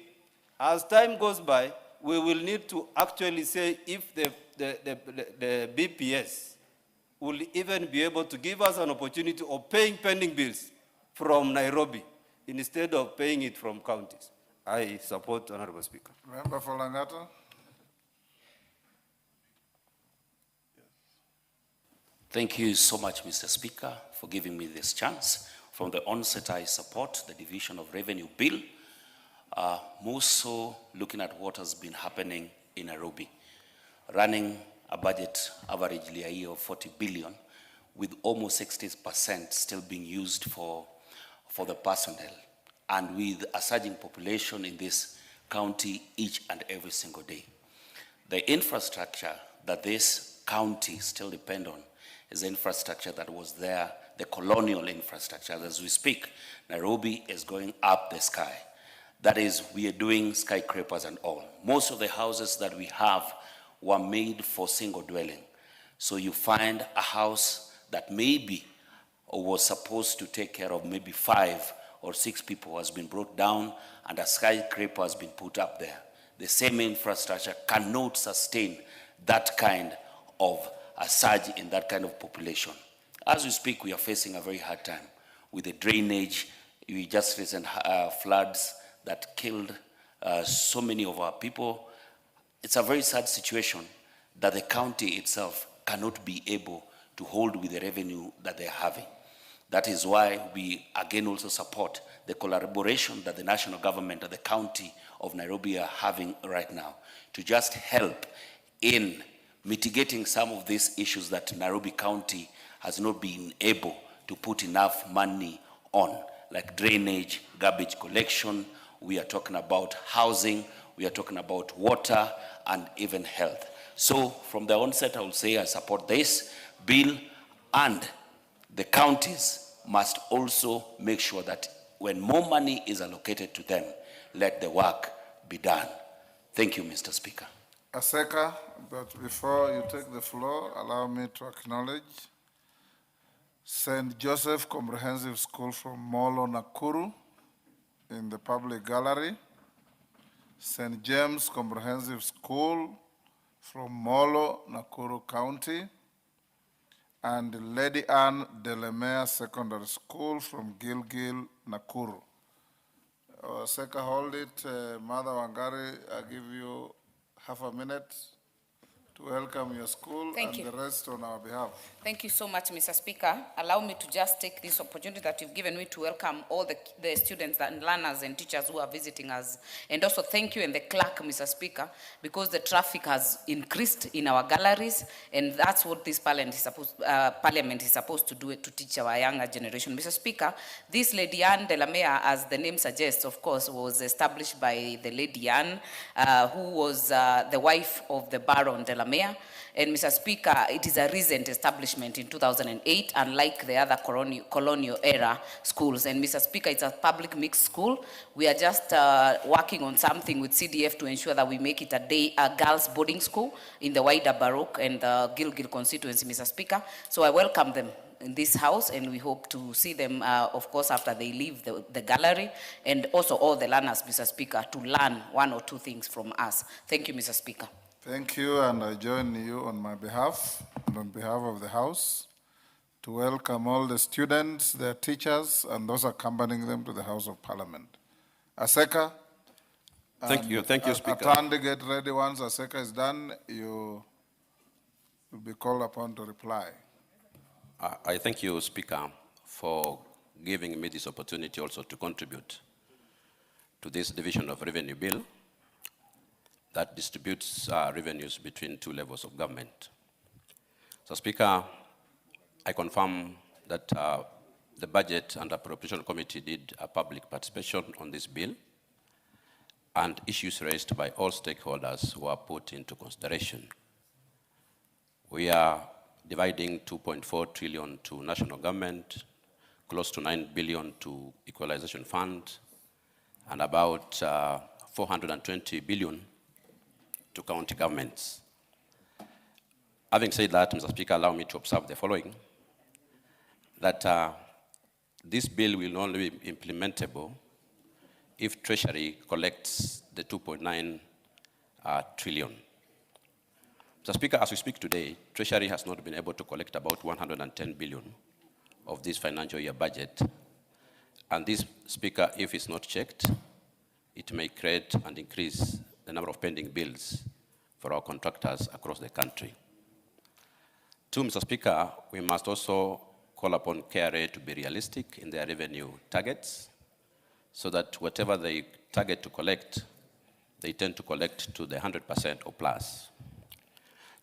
as time goes by, we will need to actually say if the BPS will even be able to give us an opportunity of paying pending bills from Nairobi instead of paying it from counties. I support, Honorable Speaker. Member for Langata. Thank you so much, Mr. Speaker, for giving me this chance. From the onset, I support the Division of Revenue Bill, more so looking at what has been happening in Nairobi, running a budget averagely a year of 40 billion, with almost 60% still being used for the personnel, and with a surging population in this county each and every single day. The infrastructure that this county still depend on is the infrastructure that was there, the colonial infrastructure. As we speak, Nairobi is going up the sky. That is, we are doing skyscrapers and all. Most of the houses that we have were made for single dwelling. So you find a house that maybe was supposed to take care of maybe 5 or 6 people has been brought down and a skyscraper has been put up there. The same infrastructure cannot sustain that kind of a surge in that kind of population. As we speak, we are facing a very hard time with the drainage. We just recent floods that killed so many of our people. It's a very sad situation that the county itself cannot be able to hold with the revenue that they're having. That is why we again also support the collaboration that the national government and the county of Nairobi are having right now to just help in mitigating some of these issues that Nairobi County has not been able to put enough money on, like drainage, garbage collection. We are talking about housing, we are talking about water, and even health. So from the onset, I will say I support this bill, and the counties must also make sure that when more money is allocated to them, let the work be done. Thank you, Mr. Speaker. Aseka, but before you take the floor, allow me to acknowledge St. Joseph Comprehensive School from Molo, Nakuru, in the public gallery. St. James Comprehensive School from Molo, Nakuru County. and Lady Anne Delamere Secondary School from Gilgil, Nakuru. Seka, hold it. Mother Wangari, I give you half a minute to welcome your school. Thank you. The rest on our behalf. Thank you so much, Mr. Speaker. Allow me to just take this opportunity that you've given me to welcome all the students and learners and teachers who are visiting us. And also thank you and the clerk, Mr. Speaker, because the traffic has increased in our galleries, and that's what this parliament is supposed to do, to teach our younger generation. Mr. Speaker, this Lady Anne Delamere, as the name suggests, of course, was established by the Lady Anne, who was the wife of the Baron Delamere. And Mr. Speaker, it is a recent establishment in 2008, unlike the other colonial era schools. And Mr. Speaker, it's a public mixed school. We are just working on something with CDF to ensure that we make it a girls boarding school in the wider Baroque and the Gilgil constituency, Mr. Speaker. So I welcome them in this house, and we hope to see them, of course, after they leave the gallery, and also all the learners, Mr. Speaker, to learn one or two things from us. Thank you, Mr. Speaker. Thank you, and I join you on my behalf and on behalf of the House to welcome all the students, their teachers, and those accompanying them to the House of Parliament. Aseka. Thank you, Speaker. Atandi, get ready. Once Aseka is done, you will be called upon to reply. I thank you, Speaker, for giving me this opportunity also to contribute to this division of revenue bill that distributes revenues between two levels of government. So, Speaker, I confirm that the Budget and Appropriation Committee did a public participation on this bill, and issues raised by all stakeholders were put into consideration. We are dividing 2.4 trillion to national government, close to 9 billion to equalization fund, and about 420 billion to county governments. Having said that, Mr. Speaker, allow me to observe the following, that this bill will only be implementable if Treasury collects the 2.9 trillion. Mr. Speaker, as we speak today, Treasury has not been able to collect about 110 billion of this financial year budget. And this, Speaker, if it's not checked, it may create and increase the number of pending bills for our contractors across the country. Two, Mr. Speaker, we must also call upon KRA to be realistic in their revenue targets, so that whatever they target to collect, they tend to collect to the 100% or plus.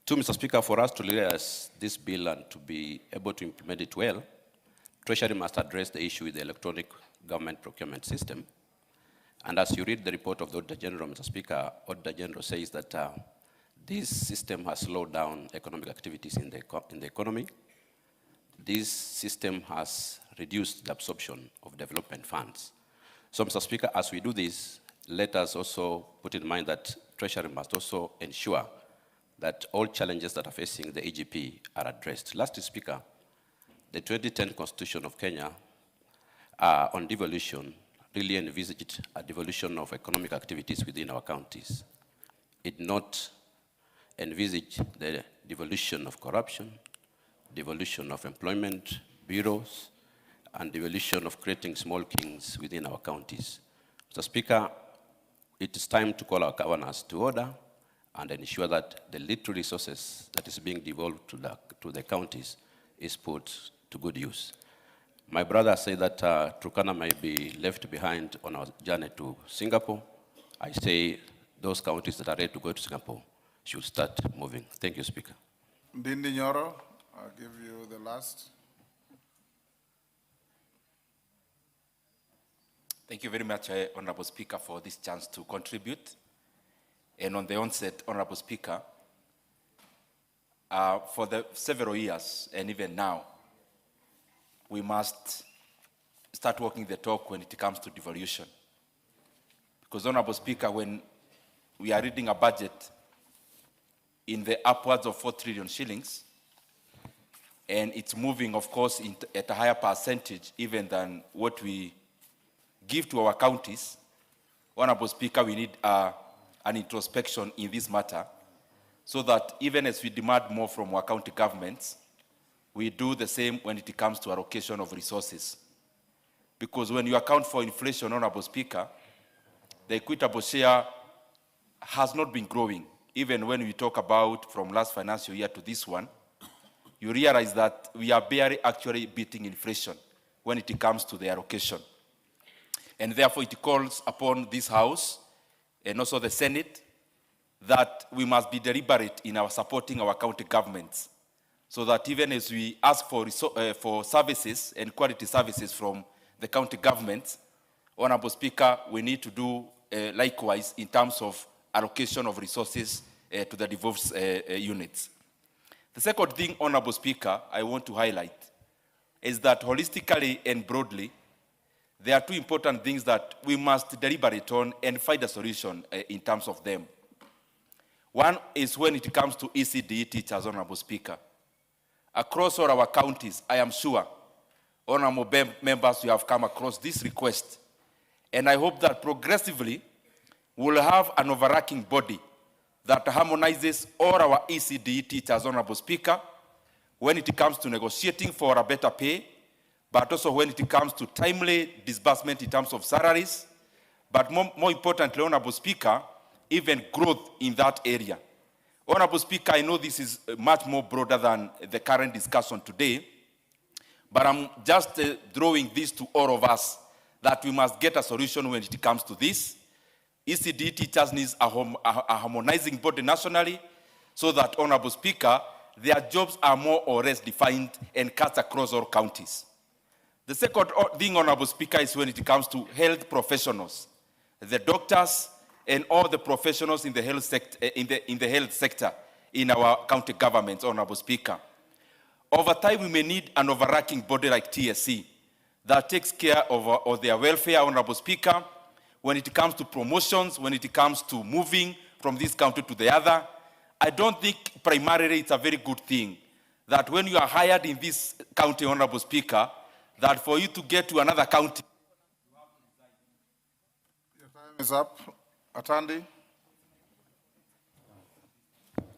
Two, Mr. Speaker, for us to realize this bill and to be able to implement it well, Treasury must address the issue with the electronic government procurement system. And as you read the report of the Auditor General, Mr. Speaker, Auditor General says that this system has slowed down economic activities in the economy. This system has reduced the absorption of development funds. So, Mr. Speaker, as we do this, let us also put in mind that Treasury must also ensure that all challenges that are facing the EGP are addressed. Lastly, Speaker, the 2010 Constitution of Kenya on devolution really envisaged a devolution of economic activities within our counties. It not envisaged the devolution of corruption, devolution of employment bureaus, and devolution of creating small kings within our counties. Mr. Speaker, it is time to call our governors to order and ensure that the little resources that is being devolved to the counties is put to good use. My brother said that Turkana may be left behind on our journey to Singapore. I say those counties that are ready to go to Singapore should start moving. Thank you, Speaker. Ndindi Nyoro, I'll give you the last. Thank you very much, Honorable Speaker, for this chance to contribute. And on the onset, Honorable Speaker, for the several years and even now, we must start walking the talk when it comes to devolution. Because, Honorable Speaker, when we are reading a budget in the upwards of 4 trillion shillings, and it's moving, of course, at a higher percentage even than what we give to our counties, Honorable Speaker, we need an introspection in this matter, so that even as we demand more from our county governments, we do the same when it comes to allocation of resources. Because when you account for inflation, Honorable Speaker, the equitable share has not been growing. Even when we talk about from last financial year to this one, you realize that we are barely actually beating inflation when it comes to the allocation. And therefore it calls upon this House and also the Senate that we must be deliberate in our supporting our county governments, so that even as we ask for services and quality services from the county governments, Honorable Speaker, we need to do likewise in terms of allocation of resources to the devolved units. The second thing, Honorable Speaker, I want to highlight is that holistically and broadly, there are two important things that we must deliberate on and find a solution in terms of them. One is when it comes to ECD teachers, Honorable Speaker. Across all our counties, I am sure, honorable members, you have come across this request. And I hope that progressively we'll have an overarching body that harmonizes all our ECD teachers, Honorable Speaker, when it comes to negotiating for a better pay, but also when it comes to timely disbursement in terms of salaries, but more importantly, Honorable Speaker, even growth in that area. Honorable Speaker, I know this is much more broader than the current discussion today, but I'm just drawing this to all of us that we must get a solution when it comes to this. ECD teachers need a harmonizing body nationally so that, Honorable Speaker, their jobs are more or less defined and cut across all counties. The second thing, Honorable Speaker, is when it comes to health professionals, the doctors and all the professionals in the health sector, in our county governments, Honorable Speaker. Over time, we may need an overarching body like TSC that takes care of their welfare, Honorable Speaker, when it comes to promotions, when it comes to moving from this county to the other. I don't think primarily it's a very good thing that when you are hired in this county, Honorable Speaker, that for you to get to another county. Your time is up. Atandi.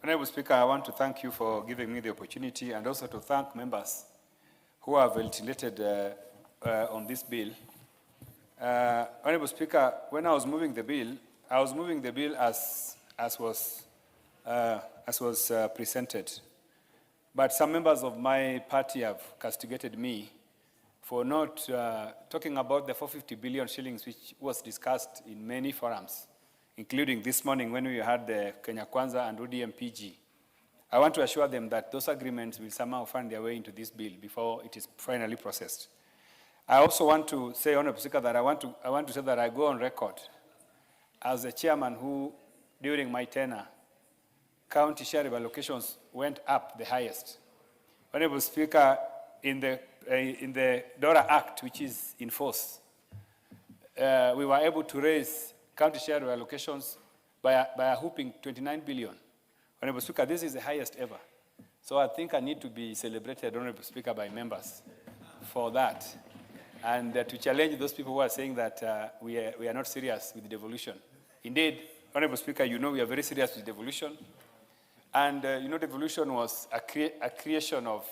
Honorable Speaker, I want to thank you for giving me the opportunity and also to thank members who have ventilated on this bill. Honorable Speaker, when I was moving the bill as was presented. But some members of my party have castigated me for not talking about the 450 billion shillings which was discussed in many forums, including this morning when we had the Kenya Kwanza and ODM PG. I want to assure them that those agreements will somehow find their way into this bill before it is finally processed. I also want to say, Honorable Speaker, that I want to say that I go on record as a chairman who, during my tenure, county share allocations went up the highest. Honorable Speaker, in the DORA Act, which is in force, we were able to raise county share allocations by a whopping 29 billion. Honorable Speaker, this is the highest ever. So I think I need to be celebrated, Honorable Speaker, by members for that. And to challenge those people who are saying that we are not serious with devolution. Indeed, Honorable Speaker, you know we are very serious with devolution. And you know devolution was a creation of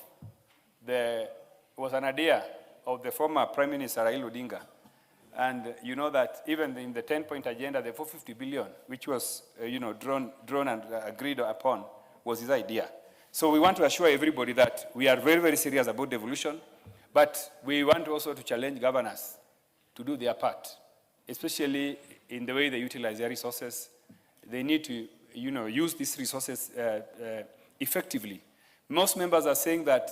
was an idea of the former Prime Minister Raila Odinga. And you know that even in the 10-point agenda, the 450 billion, which was drawn and agreed upon, was his idea. So we want to assure everybody that we are very, very serious about devolution, but we want also to challenge governors to do their part, especially in the way they utilize their resources. They need to use these resources effectively. Most members are saying that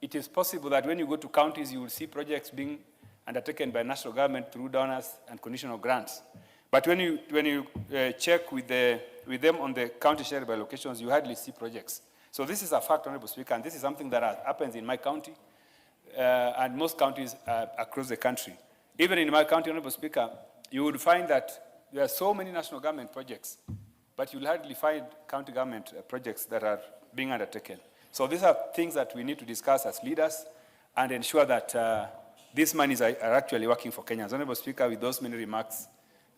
it is possible that when you go to counties, you will see projects being undertaken by national government through donors and conditional grants. But when you check with them on the county share by allocations, you hardly see projects. So this is a fact, Honorable Speaker, and this is something that happens in my county and most counties across the country. Even in my county, Honorable Speaker, you would find that there are so many national government projects, but you'll hardly find county government projects that are being undertaken. So these are things that we need to discuss as leaders and ensure that these monies are actually working for Kenyans. Honorable Speaker, with those many remarks,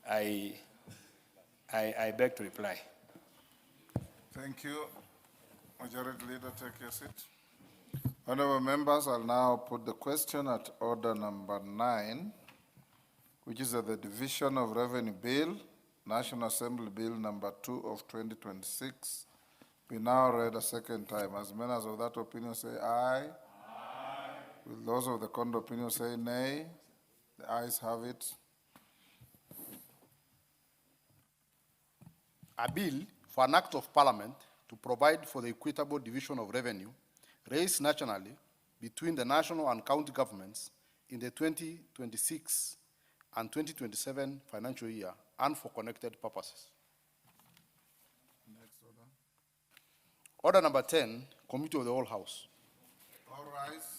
I beg to reply. Thank you. Majority Leader, take your seat. Honorable members, I'll now put the question at order number 9, which is the Division of Revenue Bill, National Assembly Bill number 2 of 2026. We now read a second time. As many as of that opinion say aye. Aye. Will those of the contrary opinion say nay? The ayes have it. A bill for an act of parliament to provide for the equitable division of revenue raised nationally between the national and county governments in the 2026 and 2027 financial year and for connected purposes. Next order. Order number 10, Committee of the Whole House. All rise.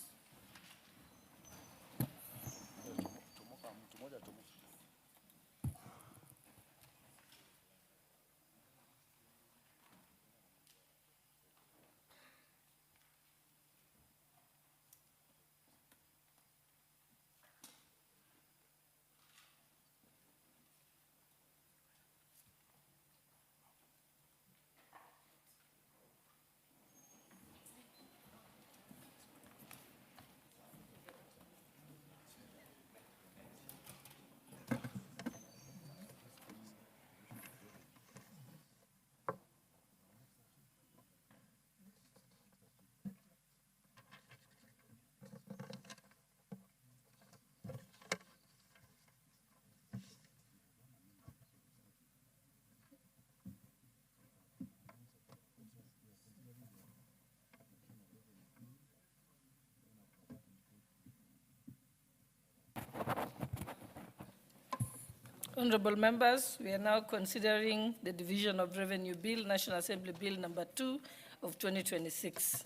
Honorable members, we are now considering the Division of Revenue Bill, National Assembly Bill number 2 of 2026.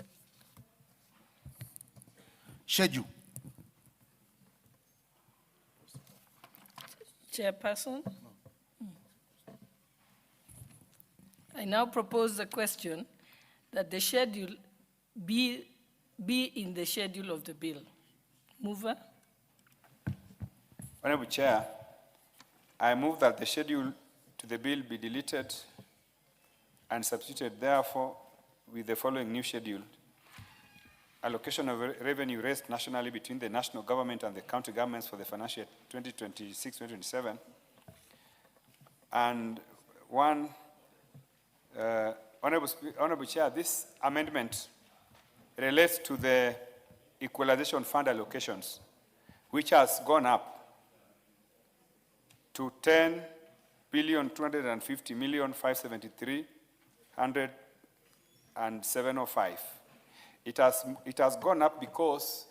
Schedule. Chairperson? I now propose the question that the schedule be in the schedule of the bill. Mover? Honorable Chair, I move that the schedule to the bill be deleted and substituted therefore with the following new schedule. Allocation of revenue raised nationally between the national government and the county governments for the financial year 2026-2027. And one, Honorable Chair, this amendment relates to the equalization fund allocations, which has gone up to 10,250,573,107.05. It has gone up because,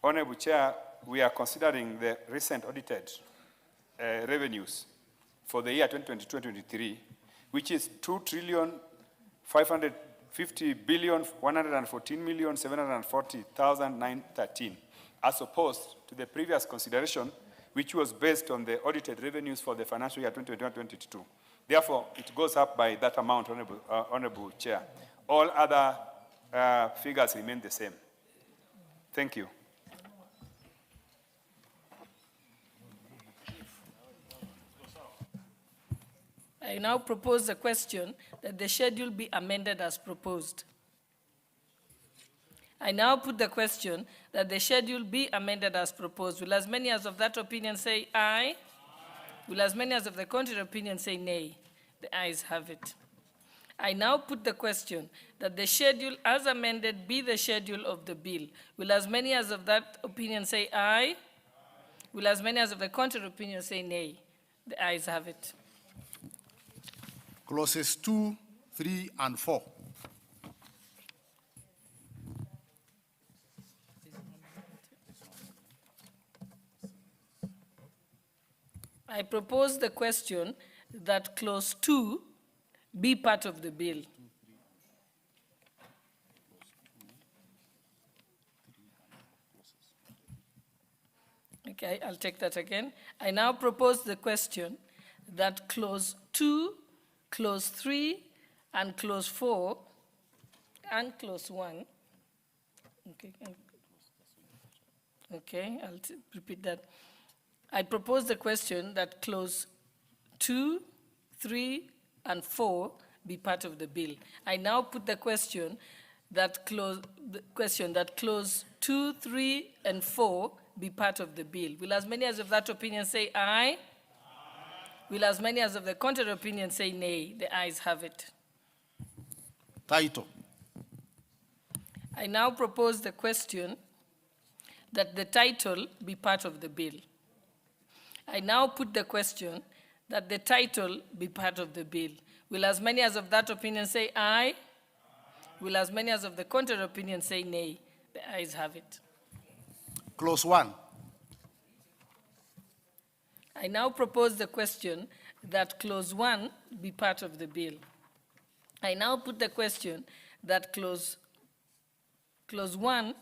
Honorable Chair, we are considering the recent audited revenues for the year 2022-2023, which is 2,550,114,740,913, as opposed to the previous consideration, which was based on the audited revenues for the financial year 2021-22. Therefore, it goes up by that amount, Honorable Chair. All other figures remain the same. Thank you. I now propose the question that the schedule be amended as proposed. I now put the question that the schedule be amended as proposed. Will as many as of that opinion say aye? Aye. Will as many as of the contrary opinion say nay? The ayes have it. I now put the question that the schedule as amended be the schedule of the bill. Will as many as of that opinion say aye? Aye. Will as many as of the contrary opinion say nay? The ayes have it. Clauses 2, 3, and 4. I propose the question that clause 2 be part of the bill. Okay, I'll take that again. I now propose the question that clause 2, clause 3, and clause 4, and clause 1. Okay, I'll repeat that. I propose the question that clause 2, 3, and 4 be part of the bill. I now put the question that clause 2, 3, and 4 be part of the bill. Will as many as of that opinion say aye? Aye. Will as many as of the contrary opinion say nay? The ayes have it. Title. I now propose the question that the title be part of the bill. I now put the question that the title be part of the bill. Will as many as of that opinion say aye? Aye. Will as many as of the contrary opinion say nay? The ayes have it. Clause 1. I now propose the question that clause 1 be part of the bill. I now put the question that clause 1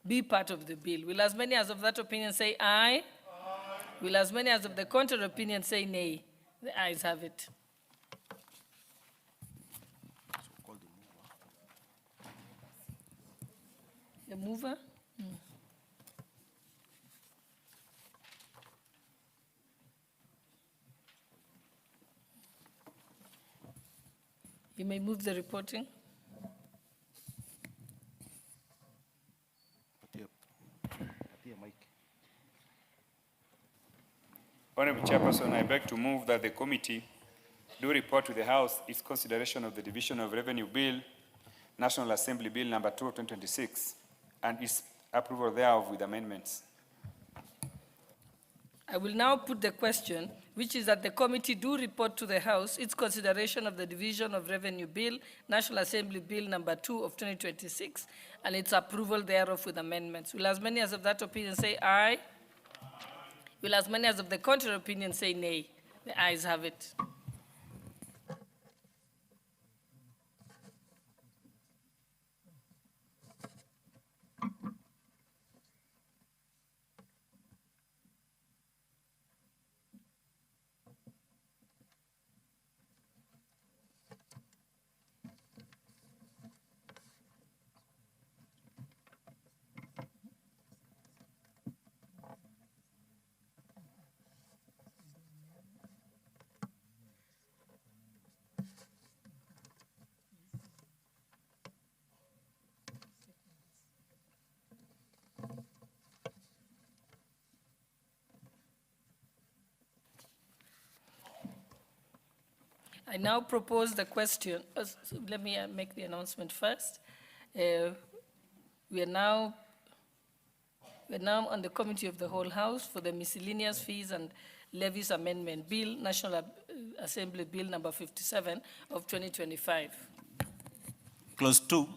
be part of the bill. Will as many as of that opinion say aye? Aye. Will as many as of the contrary opinion say nay? The ayes have it. The mover? You may move the reporting. Honorable Chairperson, I beg to move that the committee do report to the House its consideration of the Division of Revenue Bill, National Assembly Bill number 2 of 2026, and its approval thereof with amendments. I will now put the question, which is that the committee do report to the House its consideration of the Division of Revenue Bill, National Assembly Bill number 2 of 2026, and its approval thereof with amendments. Will as many as of that opinion say aye? Aye. Will as many as of the contrary opinion say nay? The ayes have it. I now propose the question. So let me make the announcement first. We are now on the Committee of the Whole House for the Miscellaneous Fees and Levies Amendment Bill, National Assembly Bill number 57 of 2025. Clause 2.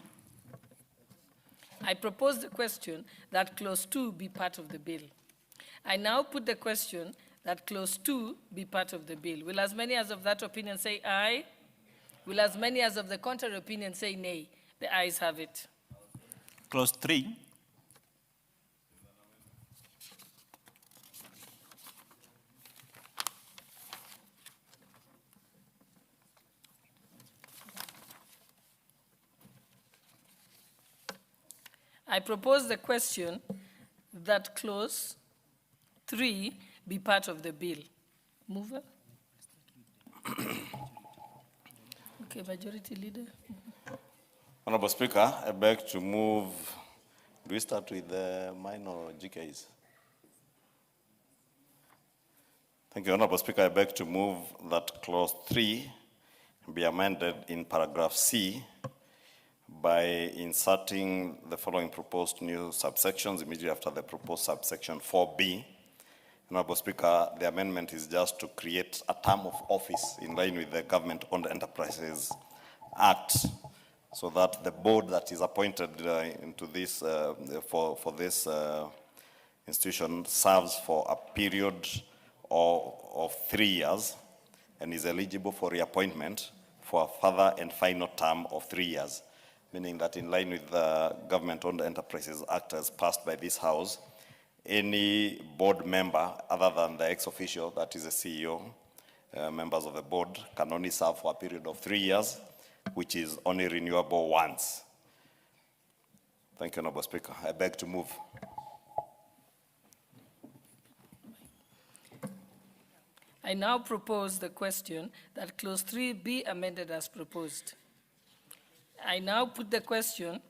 I propose the question that clause 2 be part of the bill. I now put the question that clause 2 be part of the bill. Will as many as of that opinion say aye? Will as many as of the contrary opinion say nay? The ayes have it. Clause 3. I propose the question that clause 3 be part of the bill. Mover? Okay, Majority Leader. Honorable Speaker, I beg to move. Do we start with the minor GKs? Thank you, Honorable Speaker. I beg to move that clause 3 be amended in paragraph C by inserting the following proposed new subsections immediately after the proposed subsection 4B. Honorable Speaker, the amendment is just to create a term of office in line with the Government-Owned Enterprises Act, so that the board that is appointed into this for this institution serves for a period of 3 years and is eligible for reappointment for a further and final term of 3 years, meaning that in line with the Government-Owned Enterprises Act as passed by this House, any board member other than the ex-officio, that is the CEO, members of the board, can only serve for a period of 3 years, which is only renewable once. Thank you, Honorable Speaker. I beg to move. I now propose the question that clause 3 be amended as proposed. I now put the question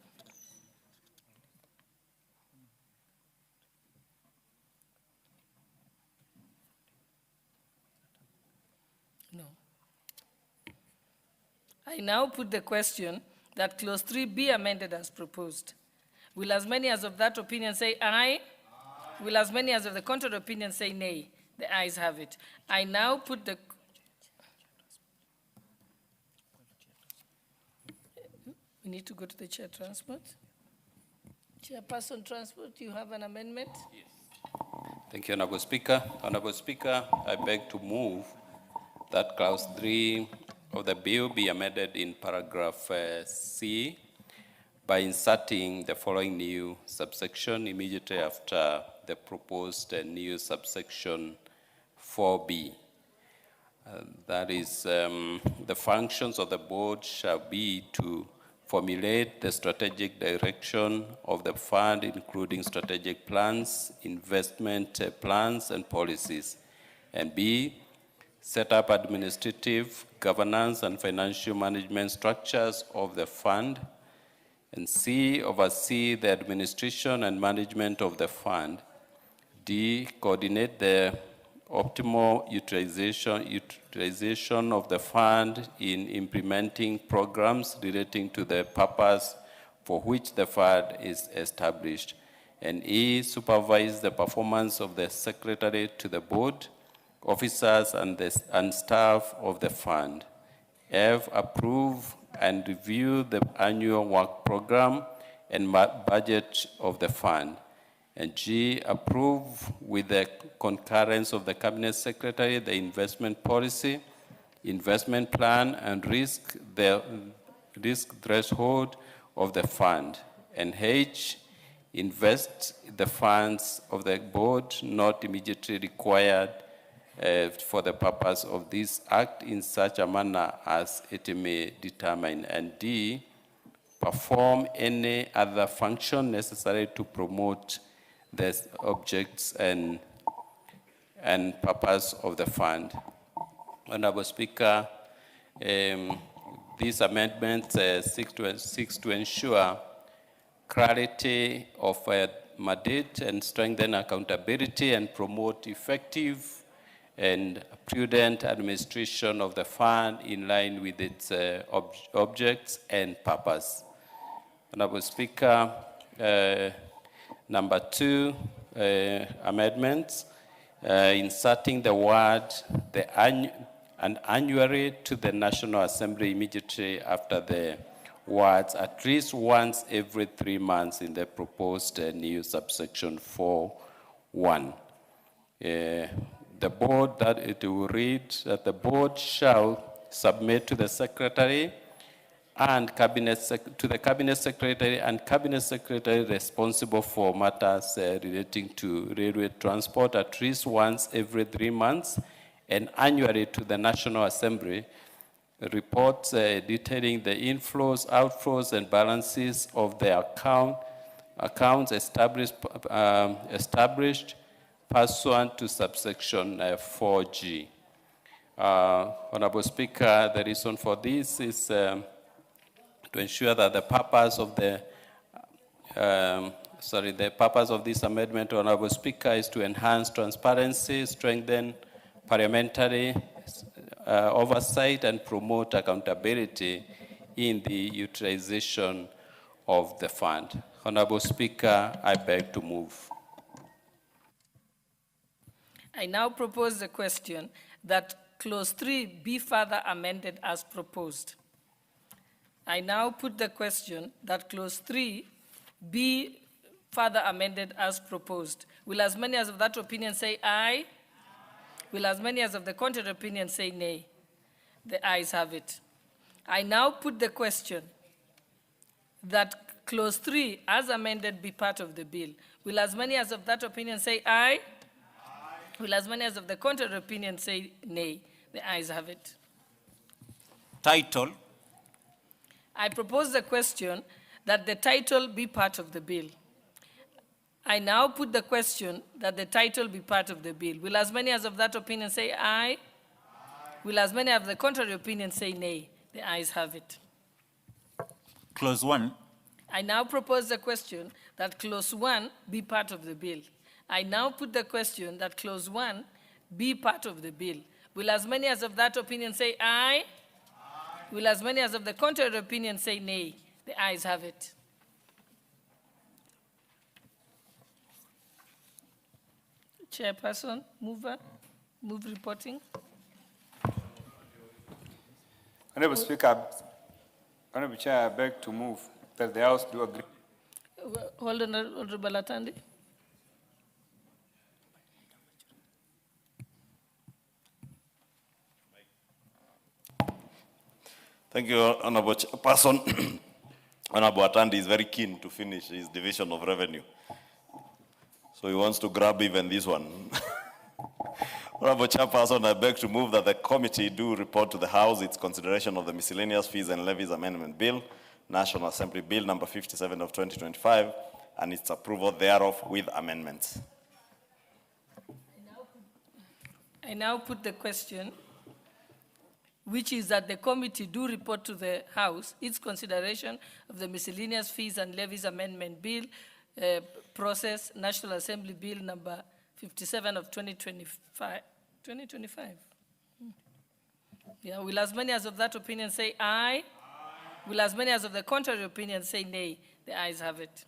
I now put the question that clause 3 be amended as proposed. Will as many as of that opinion say aye? Will as many as of the contrary opinion say nay? The ayes have it. I now put the... We need to go to the chair transport. Chairperson transport, you have an amendment? Yes. Thank you, Honorable Speaker. Honorable Speaker, I beg to move that clause 3 of the bill be amended in paragraph C by inserting the following new subsection immediately after the proposed new subsection 4B. That is, the functions of the board shall be to formulate the strategic direction of the fund, including strategic plans, investment plans, and policies. And B, set up administrative, governance, and financial management structures of the fund. And C, oversee the administration and management of the fund. D, coordinate the optimal utilization of the fund in implementing programs relating to the purpose for which the fund is established. And E, supervise the performance of the secretary to the board, officers, and staff of the fund. F, approve and review the annual work program and budget of the fund. And G, approve with the concurrence of the Cabinet Secretary the investment policy, investment plan, and the risk threshold of the fund. And H, invest the funds of the board not immediately required for the purpose of this act in such a manner as it may determine. And D, perform any other function necessary to promote the objects and purpose of the fund. Honorable Speaker, these amendments seek to ensure clarity of mandate and strengthen accountability and promote effective and prudent administration of the fund in line with its objects and purpose. Honorable Speaker, number 2, amendments, inserting the word and annually to the National Assembly immediately after the words at least once every 3 months in the proposed new subsection 4.1. The board, that it will read that the board shall submit to the Secretary and to the Cabinet Secretary and Cabinet Secretary responsible for matters relating to railway transport at least once every 3 months, and annually to the National Assembly reports detailing the inflows, outflows, and balances of the accounts established pursuant to subsection 4G. Honorable Speaker, the reason for this is to ensure that the purpose of the purpose of this amendment, Honorable Speaker, is to enhance transparency, strengthen parliamentary oversight, and promote accountability in the utilization of the fund. Honorable Speaker, I beg to move. I now propose the question that clause 3 be further amended as proposed. I now put the question that clause 3 be further amended as proposed. Will as many as of that opinion say aye? Will as many as of the contrary opinion say nay? The ayes have it. I now put the question that clause 3 as amended be part of the bill. Will as many as of that opinion say aye? Will as many as of the contrary opinion say nay? The ayes have it. Title. I propose the question that the title be part of the bill. I now put the question that the title be part of the bill. Will as many as of that opinion say aye? Will as many of the contrary opinion say nay? The ayes have it. Clause 1. I now propose the question that clause 1 be part of the bill. I now put the question that clause 1 be part of the bill. Will as many as of that opinion say aye? Will as many as of the contrary opinion say nay? The ayes have it. Chairperson, mover, move reporting. Honorable Speaker, Honorable Chair, I beg to move that the House do agree. Hold on, Honorable Atandi. Thank you, Honorable Chairperson. Honorable Atandi is very keen to finish his division of revenue. So he wants to grab even this one. Honorable Chairperson, I beg to move that the committee do report to the House its consideration of the Miscellaneous Fees and Levies Amendment Bill, National Assembly Bill number 57 of 2025, and its approval thereof with amendments. I now put the question, which is that the committee do report to the House its consideration of the Miscellaneous Fees and Levies Amendment Bill, process, National Assembly Bill number 57 of 2025. 2025? Yeah, will as many as of that opinion say aye? Aye. Will as many as of the contrary opinion say nay? The ayes have it.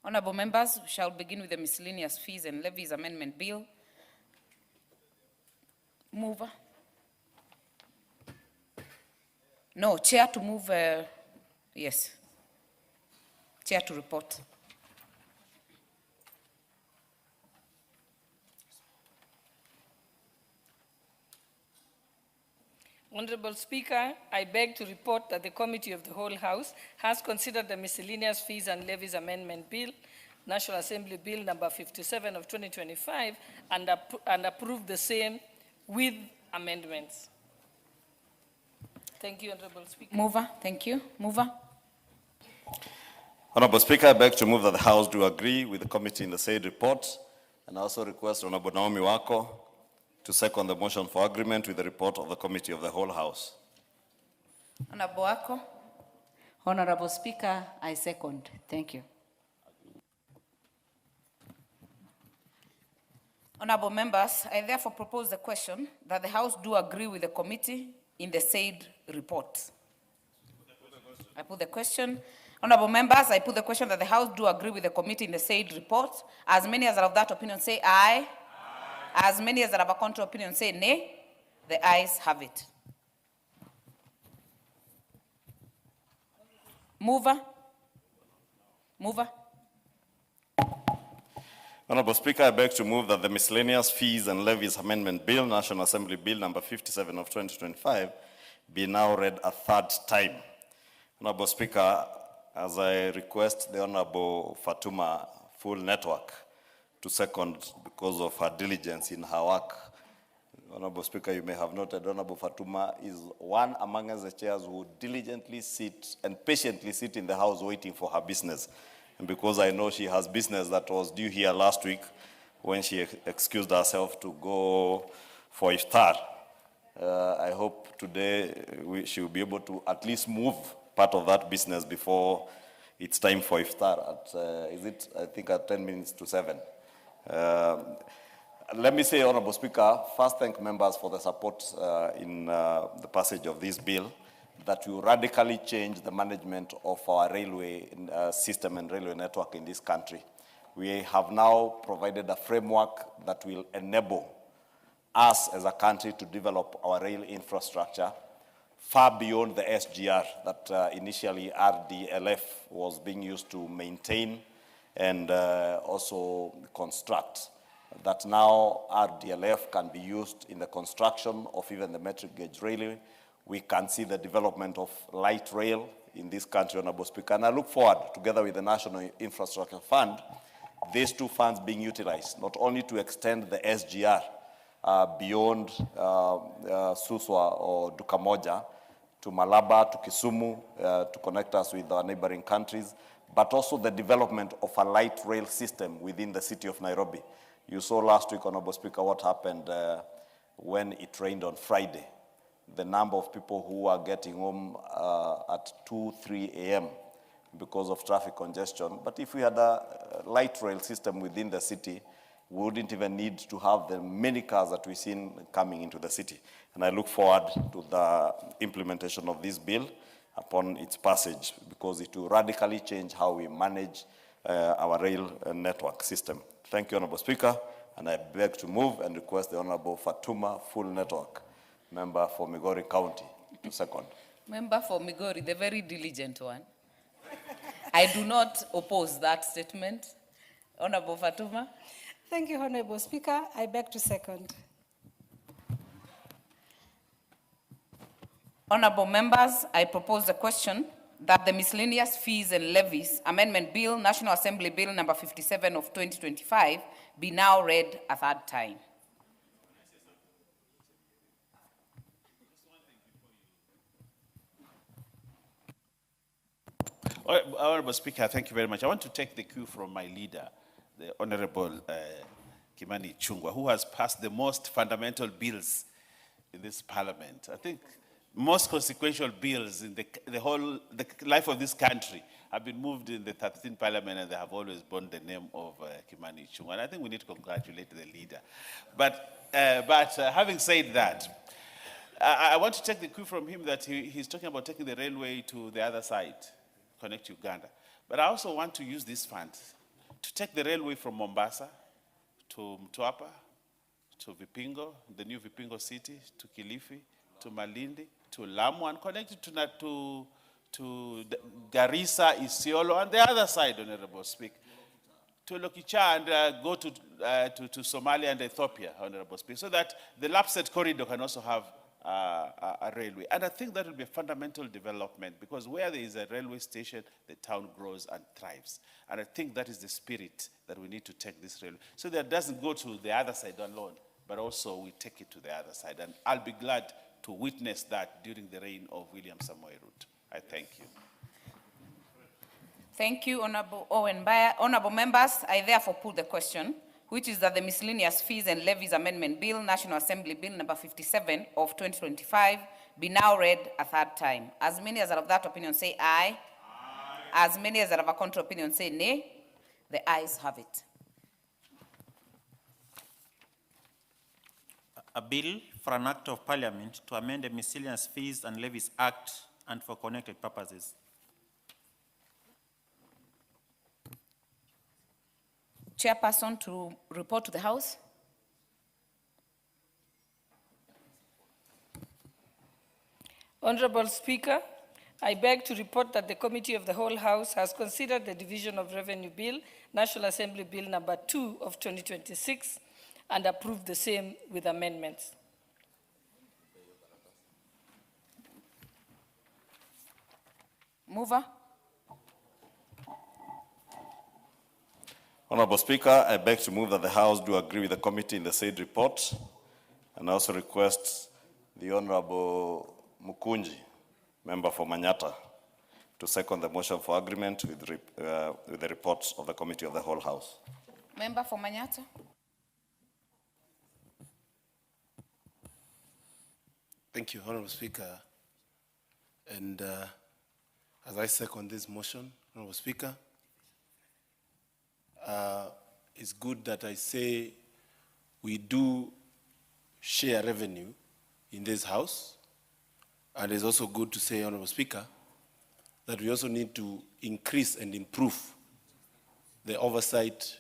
Honorable members, we shall begin with the Miscellaneous Fees and Levies Amendment Bill. Mover. No, Chair to move, yes. Chair to report. Honorable Speaker, I beg to report that the Committee of the Whole House has considered the Miscellaneous Fees and Levies Amendment Bill, National Assembly Bill number 57 of 2025, and approved the same with amendments. Thank you, Honorable Speaker. Mover, thank you. Mover. Honorable Speaker, I beg to move that the House do agree with the committee in the said report, and also request Honorable Naomi Wako to second the motion for agreement with the report of the Committee of the Whole House. Honorable Wako. Honorable Speaker, I second. Thank you. Honorable members, I therefore propose the question that the House do agree with the committee in the said report. I put the question. Honorable members, I put the question that the House do agree with the committee in the said report. As many as are of that opinion say aye. As many as have a contrary opinion say nay. The ayes have it. Mover. Mover. Honorable Speaker, I beg to move that the Miscellaneous Fees and Levies Amendment Bill, National Assembly Bill number 57 of 2025, be now read a third time. Honorable Speaker, as I request the Honorable Fatuma Full Network to second because of her diligence in her work. Honorable Speaker, you may have noted Honorable Fatuma is one among the chairs who diligently sit and patiently sit in the House waiting for her business. And because I know she has business that was due here last week when she excused herself to go for iftar, I hope today she will be able to at least move part of that business before it's time for iftar at, is it, I think at 10 minutes to 7. Let me say, Honorable Speaker, first thank members for the support in the passage of this bill that will radically change the management of our railway system and railway network in this country. we have now provided a framework that will enable us as a country to develop our rail infrastructure far beyond the SGR that initially RDLF was being used to maintain and also construct. That now RDLF can be used in the construction of even the metric gauge railway. We can see the development of light rail in this country, Honorable Speaker. And I look forward, together with the National Infrastructure Fund, these two funds being utilized, not only to extend the SGR beyond Suswa or Dukamoja, to Malaba, to Kisumu, to connect us with our neighboring countries, but also the development of a light rail system within the city of Nairobi. You saw last week, Honorable Speaker, what happened when it rained on Friday. The number of people who are getting home at 2, 3 a.m. because of traffic congestion. But if we had a light rail system within the city, we wouldn't even need to have the many cars that we've seen coming into the city. And I look forward to the implementation of this bill upon its passage, because it will radically change how we manage our rail network system. Thank you, Honorable Speaker, and I beg to move and request the Honorable Fatuma Full Network, member for Migori County, to second. Member for Migori, the very diligent one. I do not oppose that statement. Honorable Fatuma. Thank you, Honorable Speaker. I beg to second. Honorable members, I propose the question that the Miscellaneous Fees and Levies Amendment Bill, National Assembly Bill number 57 of 2025, be now read a third time. Honorable Speaker, thank you very much. I want to take the cue from my leader, the Honorable Kimani Ichung'wah, who has passed the most fundamental bills in this parliament. I think most consequential bills in the life of this country have been moved in the 13th parliament, and they have always borne the name of Kimani Ichung'wah. And I think we need to congratulate the leader. But having said that, I want to take the cue from him that he's talking about taking the railway to the other side, connect Uganda. But I also want to use these funds to take the railway from Mombasa to Mtwapa, to Vipingo, the new Vipingo city, to Kilifi, to Malindi, to Lamu, and connect it to Garissa, Isiolo, and the other side, Honorable Speaker, to Lokicha, and go to Somalia and Ethiopia, Honorable Speaker, so that the Lapset corridor can also have a railway. And I think that will be a fundamental development, because where there is a railway station, the town grows and thrives. And I think that is the spirit that we need to take this railway, so that it doesn't go to the other side alone, but also we take it to the other side. And I'll be glad to witness that during the reign of William Samoei Ruto. I thank you. Thank you, Honorable Owen Bayer. Honorable members, I therefore put the question, which is that the Miscellaneous Fees and Levies Amendment Bill, National Assembly Bill number 57 of 2025, be now read a third time. As many as are of that opinion say aye. Aye. As many as are of a contrary opinion say nay. The ayes have it. A bill for an act of parliament to amend the Miscellaneous Fees and Levies Act and for connected purposes. Chairperson to report to the House. Honorable Speaker, I beg to report that the Committee of the Whole House has considered the Division of Revenue Bill, National Assembly Bill number 2 of 2026, and approved the same with amendments. Mover. Honorable Speaker, I beg to move that the House do agree with the committee in the said report, and also request the Honorable Mukunji, member for Manyatta, to second the motion for agreement with the reports of the Committee of the Whole House. Member for Manyatta. Thank you, Honorable Speaker. And as I second this motion, Honorable Speaker, it's good that I say we do share revenue in this House. And it's also good to say, Honorable Speaker, that we also need to increase and improve the oversight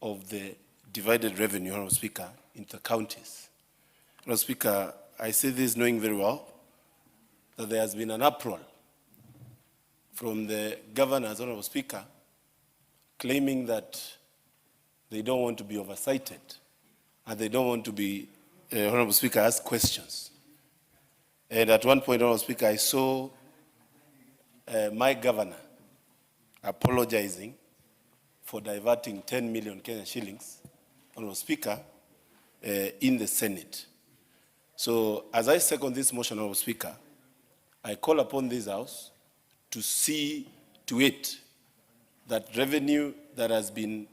of the divided revenue, Honorable Speaker, into counties. Honorable Speaker, I say this knowing very well that there has been an uproar from the governors, Honorable Speaker, claiming that they don't want to be oversighted and they don't want to be, Honorable Speaker, asked questions. And at one point, Honorable Speaker, I saw my governor apologizing for diverting 10 million Kenyan shillings, Honorable Speaker, in the Senate. So as I second this motion, Honorable Speaker, I call upon this House to see to it that revenue that has been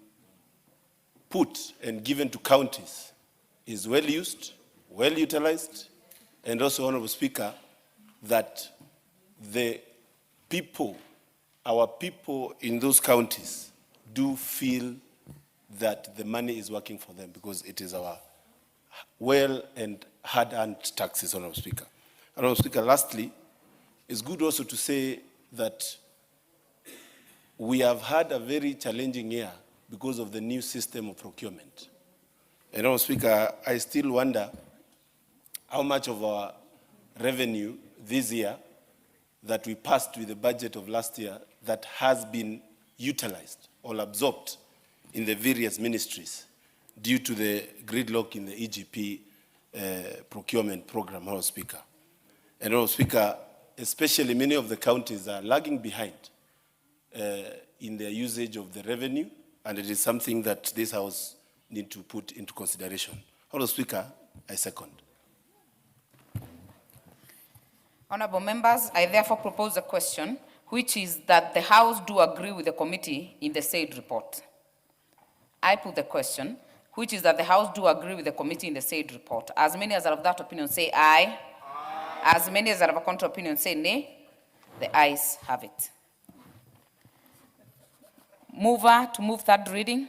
put and given to counties is well used, well utilized, and also, Honorable Speaker, that the people, our people in those counties do feel that the money is working for them because it is our well and hard-earned taxes, Honorable Speaker. Honorable Speaker, lastly, it's good also to say that we have had a very challenging year because of the new system of procurement. And Honorable Speaker, I still wonder how much of our revenue this year that we passed with the budget of last year that has been utilized or absorbed in the various ministries due to the gridlock in the EGP procurement program, Honorable Speaker. And Honorable Speaker, especially many of the counties are lagging behind in their usage of the revenue, and it is something that this House need to put into consideration. Honorable Speaker, I second. Honorable members, I therefore propose a question, which is that the House do agree with the committee in the said report. I put the question, which is that the House do agree with the committee in the said report. As many as are of that opinion say aye. Aye. As many as are of a contrary opinion say nay. The ayes have it. Mover to move third reading.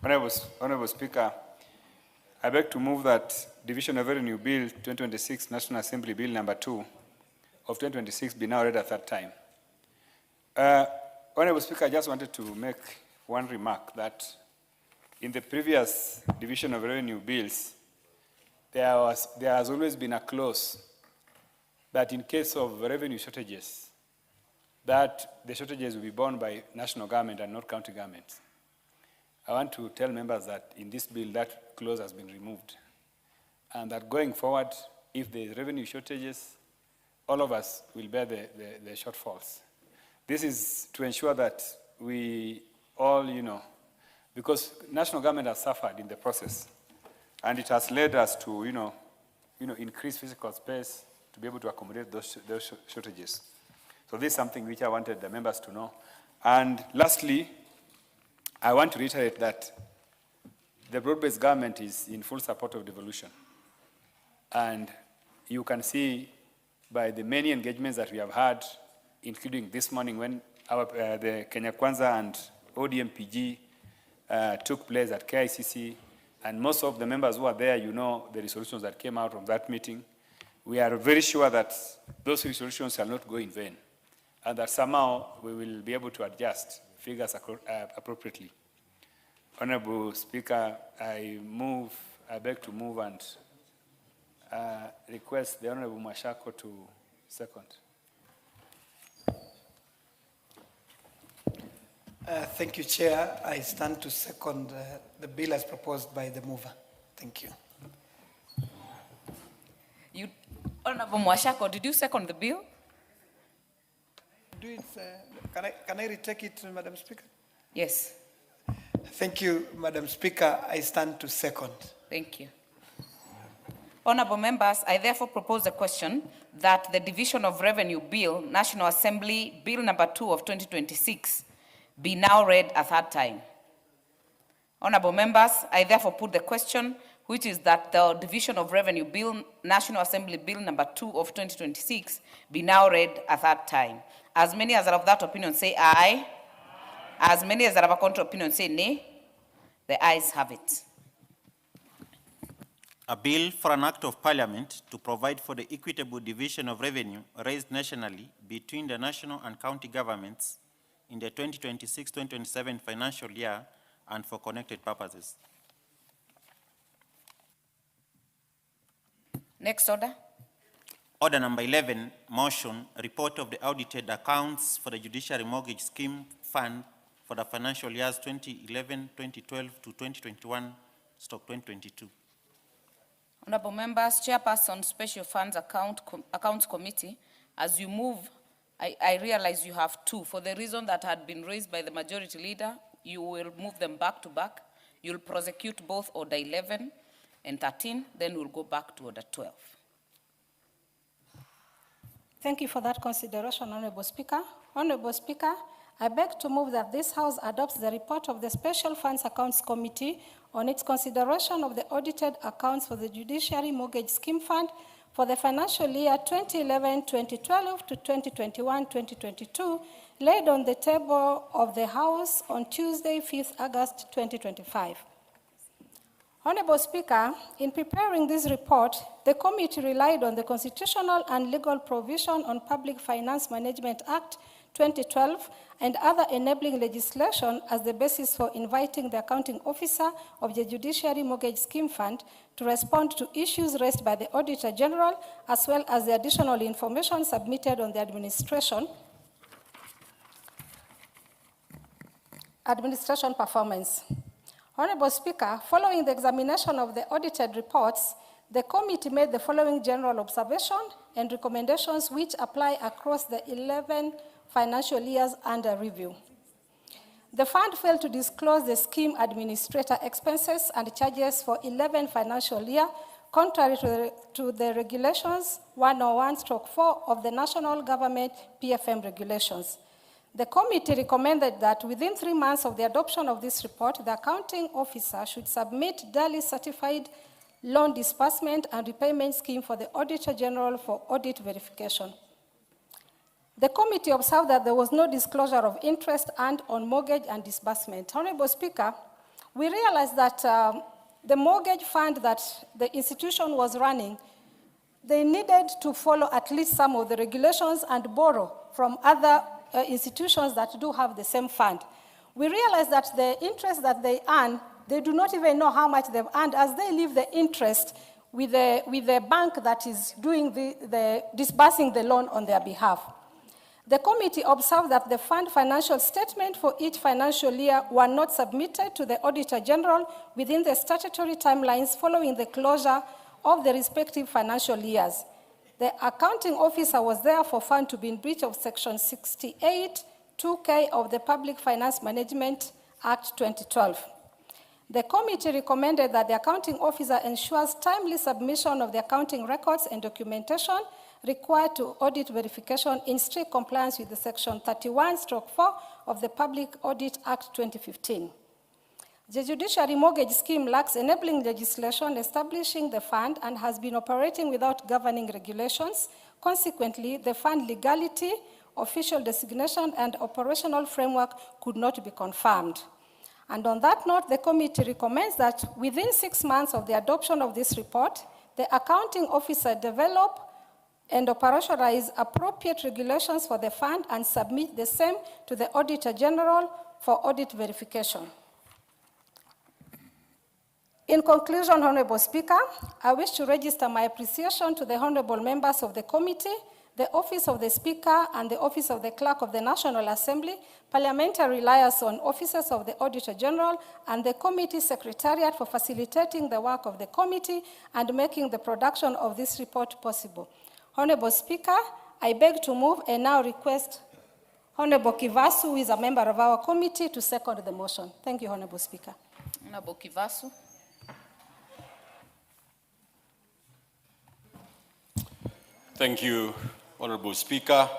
Honorable Speaker, I beg to move that Division of Revenue Bill 2026, National Assembly Bill number 2 of 2026 be now read a third time. Honorable Speaker, I just wanted to make one remark that in the previous Division of Revenue bills, there has always been a clause that in case of revenue shortages, that the shortages will be borne by national government and not county governments. I want to tell members that in this bill, that clause has been removed. And that going forward, if there is revenue shortages, all of us will bear the shortfalls. This is to ensure that we all, because national government has suffered in the process, and it has led us to, increase physical space to be able to accommodate those shortages. So this is something which I wanted the members to know. And lastly, I want to reiterate that the broad-based government is in full support of devolution. And you can see by the many engagements that we have had, including this morning when the Kenya Kwanza and ODM PG took place at KICC, and most of the members who are there, the resolutions that came out from that meeting. We are very sure that those resolutions shall not go in vain, and that somehow we will be able to adjust figures appropriately. Honorable Speaker, I beg to move and request the Honorable Mashako to second. Thank you, Chair. I stand to second the bill as proposed by the mover. Thank you. Honorable Mwashako, did you second the bill? Do it, can I retake it, Madam Speaker? Yes. Thank you, Madam Speaker. I stand to second. Thank you. Honorable members, I therefore propose a question that the Division of Revenue Bill, National Assembly Bill number 2 of 2026, be now read a third time. Honorable members, I therefore put the question, which is that the Division of Revenue Bill, National Assembly Bill number 2 of 2026, be now read a third time. As many as are of that opinion say aye. As many as are of a contrary opinion say nay. The ayes have it. A bill for an act of parliament to provide for the equitable division of revenue raised nationally between the national and county governments in the 2026-2027 financial year and for connected purposes. Next order. Order number 11, motion, report of the audited accounts for the Judiciary Mortgage Scheme Fund for the financial years 2011, 2012 to 2021/2022. Honorable members, Chairperson, Special Funds Accounts Committee, as you move, I realize you have two. For the reason that had been raised by the majority leader, you will move them back to back. You'll prosecute both order 11 and 13, then we'll go back to order 12. Thank you for that consideration, Honorable Speaker. Honorable Speaker, I beg to move that this House adopts the report of the Special Funds Accounts Committee on its consideration of the audited accounts for the Judiciary Mortgage Scheme Fund for the financial year 2011-2012 to 2021-2022, laid on the table of the House on Tuesday, 5th August 2025. Honorable Speaker, in preparing this report, the committee relied on the constitutional and legal provision on Public Finance Management Act 2012 and other enabling legislation as the basis for inviting the accounting officer of the Judiciary Mortgage Scheme Fund to respond to issues raised by the Auditor General, as well as the additional information submitted on the administration performance. Honorable Speaker, following the examination of the audited reports, the committee made the following general observation and recommendations which apply across the 11 financial years under review. The fund failed to disclose the scheme administrator expenses and charges for 11 financial year, contrary to the regulations 101/4 of the national government PFM regulations. The committee recommended that within 3 months of the adoption of this report, the accounting officer should submit duly certified loan disbursement and repayment scheme for the Auditor General for audit verification. The committee observed that there was no disclosure of interest earned on mortgage and disbursement. Honorable Speaker, we realized that the mortgage fund that the institution was running, they needed to follow at least some of the regulations and borrow from other institutions that do have the same fund. We realized that the interest that they earn, they do not even know how much they've earned as they leave the interest with the bank that is doing the disbursing the loan on their behalf. The committee observed that the fund financial statement for each financial year were not submitted to the Auditor General within the statutory timelines following the closure of the respective financial years. The accounting officer was therefore found to be in breach of Section 68(2)(k) of the Public Finance Management Act 2012. The committee recommended that the accounting officer ensures timely submission of the accounting records and documentation required to audit verification in strict compliance with the Section 31/4 of the Public Audit Act 2015. The Judiciary Mortgage Scheme lacks enabling legislation establishing the fund and has been operating without governing regulations. Consequently, the fund legality, official designation, and operational framework could not be confirmed. And on that note, the committee recommends that within 6 months of the adoption of this report, the accounting officer develop and operationalize appropriate regulations for the fund and submit the same to the Auditor General for audit verification. In conclusion, Honorable Speaker, I wish to register my appreciation to the honorable members of the committee, the Office of the Speaker, and the Office of the Clerk of the National Assembly, parliamentary liaison officers of the Auditor General, and the committee secretariat for facilitating the work of the committee and making the production of this report possible. Honorable Speaker, I beg to move and now request Honorable Kivasu, who is a member of our committee, to second the motion. Thank you, Honorable Speaker. Honorable Kivasu. Thank you, Honorable Speaker.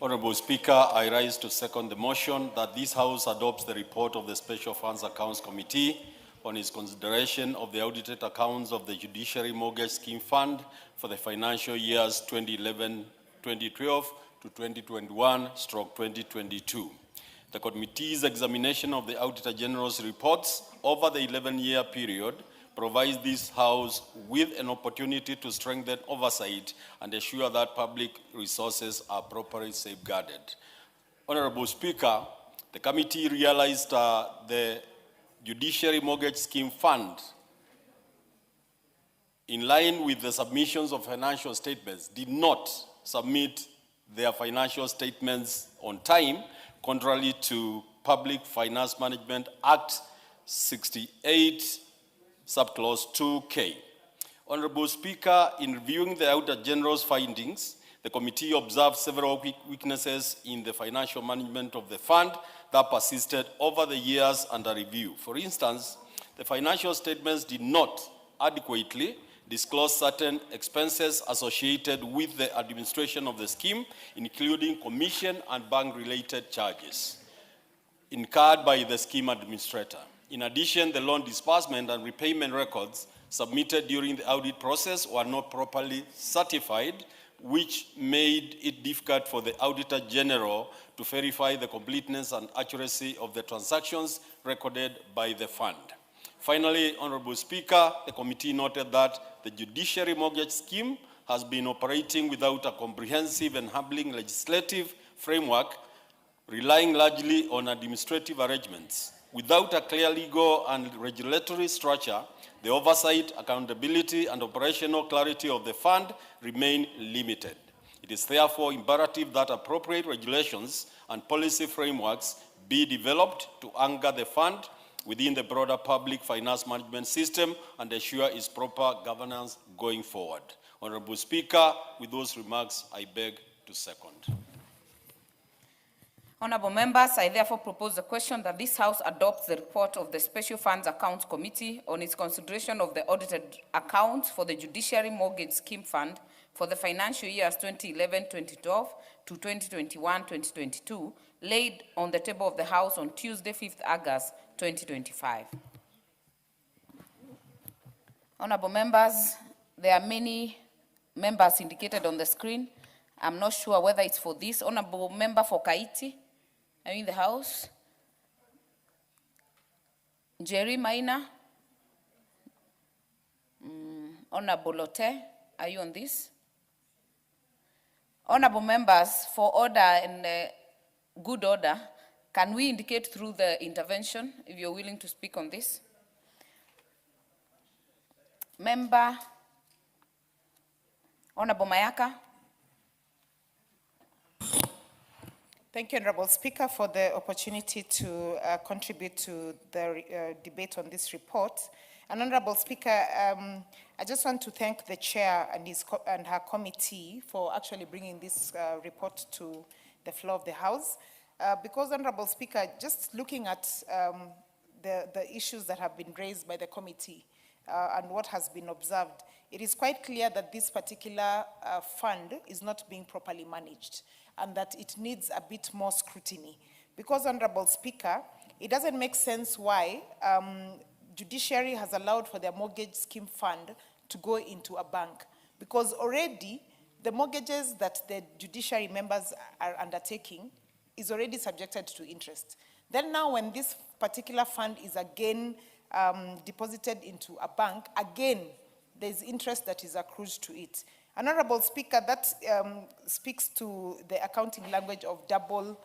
Honorable Speaker, I rise to second the motion that this House adopts the report of the Special Funds Accounts Committee on its consideration of the audited accounts of the Judiciary Mortgage Scheme Fund for the financial years 2011-2012 to 2021/2022. The committee's examination of the Auditor General's reports over the 11-year period provides this House with an opportunity to strengthen oversight and ensure that public resources are properly safeguarded. Honorable Speaker, the committee realized the Judiciary Mortgage Scheme Fund, in line with the submissions of financial statements, did not submit their financial statements on time, contrary to Public Finance Management Act 68, subclause 2K. Honorable Speaker, in reviewing the Auditor General's findings, the committee observed several weaknesses in the financial management of the fund that persisted over the years under review. For instance, the financial statements did not adequately disclose certain expenses associated with the administration of the scheme, including commission and bank-related charges incurred by the scheme administrator. In addition, the loan disbursement and repayment records submitted during the audit process were not properly certified, which made it difficult for the Auditor General to verify the completeness and accuracy of the transactions recorded by the fund. Finally, Honorable Speaker, the committee noted that the Judiciary Mortgage Scheme has been operating without a comprehensive and enabling legislative framework, relying largely on administrative arrangements. Without a clear legal and regulatory structure, the oversight, accountability, and operational clarity of the fund remain limited. It is therefore imperative that appropriate regulations and policy frameworks be developed to anchor the fund within the broader public finance management system and ensure its proper governance going forward. Honorable Speaker, with those remarks, I beg to second. Honorable members, I therefore propose the question that this House adopts the report of the Special Funds Accounts Committee on its consideration of the audited accounts for the Judiciary Mortgage Scheme Fund for the financial years 2011-2012 to 2021-2022, laid on the table of the House on Tuesday, 5th August 2025. Honorable members, there are many members indicated on the screen. I'm not sure whether it's for this. Honorable member for Kaiti, are you in the House? Jerry Maina? Honorable Lotte, are you on this? Honorable members, for order and good order, can we indicate through the intervention if you're willing to speak on this? Member, Honorable Mayaka. Thank you, Honorable Speaker, for the opportunity to contribute to the debate on this report. And Honorable Speaker, I just want to thank the Chair and her committee for actually bringing this report to the floor of the House. Because, Honorable Speaker, just looking at the issues that have been raised by the committee and what has been observed, it is quite clear that this particular fund is not being properly managed and that it needs a bit more scrutiny. Because, Honorable Speaker, it doesn't make sense why Judiciary has allowed for their mortgage scheme fund to go into a bank. Because already the mortgages that the Judiciary members are undertaking is already subjected to interest. Then now when this particular fund is again deposited into a bank, again, there's interest that is accrued to it. Honorable Speaker, that speaks to the accounting language of double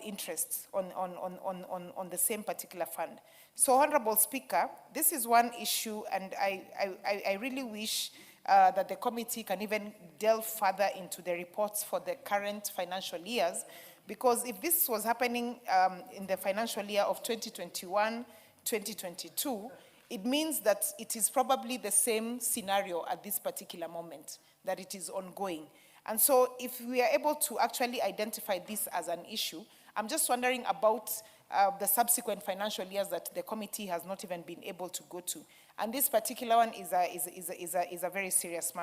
interest on the same particular fund. So, Honorable Speaker, this is one issue, and I really wish that the committee can even delve further into the reports for the current financial years, because if this was happening in the financial year of 2021-2022, it means that it is probably the same scenario at this particular moment, that it is ongoing. And so if we are able to actually identify this as an issue, I'm just wondering about the subsequent financial years that the committee has not even been able to go to. And this particular one is a very serious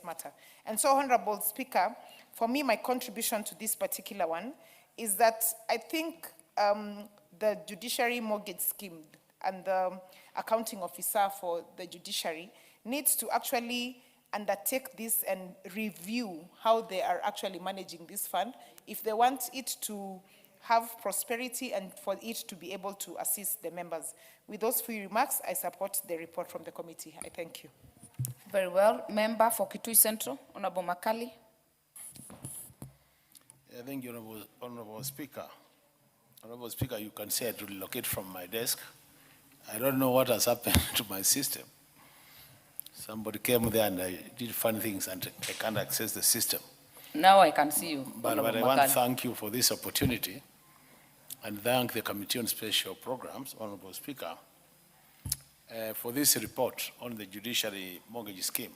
matter. And so, Honorable Speaker, for me, my contribution to this particular one is that I think the Judiciary Mortgage Scheme and the accounting officer for the judiciary needs to actually undertake this and review how they are actually managing this fund if they want it to have prosperity and for it to be able to assist the members. With those few remarks, I support the report from the committee. I thank you. Very well. Member for Kitui Central, Honorable Makali. Thank you, Honorable Speaker. Honorable Speaker, you can say I to relocate from my desk. I don't know what has happened to my system. Somebody came there and I did fun things and I can't access the system. Now I can see you. But I want to thank you for this opportunity and thank the Committee on Special Programs, Honorable Speaker, for this report on the judiciary mortgage scheme.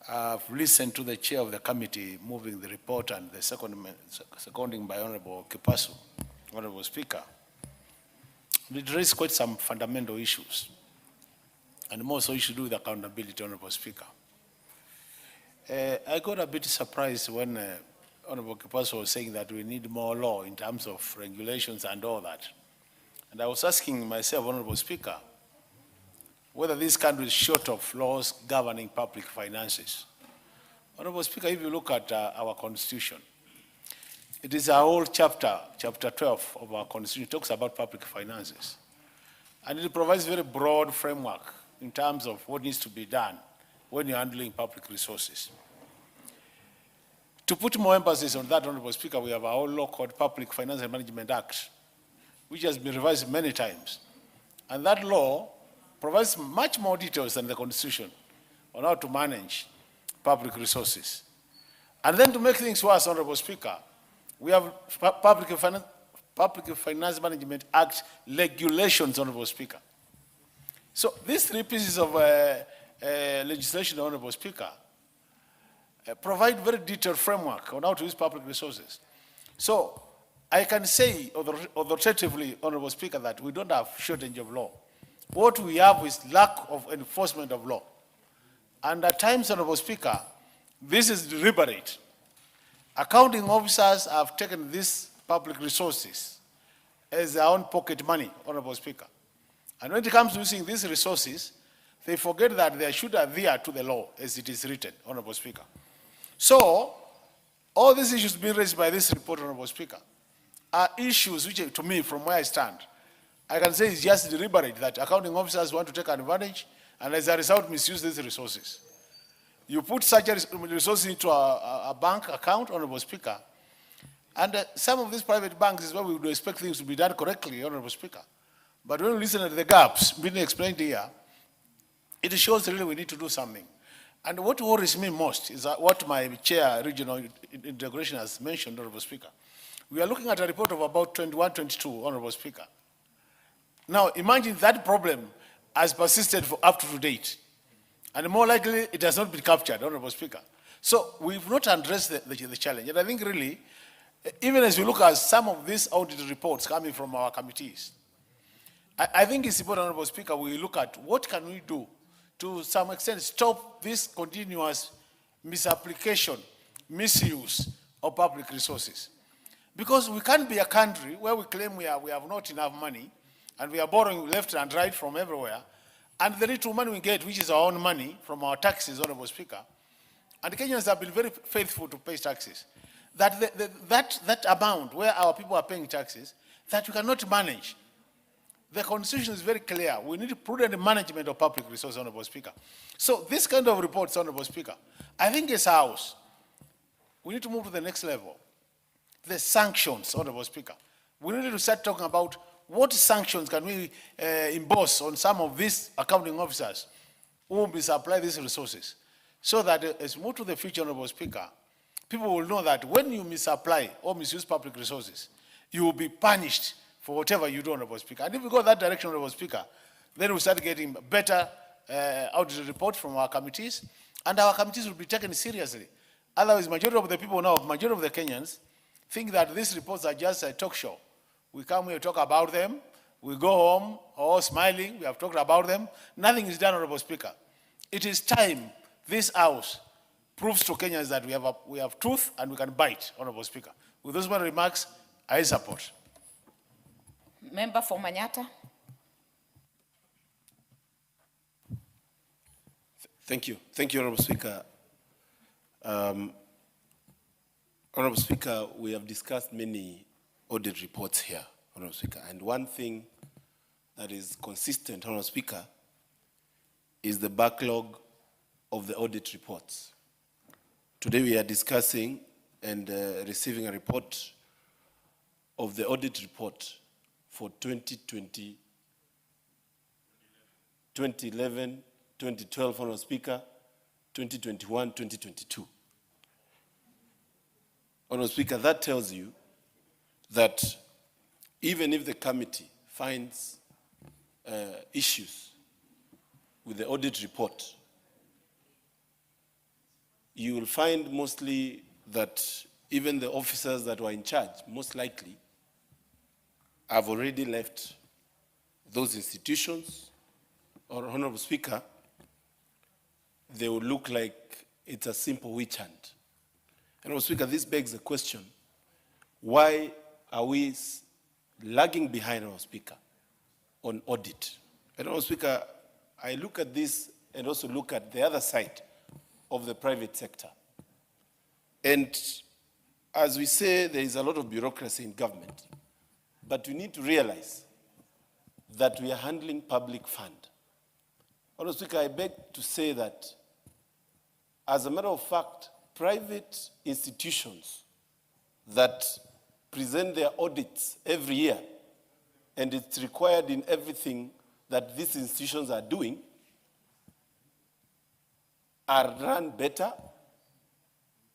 I've listened to the chair of the committee moving the report and the seconding by Honorable Kipasu, Honorable Speaker. It raised quite some fundamental issues and more so issues to do with accountability, Honorable Speaker. I got a bit surprised when Honorable Kipasu was saying that we need more law in terms of regulations and all that. And I was asking myself, Honorable Speaker, whether this country is short of laws governing public finances. Honorable Speaker, if you look at our Constitution, it is a whole chapter 12 of our Constitution, it talks about public finances. And it provides very broad framework in terms of what needs to be done when you're handling public resources. To put more emphasis on that, Honorable Speaker, we have a whole law called Public Finance and Management Act, which has been revised many times. And that law provides much more details than the Constitution on how to manage public resources. And then to make things worse, Honorable Speaker, we have Public Finance Management Act regulations, Honorable Speaker. So these three pieces of legislation, Honorable Speaker, provide very detailed framework on how to use public resources. So I can say authoritatively, Honorable Speaker, that we don't have shortage of law. What we have is lack of enforcement of law. And at times, Honorable Speaker, this is deliberate. Accounting officers have taken these public resources as their own pocket money, Honorable Speaker. And when it comes to using these resources, they forget that they should adhere to the law as it is written, Honorable Speaker. So, all these issues being raised by this report, Honorable Speaker, are issues which, to me, from where I stand, I can say it's just deliberate that accounting officers want to take advantage and as a result misuse these resources. You put such a resource into a bank account, Honorable Speaker, and some of these private banks is where we would expect things to be done correctly, Honorable Speaker. But when we listen to the gaps being explained here, it shows really we need to do something. And what worries me most is what my chair, Regional Integration, has mentioned, Honorable Speaker. We are looking at a report of about 21, 22, Honorable Speaker. Now, imagine that problem has persisted for up to date. And more likely, it has not been captured, Honorable Speaker. So we've not addressed the challenge. And I think really, even as we look at some of these audit reports coming from our committees, I think it's important, Honorable Speaker, we look at what can we do to some extent stop this continuous misapplication, misuse of public resources. Because we can't be a country where we claim we have not enough money, and we are borrowing left and right from everywhere, and the little money we get, which is our own money from our taxes, Honorable Speaker, and Kenyans have been very faithful to pay taxes, that amount where our people are paying taxes, that we cannot manage. The Constitution is very clear. We need prudent management of public resources, Honorable Speaker. So this kind of reports, Honorable Speaker, I think as a House, we need to move to the next level. The sanctions, Honorable Speaker. We need to start talking about what sanctions can we impose on some of these accounting officers who misapply these resources, so that as we move to the future, Honorable Speaker, people will know that when you misapply or misuse public resources, you will be punished for whatever you do, Honorable Speaker. And if we go that direction, Honorable Speaker, then we'll start getting better audit reports from our committees, and our committees will be taken seriously. Otherwise, majority of the people now, majority of the Kenyans, think that these reports are just a talk show. We come here to talk about them, we go home, all smiling, we have talked about them. Nothing is done, Honorable Speaker. It is time this House proves to Kenyans that we have truth and we can bite, Honorable Speaker. With those one remarks, I support. Member for Manyatta. Thank you. Thank you, Honorable Speaker. Honorable Speaker, we have discussed many audit reports here, Honorable Speaker. And one thing that is consistent, Honorable Speaker, is the backlog of the audit reports. Today we are discussing and receiving a report of the audit report for 2020, 2011, 2012, Honorable Speaker, 2021, 2022. Honorable Speaker, that tells you that even if the committee finds issues with the audit report, you will find mostly that even the officers that were in charge, most likely, have already left those institutions, or Honorable Speaker, they will look like it's a simple witch hunt. Honorable Speaker, this begs the question, why are we lagging behind, Honorable Speaker, on audit? And Honorable Speaker, I look at this and also look at the other side of the private sector. And as we say, there is a lot of bureaucracy in government, but we need to realize that we are handling public fund. Honorable Speaker, I beg to say that, as a matter of fact, private institutions that present their audits every year, and it's required in everything that these institutions are doing, are run better,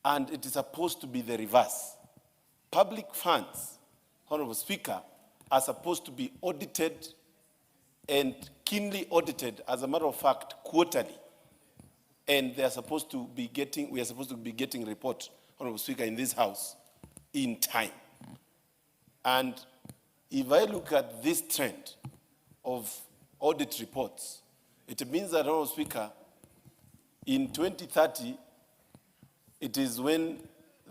and it is supposed to be the reverse. Public funds, Honorable Speaker, are supposed to be audited and keenly audited, as a matter of fact, quarterly. And they are supposed to be getting, we are supposed to be getting report, Honorable Speaker, in this House in time. And if I look at this trend of audit reports, it means that, Honorable Speaker, in 2030, it is when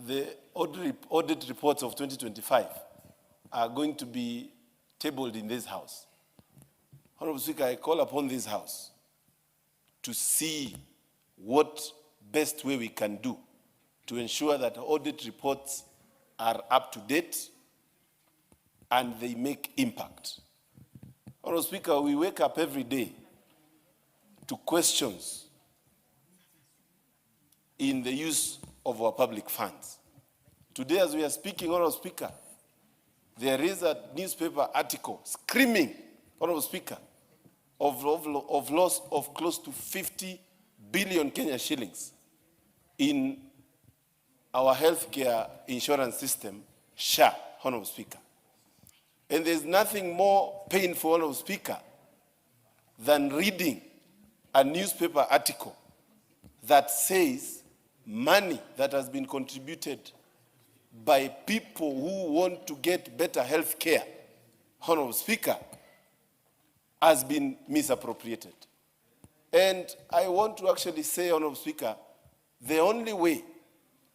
the audit reports of 2025 are going to be tabled in this House. Honorable Speaker, I call upon this House to see what best way we can do to ensure that audit reports are up to date and they make impact. Honorable Speaker, we wake up every day to questions in the use of our public funds. Today, as we are speaking, Honorable Speaker, there is a newspaper article screaming, Honorable Speaker, of loss of close to 50 billion Kenya shillings in our healthcare insurance system, SHA, Honorable Speaker. And there's nothing more painful, Honorable Speaker, than reading a newspaper article that says money that has been contributed by people who want to get better health care, Honorable Speaker, has been misappropriated. And I want to actually say, Honorable Speaker, the only way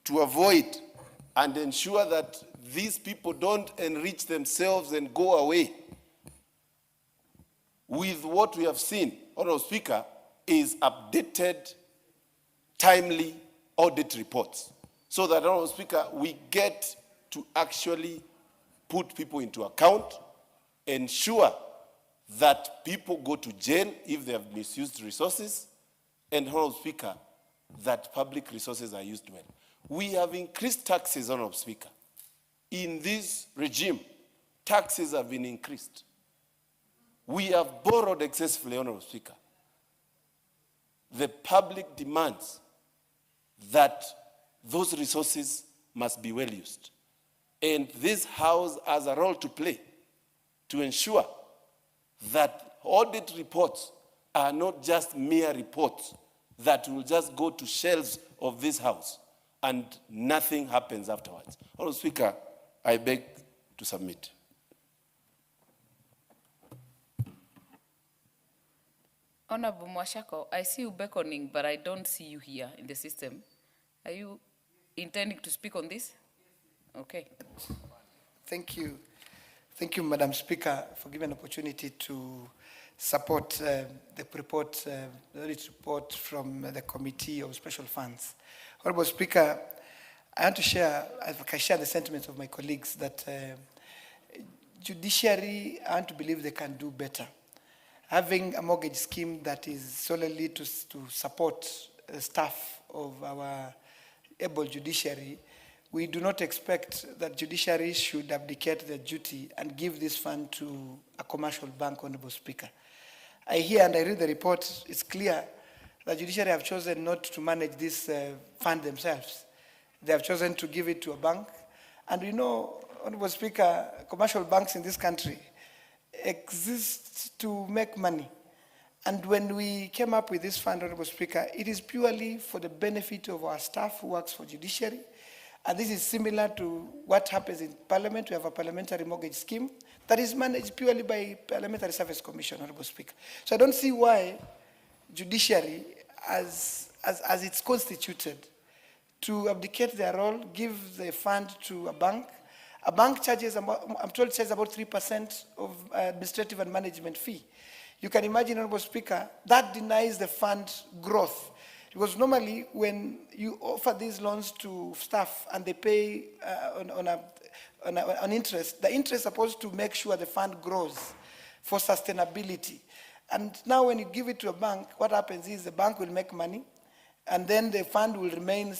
to avoid and ensure that these people don't enrich themselves and go away with what we have seen, Honorable Speaker, is updated, timely audit reports. So that, Honorable Speaker, we get to actually put people into account, ensure that people go to jail if they have misused resources, and, Honorable Speaker, that public resources are used well. We have increased taxes, Honorable Speaker. In this regime, taxes have been increased. We have borrowed excessively, Honorable Speaker. The public demands that those resources must be well used. And this House has a role to play to ensure that audit reports are not just mere reports that will just go to shelves of this House and nothing happens afterwards. Honorable Speaker, I beg to submit. Honorable Mwashako, I see you beckoning, but I don't see you here in the system. Are you intending to speak on this? Okay. Thank you. Thank you, Madam Speaker, for giving an opportunity to support the report, the audit report from the Committee of Special Funds. Honorable Speaker, I want to share, I share the sentiments of my colleagues that judiciary, I want to believe they can do better. Having a mortgage scheme that is solely to support the staff of our able judiciary we do not expect that judiciary should abdicate their duty and give this fund to a commercial bank, Honorable Speaker. I hear and I read the report, it's clear that judiciary have chosen not to manage this fund themselves. They have chosen to give it to a bank. And we know, Honorable Speaker, commercial banks in this country exist to make money. And when we came up with this fund, Honorable Speaker, it is purely for the benefit of our staff who works for judiciary. And this is similar to what happens in Parliament. We have a parliamentary mortgage scheme that is managed purely by Parliamentary Service Commission, Honorable Speaker. So I don't see why judiciary, as it's constituted, to abdicate their role, give the fund to a bank. A bank charges, I'm told, charges about 3% of administrative and management fee. You can imagine, Honorable Speaker, that denies the fund growth. Because normally when you offer these loans to staff and they pay on interest, the interest is supposed to make sure the fund grows for sustainability. And now when you give it to a bank, what happens is the bank will make money and then the fund will remain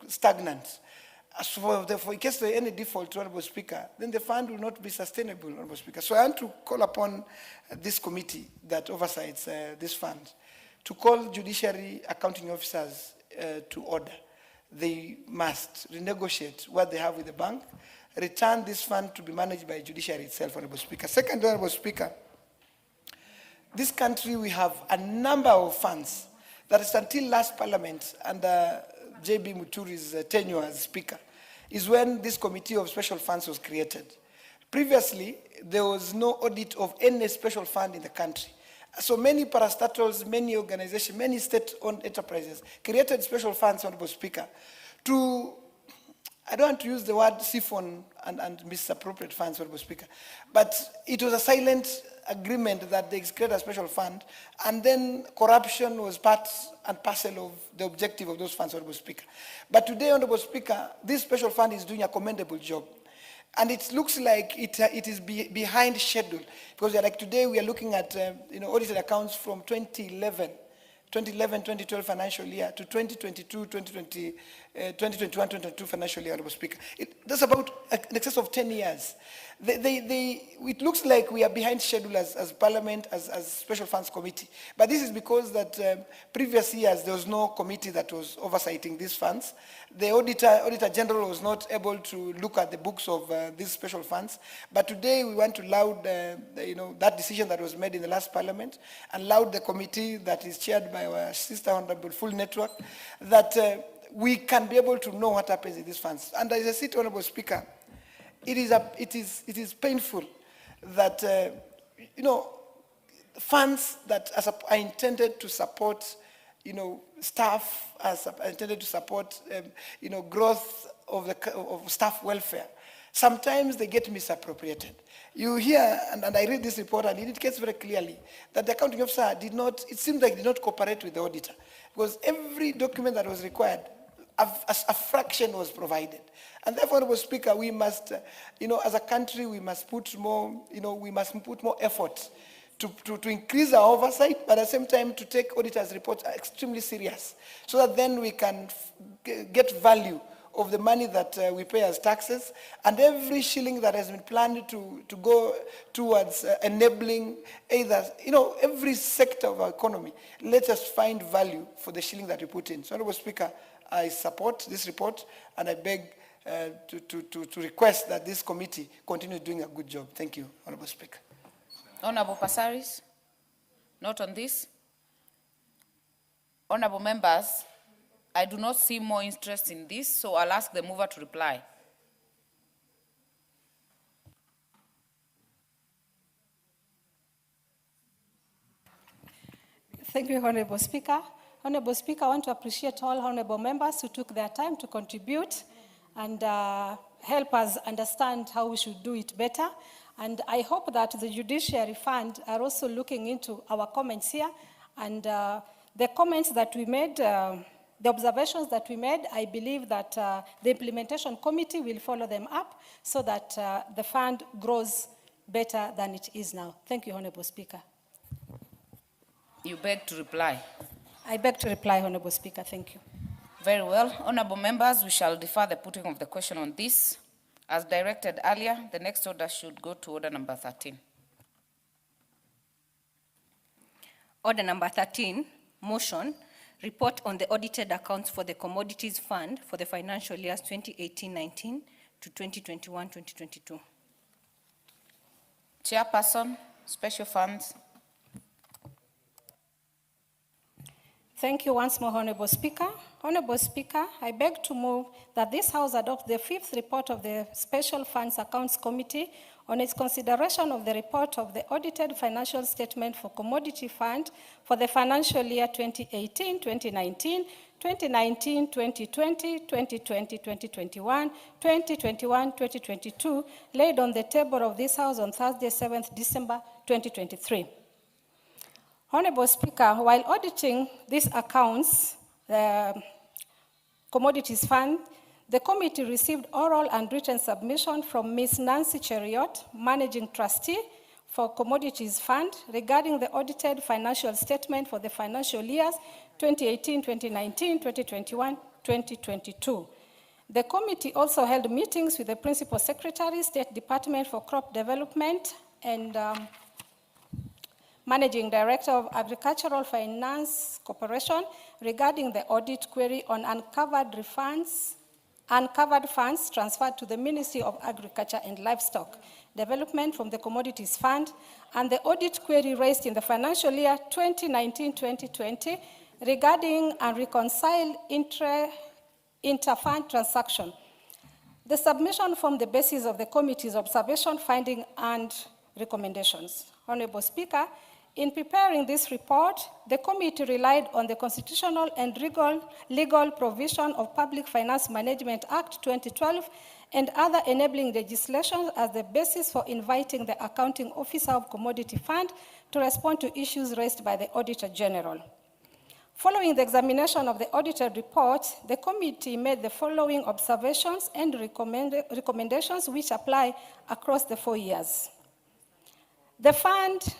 stagnant. So in case there is any default, Honorable Speaker, then the fund will not be sustainable, Honorable Speaker. So I want to call upon this committee that oversees this fund to call judiciary accounting officers to order. They must renegotiate what they have with the bank, return this fund to be managed by judiciary itself, Honorable Speaker. Second, Honorable Speaker, this country we have a number of funds that is until last Parliament under J.B. Muturi's tenure as Speaker, is when this Committee of Special Funds was created. Previously, there was no audit of any special fund in the country. So many parastatals, many organizations, many state-owned enterprises created special funds, Honorable Speaker, to, I don't want to use the word siphon and misappropriate funds, Honorable Speaker, but it was a silent agreement that they created a special fund, and then corruption was part and parcel of the objective of those funds, Honorable Speaker. But today, Honorable Speaker, this special fund is doing a commendable job. And it looks like it is behind schedule, because like today we are looking at audited accounts from 2011-2012 financial year to 2021-2022 financial year, Honorable Speaker. That's about in excess of 10 years. It looks like we are behind schedule as Parliament, as Special Funds Committee. But this is because that previous years there was no committee that was oversighting these funds. The Auditor General was not able to look at the books of these special funds. But today we want to laud that decision that was made in the last Parliament, and laud the committee that is chaired by our sister Honorable Full Network, that we can be able to know what happens in these funds. And as I said, Honorable Speaker, it is painful that funds that are intended to support staff, are intended to support growth of staff welfare, sometimes they get misappropriated. You hear, and I read this report, and it indicates very clearly that the accounting officer did not cooperate with the auditor, because every document that was required, a fraction was provided. And therefore, Honorable Speaker, we must, as a country, we must put more, more effort to increase our oversight, but at the same time to take auditors' reports extremely serious, so that then we can get value of the money that we pay as taxes, and every shilling that has been planned to go towards enabling either, every sector of our economy. Let us find value for the shilling that we put in. So, Honorable Speaker, I support this report, and I beg to request that this committee continue doing a good job. Thank you, Honorable Speaker. Honorable Passaris, not on this. Honorable members, I do not see more interest in this, so I'll ask the mover to reply. Thank you, Honorable Speaker. Honorable Speaker, I want to appreciate all honorable members who took their time to contribute and help us understand how we should do it better. And I hope that the Judiciary Fund are also looking into our comments here, and the comments that we made, the observations that we made, I believe that the implementation committee will follow them up so that the fund grows better than it is now. Thank you, Honorable Speaker. You beg to reply. I beg to reply, Honorable Speaker. Thank you. Very well. Honorable members, we shall defer the putting of the question on this. As directed earlier, the next order should go to order number 13. Order number 13, motion, report on the audited accounts for the Commodities Fund for the financial years 2018-19 to 2021-2022. Chairperson, Special Funds. Thank you once more, Honorable Speaker. Honorable Speaker, I beg to move that this House adopt the 5th report of the Special Funds Accounts Committee on its consideration of the report of the audited financial statement for Commodity Fund for the financial year 2018-2019, 2019-2020, 2020-2021, 2021-2022, laid on the table of this House on Thursday, 7th December 2023. Honorable Speaker, while auditing these accounts, the Commodities Fund, the committee received oral and written submission from Ms. Nancy Cheriot, Managing Trustee for Commodities Fund, regarding the audited financial statement for the financial years 2018, 2019, 2021, 2022. The committee also held meetings with the Principal Secretary, State Department for Crop Development, and Managing Director of Agricultural Finance Corporation regarding the audit query on uncovered funds transferred to the Ministry of Agriculture and Livestock Development from the Commodities Fund, and the audit query raised in the financial year 2019-2020 regarding unreconciled inter-fund transaction. The submission formed the basis of the committee's observation, finding, and recommendations. Honorable Speaker, in preparing this report, the committee relied on the constitutional and legal provision of Public Finance Management Act 2012 and other enabling legislation as the basis for inviting the accounting officer of Commodity Fund to respond to issues raised by the Auditor General. Following the examination of the audited report, the committee made the following observations and recommendations which apply across the 4 years. The fund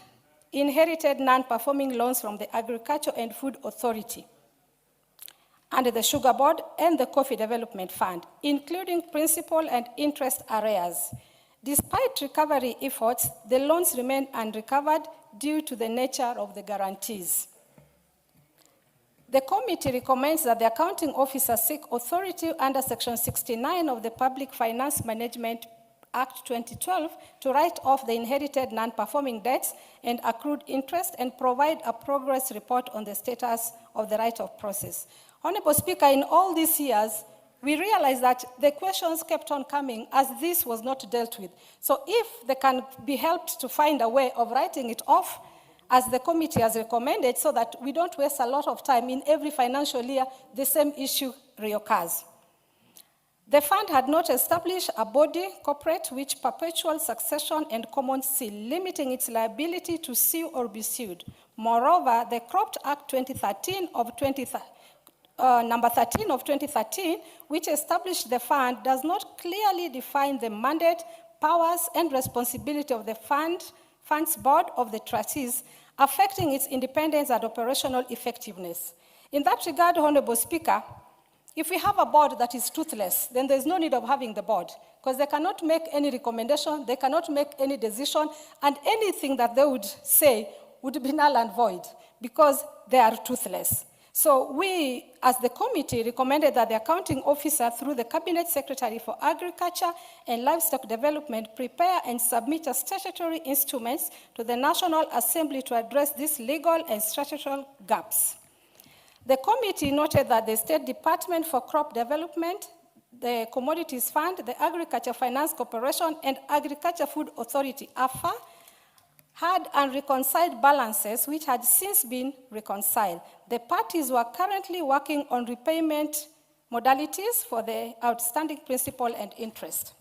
inherited non-performing loans from the Agriculture and Food Authority and the Sugar Board and the Coffee Development Fund, including principal and interest arrears. Despite recovery efforts, the loans remain unrecovered due to the nature of the guarantees. The committee recommends that the accounting officer seek authority under Section 69 of the Public Finance Management Act 2012 to write off the inherited non-performing debts and accrued interest and provide a progress report on the status of the write-off process. Honorable Speaker, in all these years, we realized that the questions kept on coming as this was not dealt with. So if they can be helped to find a way of writing it off, as the committee has recommended, so that we don't waste a lot of time in every financial year, the same issue reoccurs. The fund had not established a body corporate which perpetual succession and common seal, limiting its liability to sue or be sued. Moreover, the Crop Act 2013 of number 13 of 2013, which established the fund, does not clearly define the mandate, powers, and responsibility of the fund's board of the trustees, affecting its independence and operational effectiveness. In that regard, Honorable Speaker, if we have a board that is toothless, then there's no need of having the board, because they cannot make any recommendation, they cannot make any decision, and anything that they would say would be null and void, because they are toothless. So we, as the committee, recommended that the accounting officer, through the Cabinet Secretary for Agriculture and Livestock Development, prepare and submit a statutory instruments to the National Assembly to address these legal and statutory gaps. The committee noted that the State Department for Crop Development, the Commodities Fund, the Agriculture Finance Corporation, and Agriculture Food Authority, AFA, had unreconciled balances which had since been reconciled. The parties were currently working on repayment modalities for the outstanding principal and interest.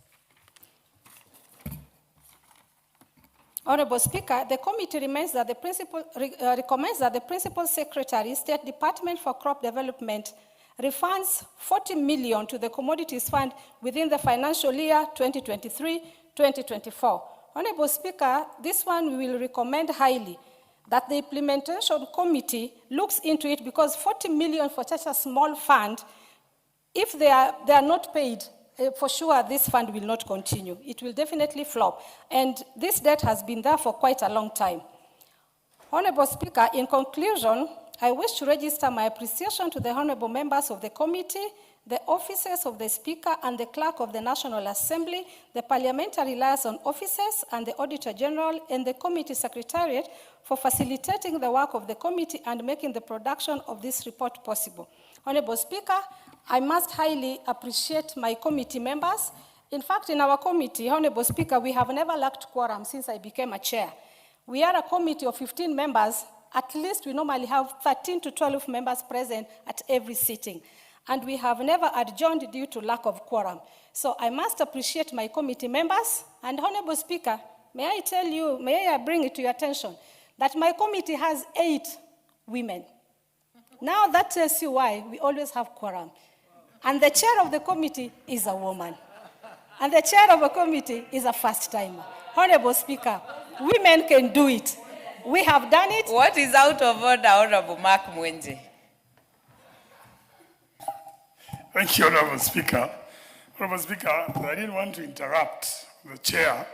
Honorable Speaker, the committee recommends that the Principal Secretary, State Department for Crop Development, refunds 40 million to the Commodities Fund within the financial year 2023-2024. Honorable Speaker, this one we will recommend highly that the implementation committee looks into it, because 40 million for such a small fund If they are not paid, for sure this fund will not continue. It will definitely flop. And this debt has been there for quite a long time. Honorable Speaker, in conclusion, I wish to register my appreciation to the honorable members of the committee, the officers of the Speaker and the Clerk of the National Assembly, the parliamentary liaison officers and the Auditor General and the Committee Secretariat for facilitating the work of the committee and making the production of this report possible. Honorable Speaker, I must highly appreciate my committee members. In fact, in our committee, Honorable Speaker, we have never lacked quorum since I became a chair. We are a committee of 15 members. At least we normally have 13 to 12 members present at every sitting. And we have never adjourned due to lack of quorum. So I must appreciate my committee members. And Honorable Speaker, may I tell you, may I bring it to your attention, that my committee has 8 women. Now that tells you why we always have quorum. And the chair of the committee is a woman. And the chair of a committee is a first-timer. Honorable Speaker, women can do it. We have done it. What is out of order, Honorable Mark Mwenje? Thank you, Honorable Speaker. Honorable Speaker, I didn't want to interrupt the chair,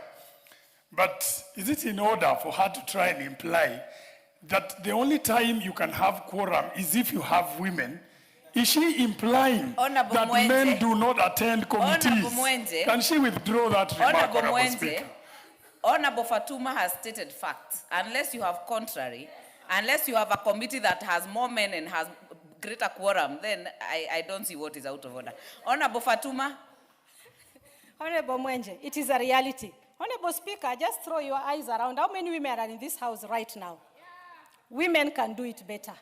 but is it in order for her to try and imply that the only time you can have quorum is if you have women? Is she implying Honorable that Mwenje, men do not attend committees? Honorable Mwenje, Can she withdraw that remark, Honorable Honorable Mwenje, Speaker? Honorable Fatuma has stated facts. Unless you have contrary, unless you have a committee that has more men and has greater quorum, then I don't see what is out of order. Honorable Fatuma. Honorable Mwenje, it is a reality. Honorable Speaker, just throw your eyes around. How many women are in this house right now? Women can do it better.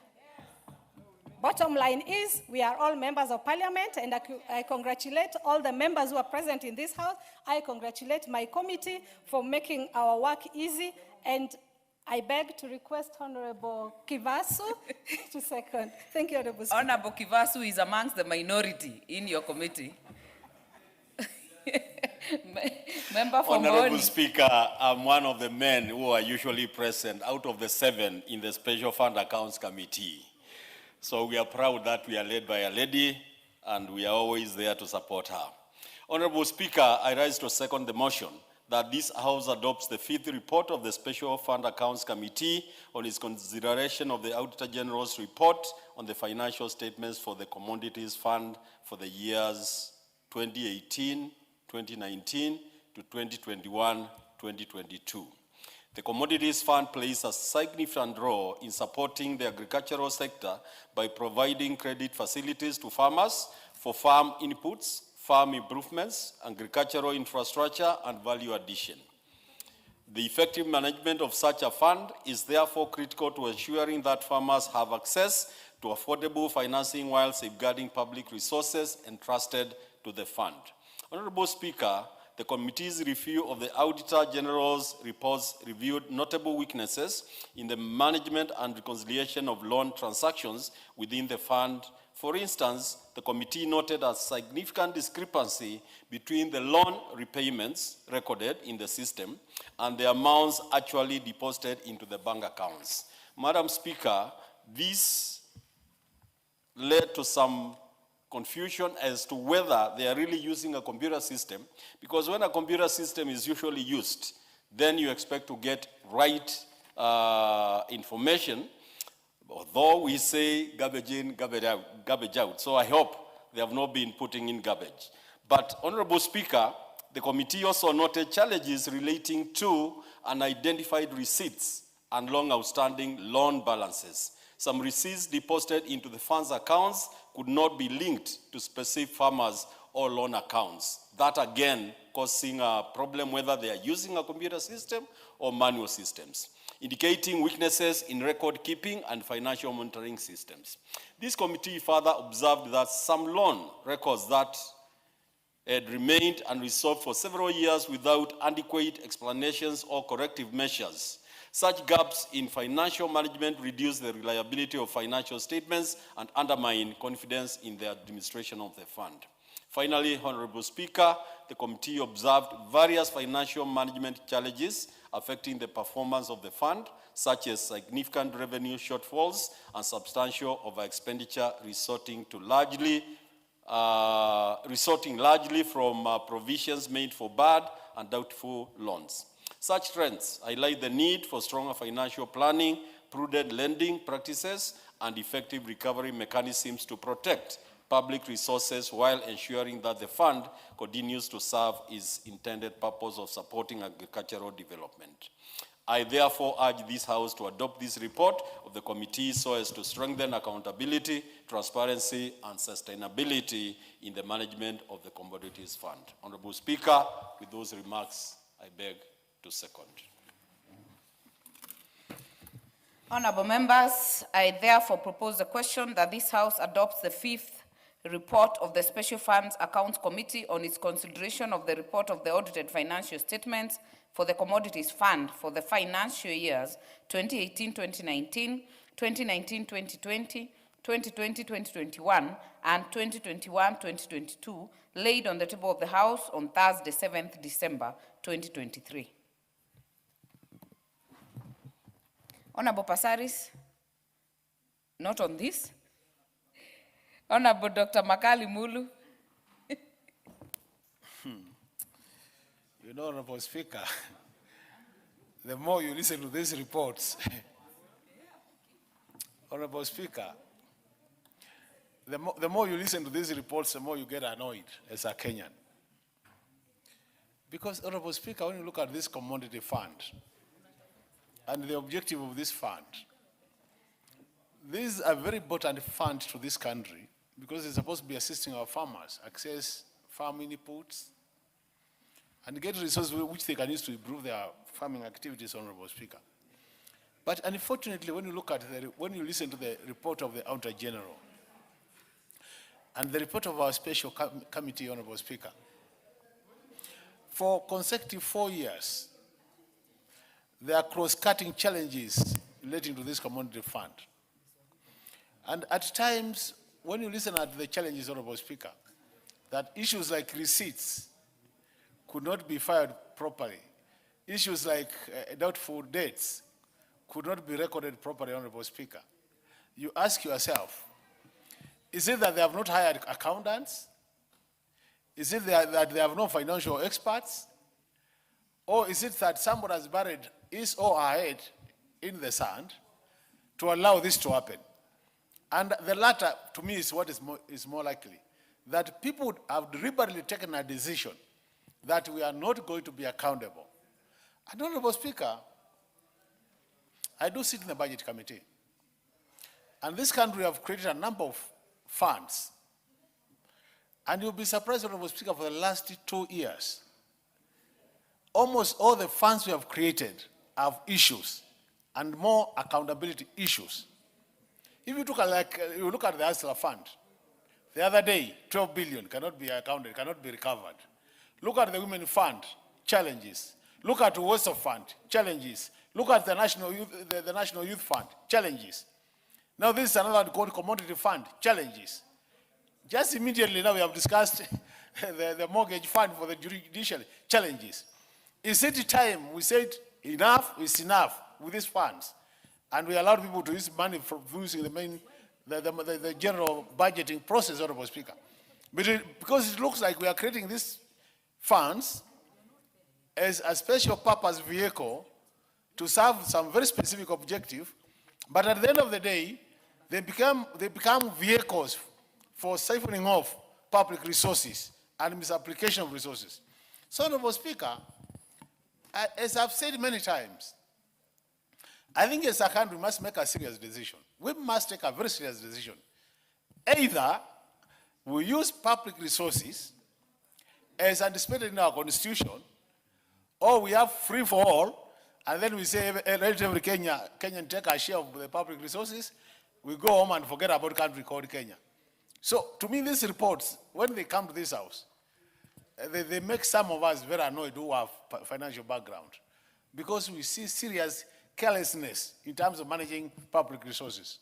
Bottom line is, we are all members of parliament, and I congratulate all the members who are present in this house. I congratulate my committee for making our work easy, and I beg to request Honorable Kivasu to second. Thank you, Honorable Speaker. Honorable Kivasu is amongst the minority in your committee. Member for Honorable Mboni. Speaker, I'm one of the men who are usually present out of the 7 in the Special Fund Accounts Committee. So we are proud that we are led by a lady, and we are always there to support her. Honorable Speaker, I rise to second the motion that this House adopts the 5th report of the Special Fund Accounts Committee on its consideration of the Auditor General's report on the financial statements for the Commodities Fund for the years 2018, 2019 to 2021, 2022. The Commodities Fund plays a significant role in supporting the agricultural sector by providing credit facilities to farmers for farm inputs, farm improvements, agricultural infrastructure, and value addition. The effective management of such a fund is therefore critical to ensuring that farmers have access to affordable financing while safeguarding public resources entrusted to the fund. Honorable Speaker, the committee's review of the Auditor General's reports reviewed notable weaknesses in the management and reconciliation of loan transactions within the fund. For instance, the committee noted a significant discrepancy between the loan repayments recorded in the system and the amounts actually deposited into the bank accounts. Madam Speaker, this led to some confusion as to whether they are really using a computer system, because when a computer system is usually used, then you expect to get right information, although we say garbage in, garbage out. So I hope they have not been putting in garbage. But, Honorable Speaker, the committee also noted challenges relating to unidentified receipts and long outstanding loan balances. Some receipts deposited into the fund's accounts could not be linked to specific farmers or loan accounts. That again causing a problem whether they are using a computer system or manual systems, indicating weaknesses in record keeping and financial monitoring systems. This committee further observed that some loan records that had remained unresolved for several years without adequate explanations or corrective measures. Such gaps in financial management reduce the reliability of financial statements and undermine confidence in the administration of the fund. Finally, Honorable Speaker, the committee observed various financial management challenges affecting the performance of the fund, such as significant revenue shortfalls and substantial over-expenditure resorting to largely resulting largely from provisions made for bad and doubtful loans. Such trends highlight the need for stronger financial planning, prudent lending practices, and effective recovery mechanisms to protect public resources while ensuring that the fund continues to serve its intended purpose of supporting agricultural development. I therefore urge this House to adopt this report of the committee so as to strengthen accountability, transparency, and sustainability in the management of the Commodities Fund. Honorable Speaker, with those remarks, I beg to second. Honorable members, I therefore propose the question that this House adopts the 5th report of the Special Funds Accounts Committee on its consideration of the report of the audited financial statements for the Commodities Fund for the financial years 2018-2019, 2019-2020, 2020-2021, and 2021-2022, laid on the table of the House on Thursday, 7th December 2023. Honorable Passaris, not on this. Honorable Dr. Makali Mulu. You know, Honorable Speaker, the more you listen to these reports, Honorable Speaker, the more you listen to these reports, the more you get annoyed as a Kenyan. Because, Honorable Speaker, when you look at this commodity fund and the objective of this fund, this is a very important fund to this country because it's supposed to be assisting our farmers access farming inputs and get resources which they can use to improve their farming activities, Honorable Speaker. But unfortunately, when you look at when you listen to the report of the Auditor General and the report of our special committee, Honorable Speaker, for consecutive 4 years, there are cross-cutting challenges relating to this commodity fund. And at times, when you listen at the challenges, Honorable Speaker, that issues like receipts could not be filed properly, issues like doubtful debts could not be recorded properly, Honorable Speaker. You ask yourself, is it that they have not hired accountants? Is it that they have no financial experts? Or is it that somebody has buried his or her head in the sand to allow this to happen? And the latter, to me, is what is more likely. That people have deliberately taken a decision that we are not going to be accountable. And Honorable Speaker, I do sit in the Budget Committee. And this country have created a number of funds. And you'll be surprised, Honorable Speaker, for the last 2 years, almost all the funds we have created have issues and more accountability issues. If you look at the Hustler Fund, the other day, 12 billion cannot be accounted, cannot be recovered. Look at the Women Fund, challenges. Look at the WOSO Fund, challenges. Look at the National Youth Fund, challenges. Now this is another called Commodity Fund, challenges. Just immediately now we have discussed the mortgage fund for the judiciary, challenges. Is it time we said enough is enough with these funds? And we allowed people to use money from using the general budgeting process, Honorable Speaker. Because it looks like we are creating these funds as a special purpose vehicle to serve some very specific objective, but at the end of the day, they become vehicles for siphoning off public resources and misapplication of resources. So, Honorable Speaker, as I've said many times, I think as a country we must make a serious decision. We must take a very serious decision. Either we use public resources as anticipated in our constitution, or we have free for all, and then we say let every Kenyan take a share of the public resources, we go home and forget about a country called Kenya. So to me, these reports, when they come to this house, they make some of us very annoyed who have financial background, because we see serious carelessness in terms of managing public resources.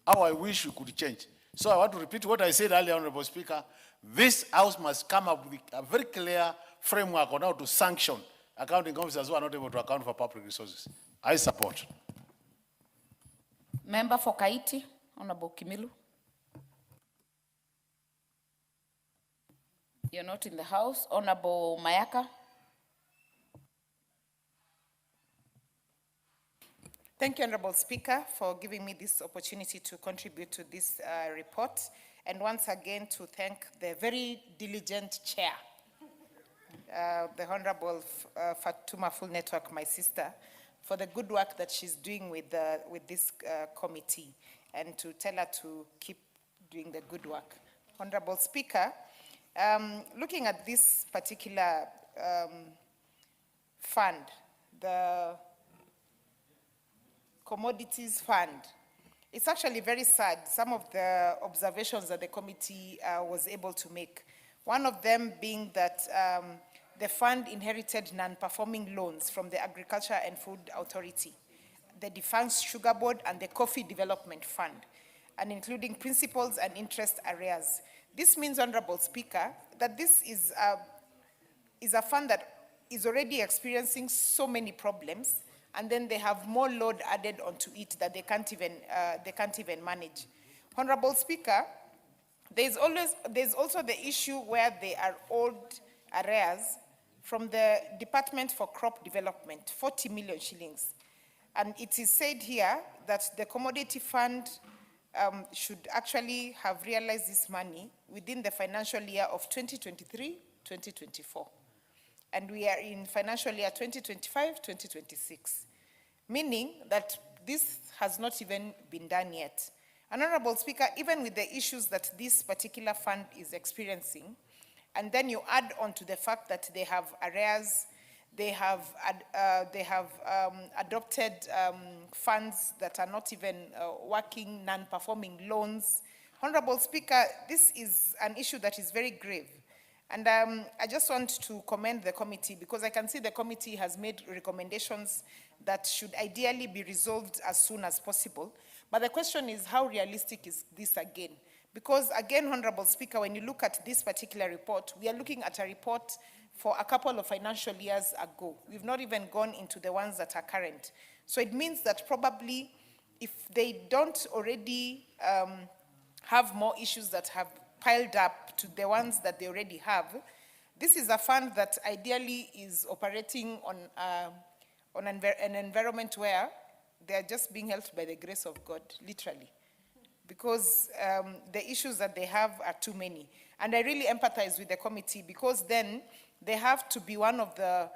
How I wish we could change. So I want to repeat what I said earlier, Honorable Speaker. This House must come up with a very clear framework on how to sanction accounting officers who are not able to account for public resources. I support. Member for Kaiti, Honorable Kimilu. You're not in the House. Honorable Mayaka. Thank you, Honorable Speaker, for giving me this opportunity to contribute to this report. And once again, to thank the very diligent chair, the Honorable Fatuma Full Network, my sister, for the good work that she's doing with this committee, and to tell her to keep doing the good work. Honorable Speaker, looking at this particular fund, the Commodities Fund, it's actually very sad, some of the observations that the committee was able to make. One of them being that the fund inherited non-performing loans from the Agriculture and Food Authority, the Defunct Sugar Board, and the Coffee Development Fund, and including principals and interest arrears. This means, Honorable Speaker, that this is a fund that is already experiencing so many problems, and then they have more load added onto it that they can't even manage. Honorable Speaker, there's also the issue where they are owed arrears from the Department for Crop Development, 40 million shillings. And it is said here that the Commodity Fund should actually have realized this money within the financial year of 2023-2024. And we are in financial year 2025-2026, meaning that this has not even been done yet. And Honorable Speaker, even with the issues that this particular fund is experiencing, and then you add on to the fact that they have arrears, they have adopted funds that are not even working, non-performing loans. Honorable Speaker, this is an issue that is very grave. And I just want to commend the committee, because I can see the committee has made recommendations that should ideally be resolved as soon as possible. But the question is, how realistic is this again? Because again, Honorable Speaker, when you look at this particular report, we are looking at a report for a couple of financial years ago. We've not even gone into the ones that are current. So it means that probably if they don't already have more issues that have piled up to the ones that they already have, this is a fund that ideally is operating on an environment where they are just being helped by the grace of God, literally, because the issues that they have are too many. And I really empathize with the committee, because then they have to be one of the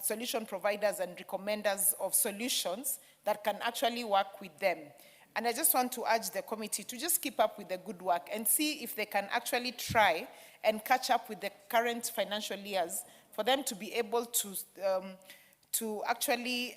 solution providers and recommenders of solutions that can actually work with them. And I just want to urge the committee to just keep up with the good work and see if they can actually try and catch up with the current financial years for them to be able to actually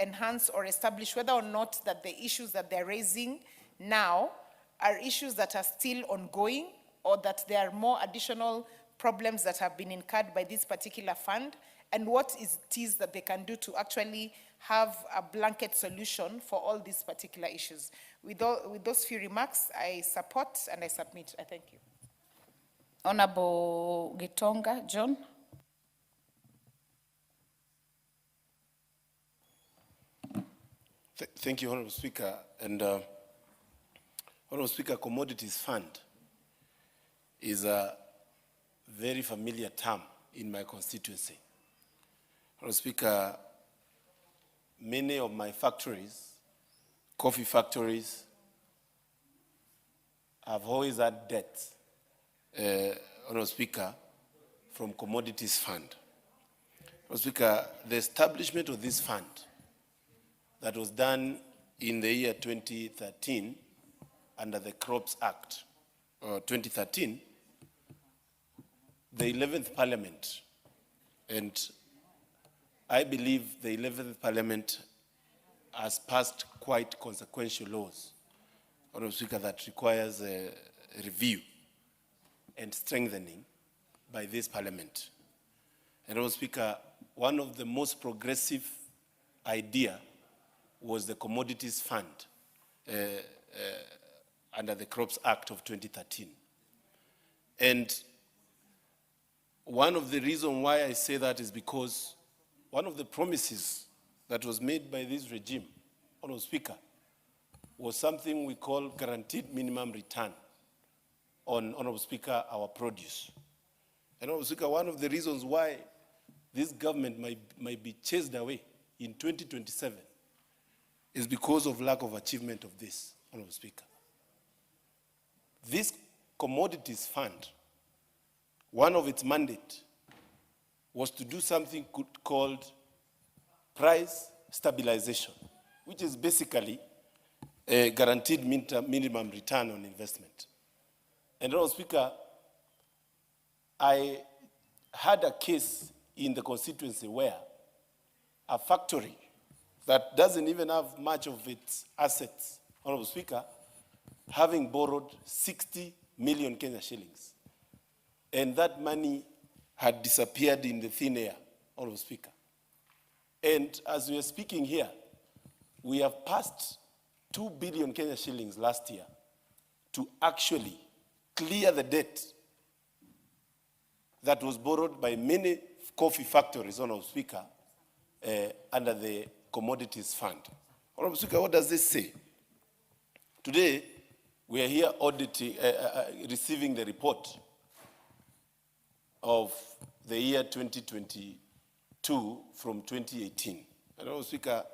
enhance or establish whether or not that the issues that they're raising now are issues that are still ongoing, or that there are more additional problems that have been incurred by this particular fund, and what it is that they can do to actually have a blanket solution for all these particular issues. With those few remarks, I support and I submit. I thank you. Honorable Gitonga John. Thank you, Honorable Speaker. And Honorable Speaker, Commodities Fund is a very familiar term in my constituency. Honorable Speaker, many of my factories, coffee factories, have always had debts, Honorable Speaker, from Commodities Fund. Honorable Speaker, the establishment of this fund that was done in the year 2013 under the Crops Act 2013, the 11th Parliament, and I believe the 11th Parliament has passed quite consequential laws, Honorable Speaker, that requires a review and strengthening by this Parliament. And Honorable Speaker, one of the most progressive idea was the Commodities Fund under the Crops Act of 2013. And one of the reasons why I say that is because one of the promises that was made by this regime, Honorable Speaker, was something we call guaranteed minimum return on, Honorable Speaker, our produce. And Honorable Speaker, one of the reasons why this government might be chased away in 2027 is because of lack of achievement of this, Honorable Speaker. This commodities fund, one of its mandate was to do something called price stabilization, which is basically a guaranteed minimum return on investment. And Honorable Speaker, I had a case in the constituency where a factory that doesn't even have much of its assets, Honorable Speaker, having borrowed 60 million Kenya shillings. And that money had disappeared in the thin air, Honorable Speaker. And as we are speaking here, we have passed 2 billion Kenya shillings last year to actually clear the debt that was borrowed by many coffee factories, Honorable Speaker, under the commodities fund. Honorable Speaker, what does this say? Today, we are here auditing, receiving the report of the year 2022 from 2018. And Honorable Speaker,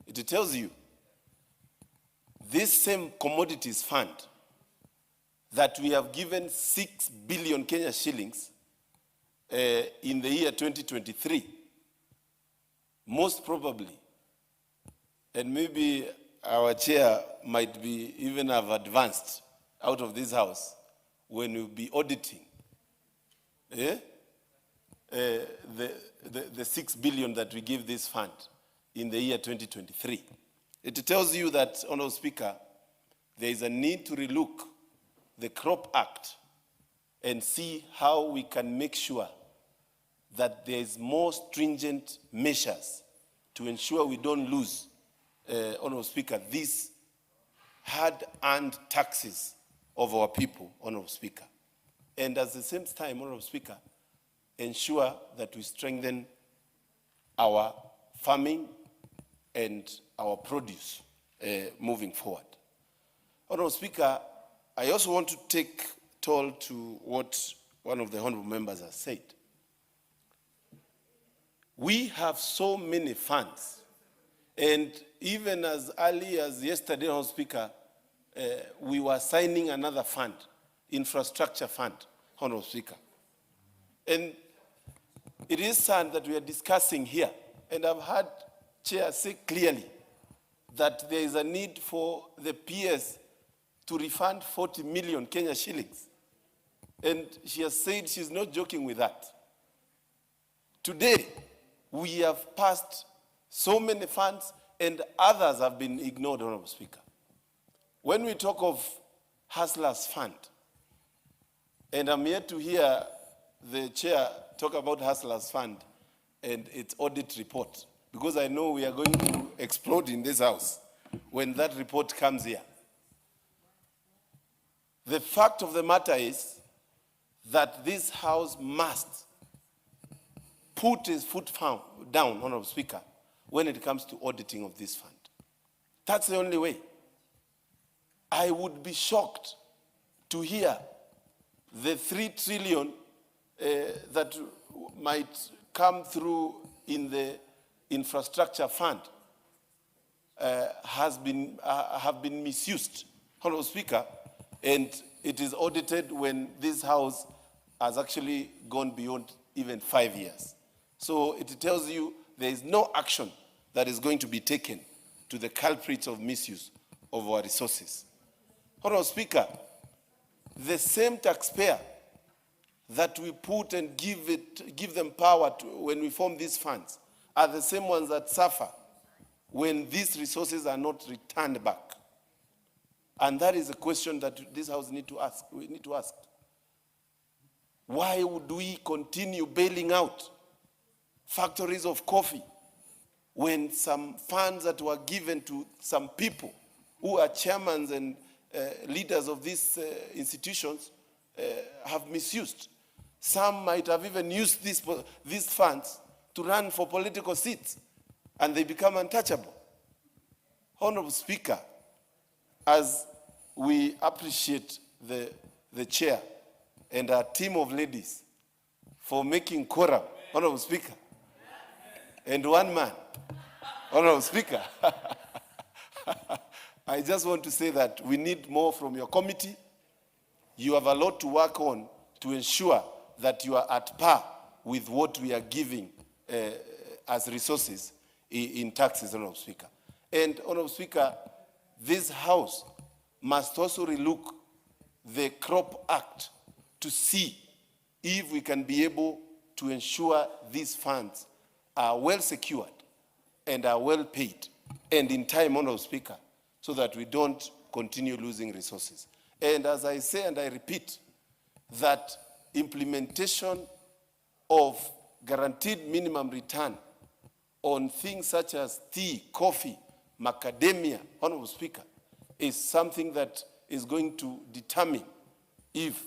it tells you this same commodities fund that we have given 6 billion Kenya shillings in the year 2023, most probably, and maybe our chair might be even have advanced out of this house when we'll be auditing the 6 billion that we give this fund in the year 2023. It tells you that, Honorable Speaker, there is a need to relook the Crop Act and see how we can make sure that there is more stringent measures to ensure we don't lose, Honorable Speaker, these hard-earned taxes of our people, Honorable Speaker. And at the same time, Honorable Speaker, ensure that we strengthen our farming and our produce moving forward. Honorable Speaker, I also want to take toll to what one of the honorable members has said. We have so many funds, and even as early as yesterday, Honorable Speaker, we were signing another fund, infrastructure fund, Honorable Speaker. And it is sad that we are discussing here, and I've heard Chair say clearly that there is a need for the PS to refund 40 million Kenya shillings. And she has said she's not joking with that. Today, we have passed so many funds and others have been ignored, Honorable Speaker. When we talk of Hustlers Fund, and I'm here to hear the chair talk about Hustlers Fund and its audit report, because I know we are going to explode in this house when that report comes here. The fact of the matter is that this house must put its foot down, Honorable Speaker, when it comes to auditing of this fund. That's the only way. I would be shocked to hear the 3 trillion that might come through in the infrastructure fund have been misused, Honorable Speaker, and it is audited when this house has actually gone beyond even 5 years. So it tells you there is no action that is going to be taken to the culprits of misuse of our resources. Honorable Speaker, the same taxpayer that we put and give them power to when we form these funds are the same ones that suffer when these resources are not returned back. And that is a question that this house need to ask. We need to ask. Why would we continue bailing out factories of coffee when some funds that were given to some people who are chairmen and leaders of these institutions have misused? Some might have even used these funds to run for political seats, and they become untouchable. Honorable Speaker, as we appreciate the chair and our team of ladies for making quorum, Honorable Speaker. And one man, Honorable Speaker. I just want to say that we need more from your committee. You have a lot to work on to ensure that you are at par with what we are giving as resources in taxes, Honorable Speaker. And, Honorable Speaker, this House must also relook the Crop Act to see if we can be able to ensure these funds are well secured and are well paid and in time, Honorable Speaker, so that we don't continue losing resources. And as I say and I repeat, that implementation of guaranteed minimum return on things such as tea, coffee, macadamia, Honorable Speaker, is something that is going to determine if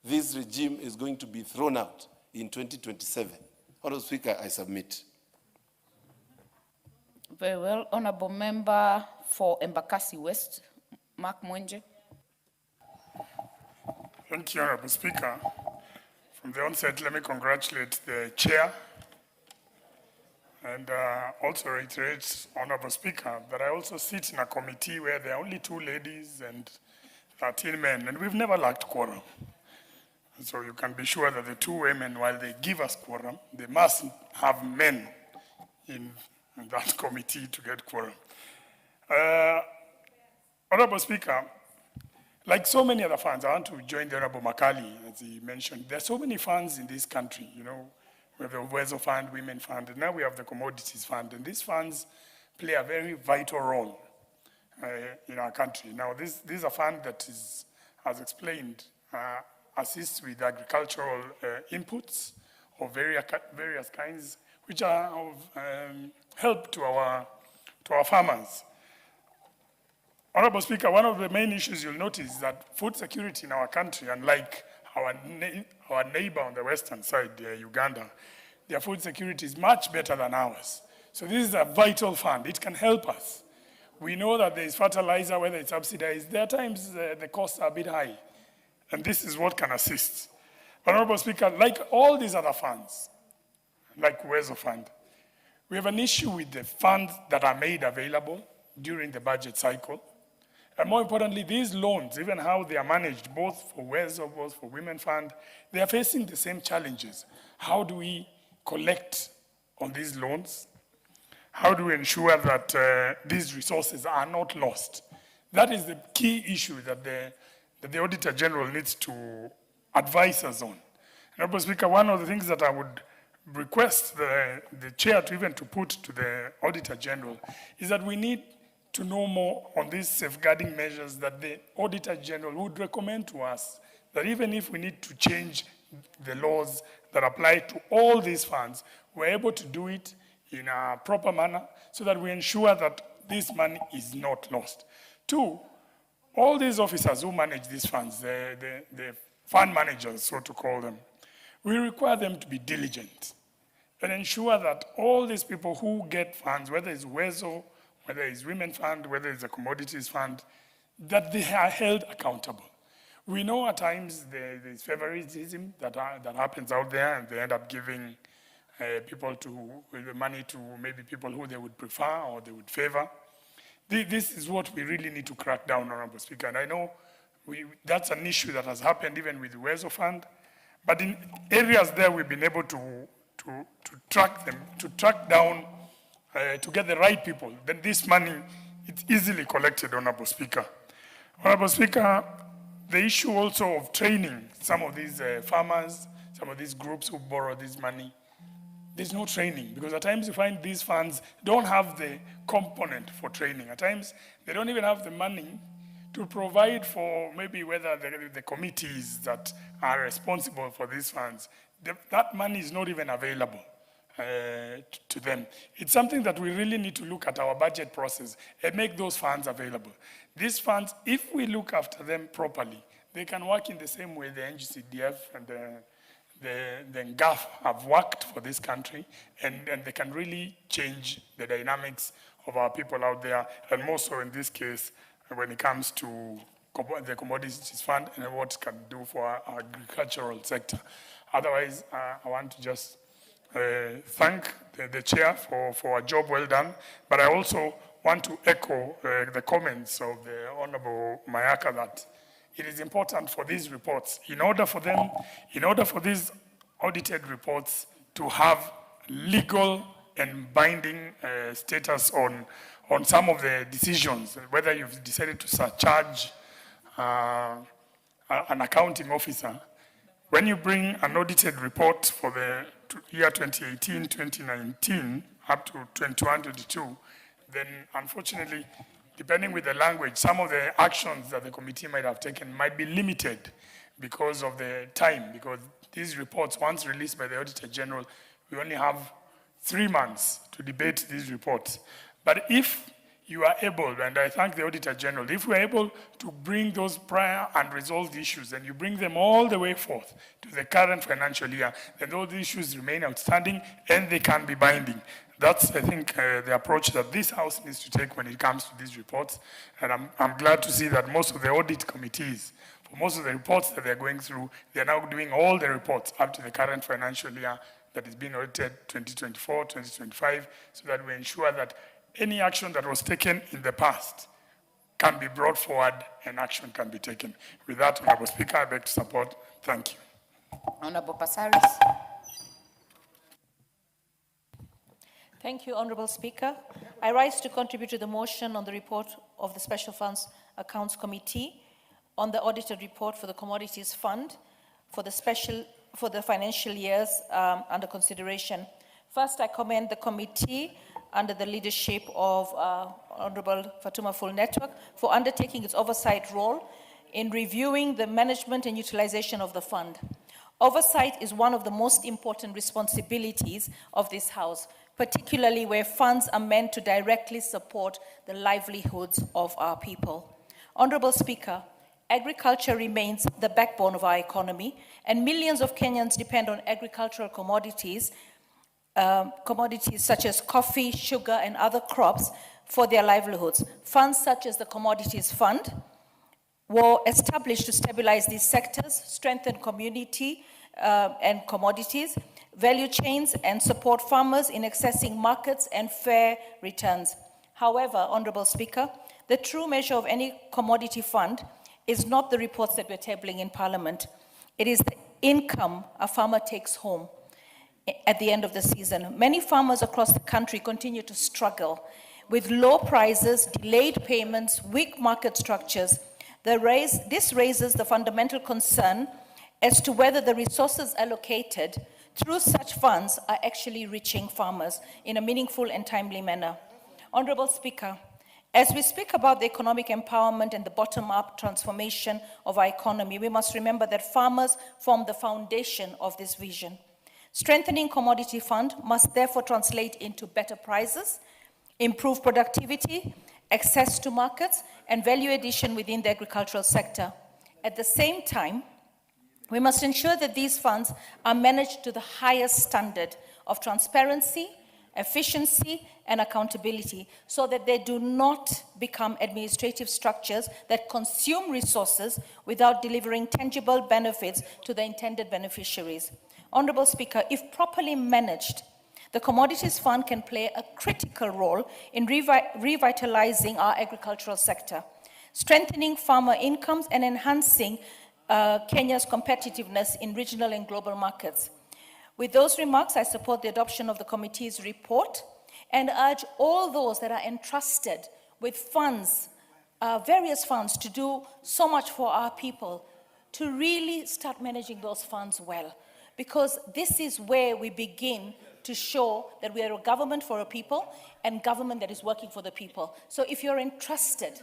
this regime is going to be thrown out in 2027. Honorable Speaker, I submit. Very well. Honorable Member for Embakasi West, makwiny. Thank you, Honorable Speaker. From the onset, let me congratulate the chair and also reiterate, Honorable Speaker, that I also sit in a committee where there are only 2 ladies and 13 men, and we've never lacked quorum. So you can be sure that the 2 women, while they give us quorum, they must have men in that committee to get quorum. Honorable Speaker, like so many other funds, I want to join the Honorable Makali, as he mentioned. There are so many funds in this country, you know. We have the Wezo Fund, Women Fund, and now we have the Commodities Fund. And these funds play a very vital role in our country. Now, this is a fund that is, as explained, assists with agricultural inputs of various kinds, which are of help to our farmers. Honorable Speaker, one of the main issues you'll notice is that food security in our country, unlike our neighbor on the western side, Uganda, their food security is much better than ours. So this is a vital fund. It can help us. We know that there is fertilizer, whether it's subsidized. There are times the costs are a bit high, and this is what can assist. Honorable Speaker, like all these other funds, like Wezo Fund, we have an issue with the funds that are made available during the budget cycle. And more importantly, these loans, even how they are managed, both for Wezo, both for Women Fund, they are facing the same challenges. How do we collect on these loans? How do we ensure that these resources are not lost? That is the key issue that the Auditor General needs to advise us on. Honorable Speaker, one of the things that I would request the chair to even to put to the Auditor General is that we need to know more on these safeguarding measures that the Auditor General would recommend to us, that even if we need to change the laws that apply to all these funds, we're able to do it in a proper manner so that we ensure that this money is not lost. 2, all these officers who manage these funds, the fund managers, so to call them, we require them to be diligent and ensure that all these people who get funds, whether it's Wezo, whether it's Women Fund, whether it's a Commodities Fund, that they are held accountable. We know at times there's favoritism that happens out there, and they end up giving people the money to maybe people who they would prefer or they would favor. This is what we really need to crack down, Honorable Speaker. And I know that's an issue that has happened even with the Wezo Fund, but in areas there we've been able to track them, to track down, to get the right people. Then this money, it's easily collected, Honorable Speaker. Honorable Speaker, the issue also of training some of these farmers, some of these groups who borrow this money, there's no training, because at times you find these funds don't have the component for training. At times, they don't even have the money to provide for maybe whether the committees that are responsible for these funds, that money is not even available to them. It's something that we really need to look at our budget process and make those funds available. These funds, if we look after them properly, they can work in the same way the NGCDF and the NGAF have worked for this country, and they can really change the dynamics of our people out there, and more so in this case when it comes to the Commodities Fund and what it can do for our agricultural sector. Otherwise, I want to just thank the chair for a job well done, but I also want to echo the comments of the Honorable Mayaka that it is important for these reports, in order for these audited reports to have legal and binding status on some of the decisions, whether you've decided to surcharge an accounting officer. When you bring an audited report for the year 2018, 2019, up to 21, 22, then unfortunately, depending with the language, some of the actions that the committee might have taken might be limited because of the time, because these reports, once released by the Auditor General, we only have 3 months to debate these reports. But if you are able, and I thank the Auditor General, if we are able to bring those prior unresolved issues and you bring them all the way forth to the current financial year, then those issues remain outstanding and they can be binding. That's, I think, the approach that this House needs to take when it comes to these reports. And I'm glad to see that most of the audit committees, for most of the reports that they're going through, they're now doing all the reports up to the current financial year that is being audited, 2024, 2025, so that we ensure that any action that was taken in the past can be brought forward and action can be taken. With that, Honorable Speaker, I beg to support. Thank you. Honorable Passaris. Thank you, Honorable Speaker. I rise to contribute to the motion on the report of the Special Funds Accounts Committee on the audited report for the Commodities Fund for the financial years under consideration. First, I commend the committee under the leadership of Honorable Fatuma Full Network for undertaking its oversight role in reviewing the management and utilization of the fund. Oversight is one of the most important responsibilities of this House, particularly where funds are meant to directly support the livelihoods of our people. Honorable Speaker, agriculture remains the backbone of our economy, and millions of Kenyans depend on agricultural commodities such as coffee, sugar, and other crops for their livelihoods. Funds such as the Commodities Fund were established to stabilize these sectors, strengthen community and commodities, value chains, and support farmers in accessing markets and fair returns. However, Honorable Speaker, the true measure of any commodity fund is not the reports that we're tabling in Parliament. It is the income a farmer takes home at the end of the season. Many farmers across the country continue to struggle with low prices, delayed payments, weak market structures. This raises the fundamental concern as to whether the resources allocated through such funds are actually reaching farmers in a meaningful and timely manner. Honorable Speaker, as we speak about the economic empowerment and the bottom-up transformation of our economy, we must remember that farmers form the foundation of this vision. Strengthening commodity fund must therefore translate into better prices, improved productivity, access to markets, and value addition within the agricultural sector. At the same time, we must ensure that these funds are managed to the highest standard of transparency, efficiency, and accountability, so that they do not become administrative structures that consume resources without delivering tangible benefits to the intended beneficiaries. Honorable Speaker, if properly managed, the Commodities Fund can play a critical role in revitalizing our agricultural sector, strengthening farmer incomes, and enhancing Kenya's competitiveness in regional and global markets. With those remarks, I support the adoption of the committee's report and urge all those that are entrusted with funds, various funds, to do so much for our people, to really start managing those funds well. Because this is where we begin to show that we are a government for a people and government that is working for the people. So if you're entrusted,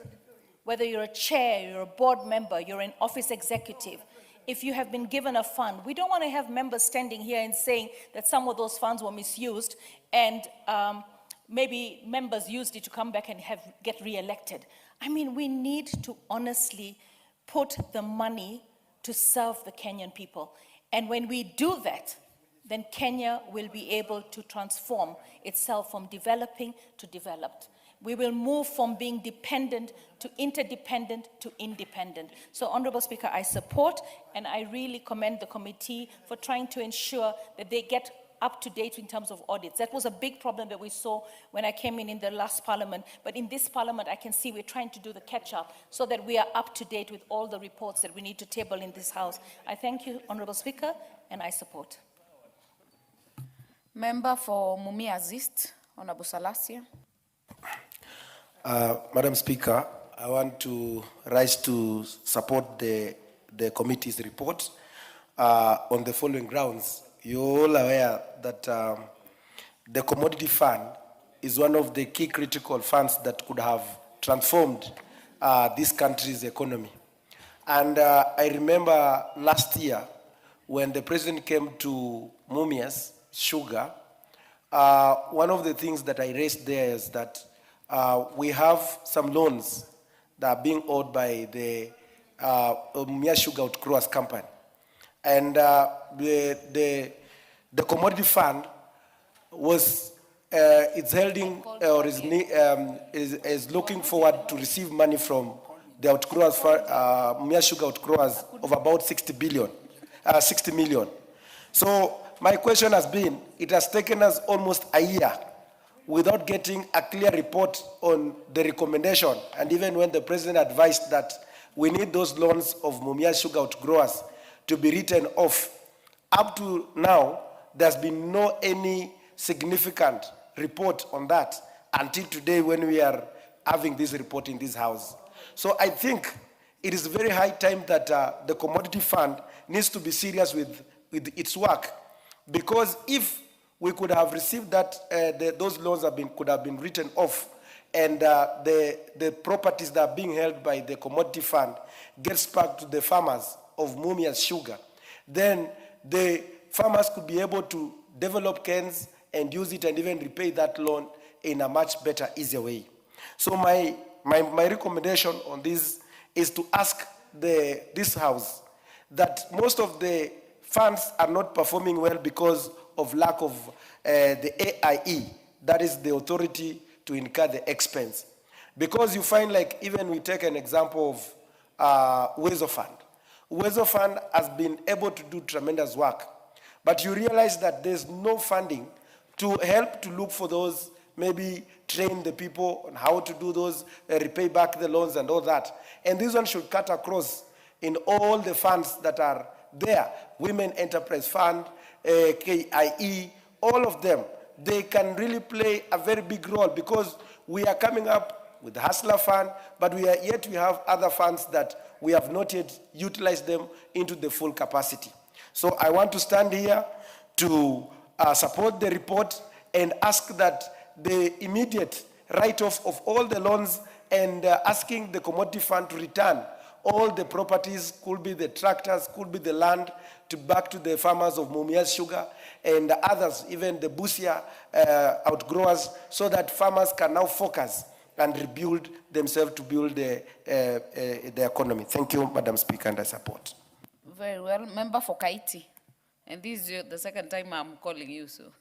whether you're a chair, you're a board member, you're an office executive, if you have been given a fund, we don't want to have members standing here and saying that some of those funds were misused and maybe members used it to come back and get re-elected. I mean, we need to honestly put the money to serve the Kenyan people. And when we do that, then Kenya will be able to transform itself from developing to developed. we will move from being dependent to interdependent to independent. So, Honorable Speaker, I support and I really commend the committee for trying to ensure that they get up to date in terms of audits. That was a big problem that we saw when I came in the last parliament. But in this parliament, I can see we're trying to do the catch-up so that we are up to date with all the reports that we need to table in this House. I thank you, Honorable Speaker, and I support. Member for Mumia East, Honorable Salasia. Madam Speaker, I want to rise to support the committee's report on the following grounds. You're all aware that the commodity fund is one of the key critical funds that could have transformed this country's economy. And I remember last year when the president came to Mumias Sugar, one of the things that I raised there is that we have some loans that are being owed by the Mumias Sugar Outgrowers Company. And the commodity fund was it's holding or is looking forward to receive money from the outgrowers, Mumias Sugar outgrowers of about 60 million. So my question has been, it has taken us almost a year without getting a clear report on the recommendation, and even when the president advised that we need those loans of Mumias Sugar outgrowers to be written off. Up to now, there's been no any significant report on that until today when we are having this report in this House. So I think it is very high time that the commodity fund needs to be serious with its work, because if we could have received that, those loans could have been written off, and the properties that are being held by the commodity fund gets back to the farmers of Mumias Sugar, then the farmers could be able to develop cans and use it and even repay that loan in a much better, easier way. So my recommendation on this is to ask this House that most of the funds are not performing well because of lack of the AIE, that is the authority to incur the expense. Because you find, like, even we take an example of Wezo Fund. Wezo Fund has been able to do tremendous work, but you realize that there's no funding to help to look for those, maybe train the people on how to do those, repay back the loans and all that. And this one should cut across in all the funds that are there. Women Enterprise Fund, KIE, all of them, they can really play a very big role, because we are coming up with the Hustler Fund, but we have other funds that we have not yet utilized them into the full capacity. So I want to stand here to support the report and ask that the immediate write-off of all the loans and asking the commodity fund to return all the properties, could be the tractors, could be the land, back to the farmers of Mumias Sugar and others, even the Busia outgrowers, so that farmers can now focus and rebuild themselves to build the economy. Thank you, Madam Speaker, and I support. Very well. Member for Kaiti. And this is the second time I'm calling you, so.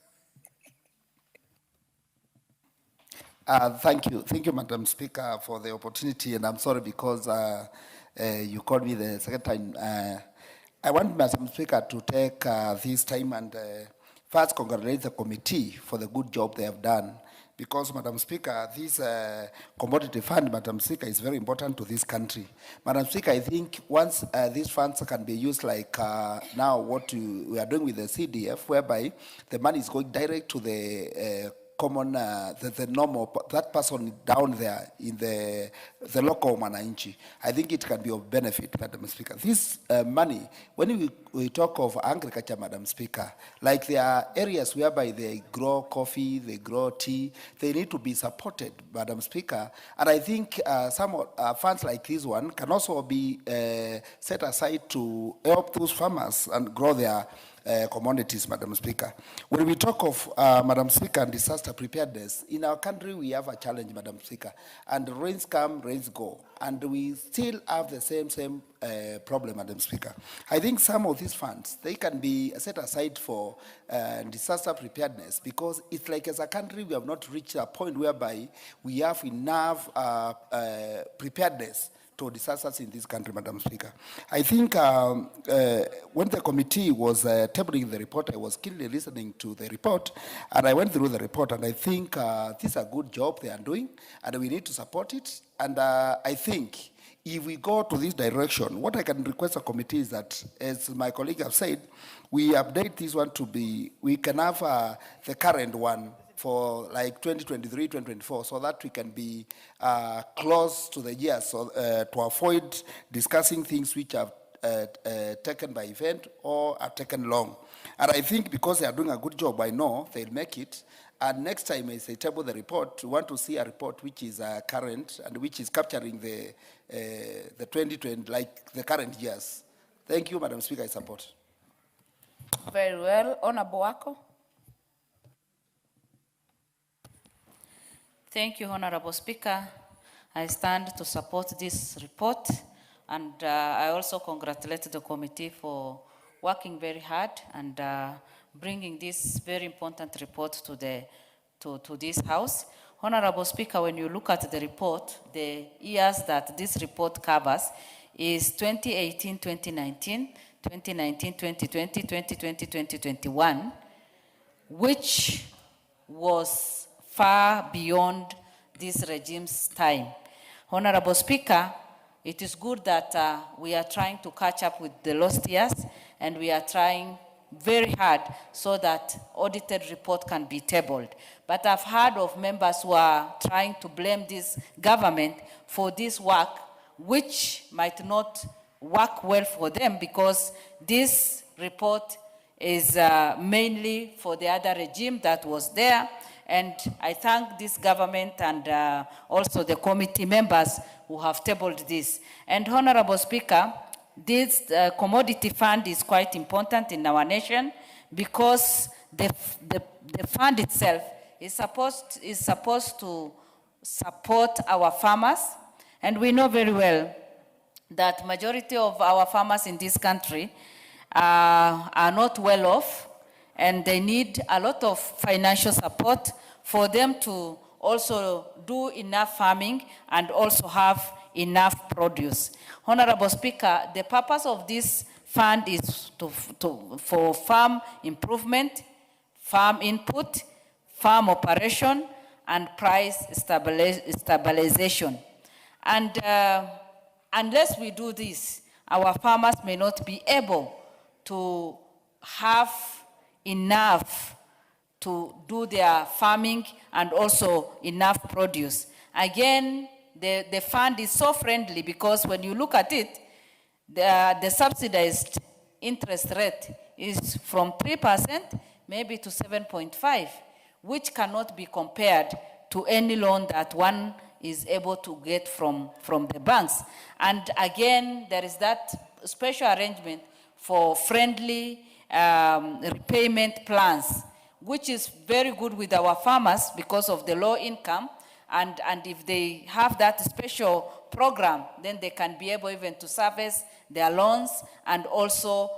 Thank you, Madam Speaker, for the opportunity, and I'm sorry because you called me the second time. I want Madam Speaker to take this time and first congratulate the committee for the good job they have done, because, Madam Speaker, this commodity fund, Madam Speaker, is very important to this country. Madam Speaker, I think once these funds can be used like now what we are doing with the CDF, whereby the money is going direct to the common, the normal, that person down there in the local mwananchi, I think it can be of benefit, Madam Speaker. This money, when we talk of agriculture, Madam Speaker, like there are areas whereby they grow coffee, they grow tea, they need to be supported, Madam Speaker. And I think some funds like this one can also be set aside to help those farmers and grow their commodities, Madam Speaker. When we talk of, Madam Speaker, disaster preparedness, in our country we have a challenge, Madam Speaker, and rains come, rains go, and we still have the same problem, Madam Speaker. I think some of these funds, they can be set aside for disaster preparedness, because it's like as a country we have not reached a point whereby we have enough preparedness to disasters in this country, Madam Speaker. I think when the committee was tabling the report, I was keenly listening to the report, and I went through the report, and I think this is a good job they are doing, and we need to support it. And I think if we go to this direction, what I can request a committee is that, as my colleague have said, we update this one to be, we can have the current one for like 2023, 2024, so that we can be close to the year, so to avoid discussing things which are taken by event or are taken long. And I think because they are doing a good job, I know they'll make it. And next time, as they table the report, we want to see a report which is current and which is capturing the 2020, like the current years. Thank you, Madam Speaker, I support. Very well. Honorable Wako. Thank you, Honorable Speaker. I stand to support this report, and I also congratulate the committee for working very hard and bringing this very important report to this House. Honorable Speaker, when you look at the report, the years that this report covers is 2018, 2019, 2019, 2020, 2020, 2021, which was far beyond this regime's time. Honorable Speaker, it is good that we are trying to catch up with the lost years, and we are trying very hard so that audited report can be tabled. But I've heard of members who are trying to blame this government for this work, which might not work well for them, because this report is mainly for the other regime that was there. And I thank this government and also the committee members who have tabled this. And Honorable Speaker, this commodity fund is quite important in our nation, because the fund itself is supposed to support our farmers. And we know very well that majority of our farmers in this country are not well off, and they need a lot of financial support for them to also do enough farming and also have enough produce. Honorable Speaker, the purpose of this fund is for farm improvement, farm input, farm operation, and price stabilization. And unless we do this, our farmers may not be able to have enough to do their farming and also enough produce. Again, the fund is so friendly, because when you look at it, the subsidized interest rate is from 3% maybe to 7.5%, which cannot be compared to any loan that one is able to get from the banks. And again, there is that special arrangement for friendly repayment plans, which is very good with our farmers because of the low income. And if they have that special program, then they can be able even to service their loans and also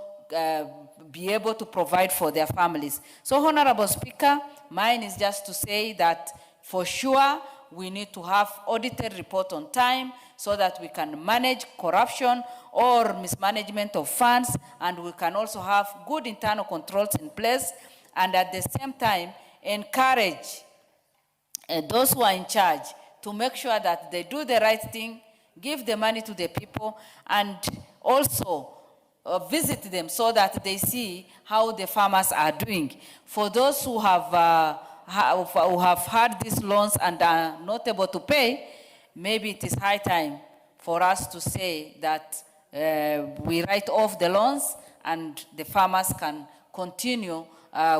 be able to provide for their families. So, Honorable Speaker, mine is just to say that for sure we need to have audited report on time so that we can manage corruption or mismanagement of funds, and we can also have good internal controls in place, and at the same time encourage those who are in charge to make sure that they do the right thing, give the money to the people, and also visit them so that they see how the farmers are doing. For those who have had these loans and are not able to pay, maybe it is high time for us to say that we write off the loans and the farmers can continue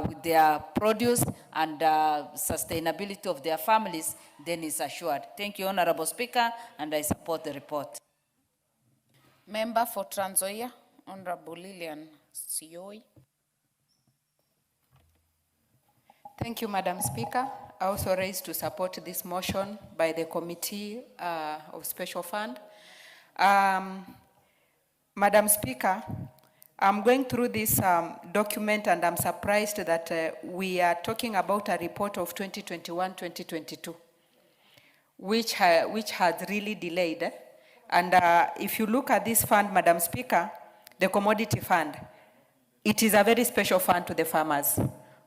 with their produce, and sustainability of their families then is assured. Thank you, Honorable Speaker, and I support the report. Member for Trans Nzoia, Honorable Lilian Sioi. Thank you, Madam Speaker. I also raise to support this motion by the Committee of Special Fund. Madam Speaker, I'm going through this document and I'm surprised that we are talking about a report of 2021-2022, which has really delayed. And if you look at this fund, Madam Speaker, the commodity fund, it is a very special fund to the farmers.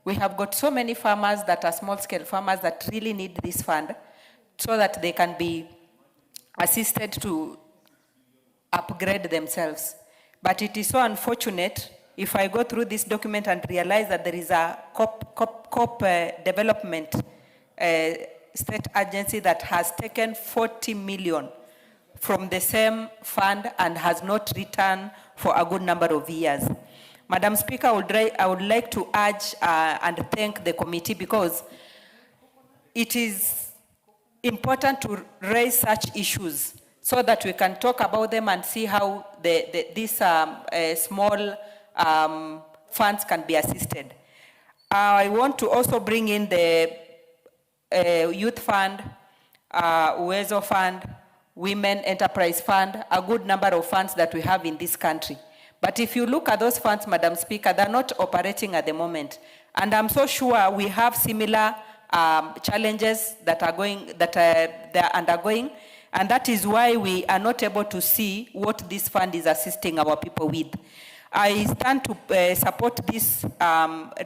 We have got so many farmers that are small-scale farmers that really need this fund so that they can be assisted to upgrade themselves. But it is so unfortunate if I go through this document and realize that there is a COP development state agency that has taken 40 million from the same fund and has not returned for a good number of years. Madam Speaker, I would like to urge and thank the committee because it is important to raise such issues so that we can talk about them and see how these small funds can be assisted. I want to also bring in the Youth Fund, Uwezo Fund, Women Enterprise Fund, a good number of funds that we have in this country. But if you look at those funds, Madam Speaker, they're not operating at the moment. And I'm so sure we have similar challenges that they're undergoing. And that is why we are not able to see what this fund is assisting our people with. I stand to support this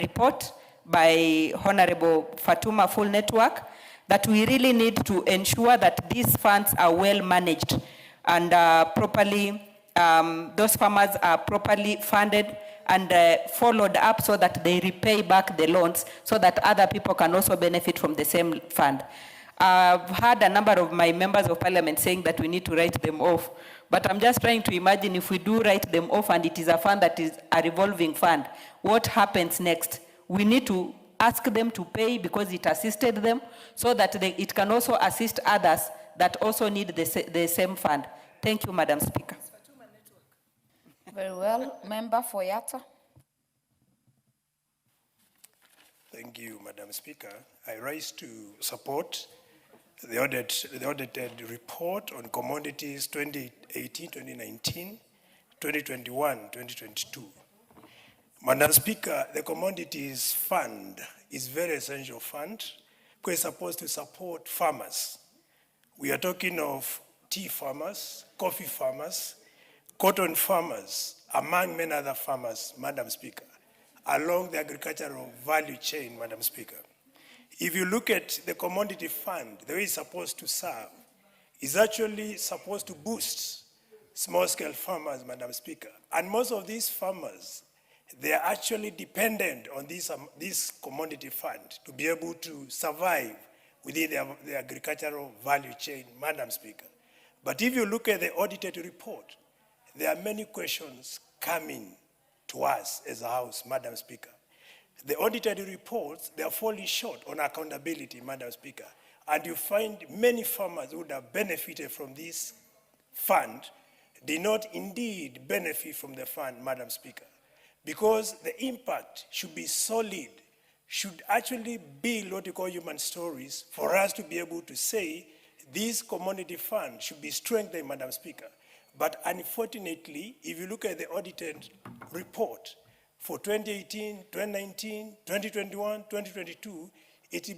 report by Honorable Fatuma Full Network, that we really need to ensure that these funds are well managed and properly, those farmers are properly funded and followed up so that they repay back the loans so that other people can also benefit from the same fund. I've had a number of my members of parliament saying that we need to write them off, but I'm just trying to imagine if we do write them off and it is a fund that is a revolving fund, what happens next? We need to ask them to pay because it assisted them so that it can also assist others that also need the same fund. Thank you, Madam Speaker. Very well. Member for Yatta. Thank you, Madam Speaker. I rise to support the audited report on commodities 2018, 2019, 2021, 2022. Madam Speaker, the commodities fund is a very essential fund because it's supposed to support farmers. We are talking of tea farmers, coffee farmers, cotton farmers, among many other farmers, Madam Speaker, along the agricultural value chain, Madam Speaker. If you look at the commodity fund, the way it's supposed to serve, is actually supposed to boost small-scale farmers, Madam Speaker. And most of these farmers, they are actually dependent on this commodity fund to be able to survive within the agricultural value chain, Madam Speaker. But if you look at the audited report, there are many questions coming to us as a House, Madam Speaker. The audited reports, they are falling short on accountability, Madam Speaker. And you find many farmers who would have benefited from this fund did not indeed benefit from the fund, Madam Speaker. Because the impact should be solid, should actually build what you call human stories for us to be able to say this commodity fund should be strengthened, Madam Speaker. But unfortunately, if you look at the audited report for 2018, 2019, 2021, 2022, it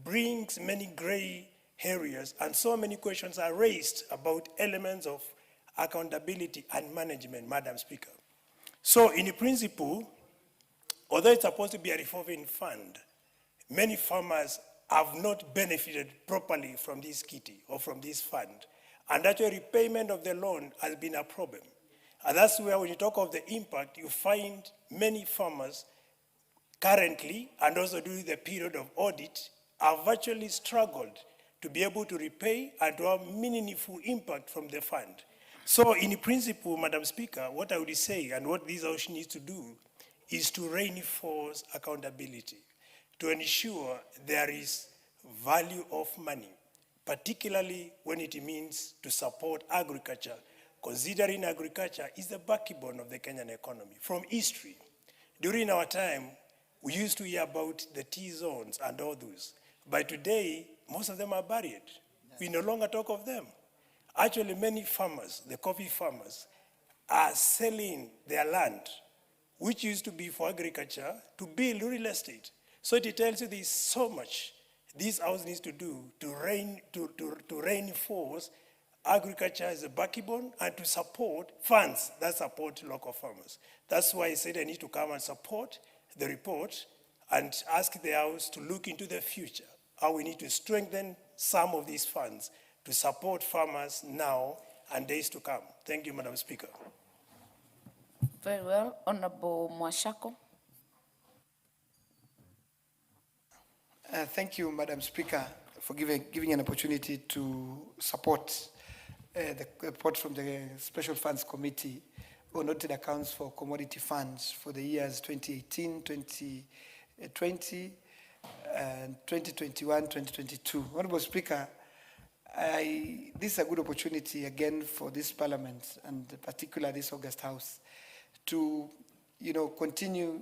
brings many gray areas and so many questions are raised about elements of accountability and management, Madam Speaker. So in principle, although it's supposed to be a revolving fund, many farmers have not benefited properly from this kitty or from this fund. And actually repayment of the loan has been a problem. And that's where when you talk of the impact, you find many farmers currently, and also during the period of audit, have actually struggled to be able to repay and to have meaningful impact from the fund. So in principle, Madam Speaker, what I would say and what this House needs to do is to reinforce accountability, to ensure there is value of money, particularly when it means to support agriculture, considering agriculture is the backbone of the Kenyan economy. From history, during our time, We used to hear about the T-zones and all those. By today, most of them are buried. We no longer talk of them. Actually, many farmers, the coffee farmers, are selling their land, which used to be for agriculture, to build real estate. So it tells you there's so much this house needs to do to reinforce agriculture as a backbone and to support funds that support local farmers. That's why I said I need to come and support the report and ask the House to look into the future, how we need to strengthen some of these funds to support farmers now and days to come. Thank you, Madam Speaker. Very well. Honorable Mwashako. Thank you, Madam Speaker, for giving an opportunity to support the report from the Special Funds Committee on audited accounts for commodity funds for the years 2018, 2020, and 2021, 2022. Honorable Speaker, this is a good opportunity again for this Parliament, and particularly this August House, to continue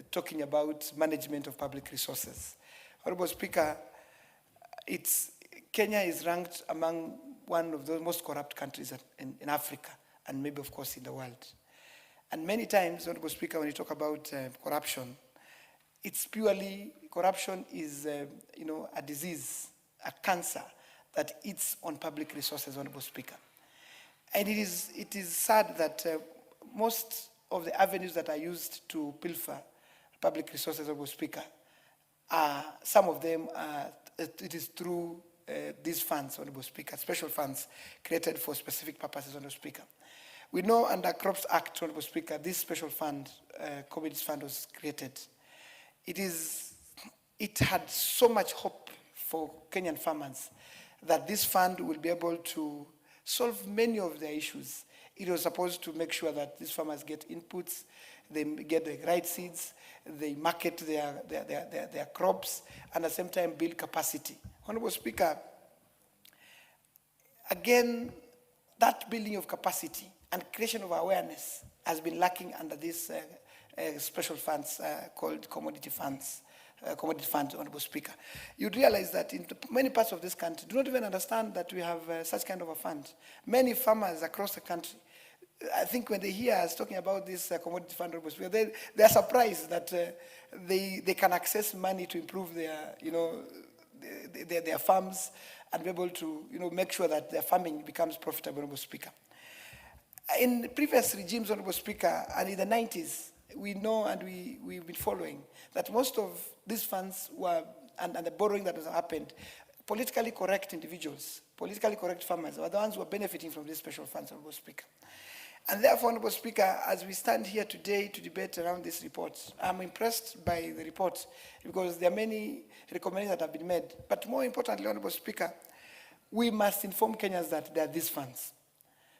talking about management of public resources. Honorable Speaker, Kenya is ranked among one of the most corrupt countries in Africa, and maybe, of course, in the world. And many times, Honorable Speaker, when you talk about corruption, it's purely, corruption is, a disease, a cancer that eats on public resources, Honorable Speaker. And it is sad that most of the avenues that are used to pilfer public resources, Honorable Speaker, some of them, it is through these funds, Honorable Speaker, special funds created for specific purposes, Honorable Speaker. We know under Crops Act, Honorable Speaker, this special fund, Commodities Fund, was created. It had so much hope for Kenyan farmers that this fund will be able to solve many of their issues. It was supposed to make sure that these farmers get inputs, they get the right seeds, they market their crops, and at the same time build capacity. Honorable Speaker, again, that building of capacity and creation of awareness has been lacking under these special funds called commodity funds. Commodity funds, Honorable Speaker. You'd realize that in many parts of this country do not even understand that we have such kind of a fund. Many farmers across the country, I think when they hear us talking about this commodity fund, they are surprised that they can access money to improve their, their farms and be able to, make sure that their farming becomes profitable, Honorable Speaker. In previous regimes, Honorable Speaker, and in the 90s, we know and we've been following that most of these funds were, and the borrowing that has happened, politically correct individuals, politically correct farmers were the ones who are benefiting from these special funds, Honorable Speaker. And therefore, Honorable Speaker, as we stand here today to debate around this report, I'm impressed by the report because there are many recommendations that have been made. But more importantly, Honorable Speaker, we must inform Kenyans that there are these funds.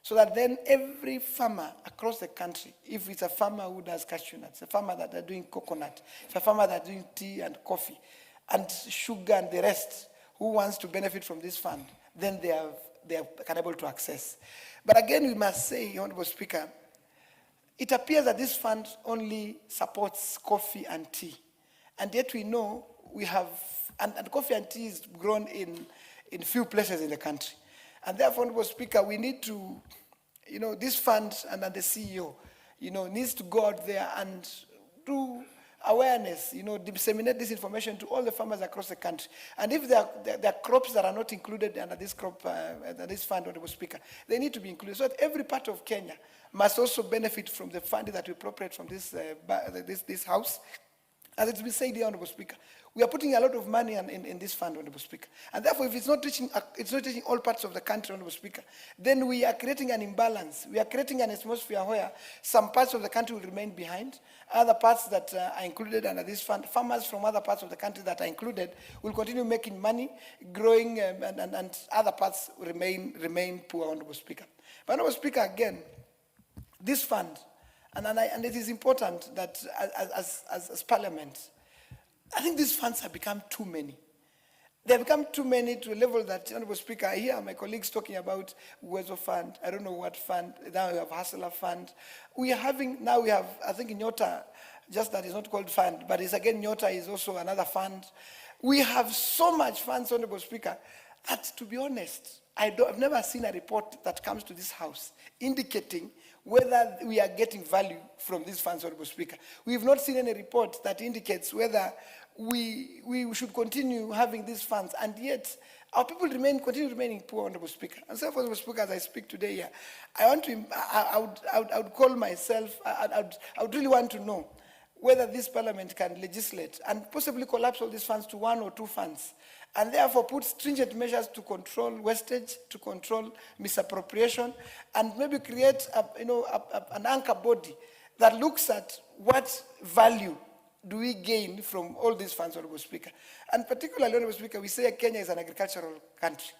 So that then every farmer across the country, if it's a farmer who does cashew nuts, a farmer that are doing coconut, if a farmer that are doing tea and coffee, and sugar and the rest, who wants to benefit from this fund, then they are able to access. But again, we must say, Honorable Speaker, it appears that this fund only supports coffee and tea. And yet we know we have, and coffee and tea is grown in few places in the country. And therefore, Honorable Speaker, we need to, this fund and the CEO, needs to go out there and do awareness, disseminate this information to all the farmers across the country. And if there are crops that are not included under this this fund, Honorable Speaker, they need to be included. So that every part of Kenya must also benefit from the fund that we appropriate from this house. As it's been said here, Honorable Speaker, we are putting a lot of money in this fund, Honorable Speaker. And therefore, if it's not reaching all parts of the country, Honorable Speaker, then we are creating an imbalance. We are creating an atmosphere where some parts of the country will remain behind, other parts that are included under this fund, farmers from other parts of the country that are included will continue making money, growing, and other parts remain poor, Honorable Speaker. But Honorable Speaker, again, this fund, and it is important that as Parliament, I think these funds have become too many. They have become too many to a level that, Honorable Speaker, I hear my colleagues talking about Uwezo Fund, I don't know what fund, now we have Hustler Fund. I think Nyota just that it's not called fund, but it's again, Nyota is also another fund. We have so much funds, Honorable Speaker, that to be honest, I've never seen a report that comes to this House indicating whether we are getting value from these funds, Honorable Speaker. We've not seen any report that indicates whether we should continue having these funds, and yet our people continue remaining poor, Honorable Speaker. And so, Honorable Speaker, as I speak today here, I would call myself, I would really want to know whether this Parliament can legislate and possibly collapse all these funds to one or two funds, and therefore put stringent measures to control wastage, to control misappropriation, and maybe create an anchor body that looks at what value do we gain from all these funds, Honorable Speaker. And particularly, Honorable Speaker, we say Kenya is an agricultural country.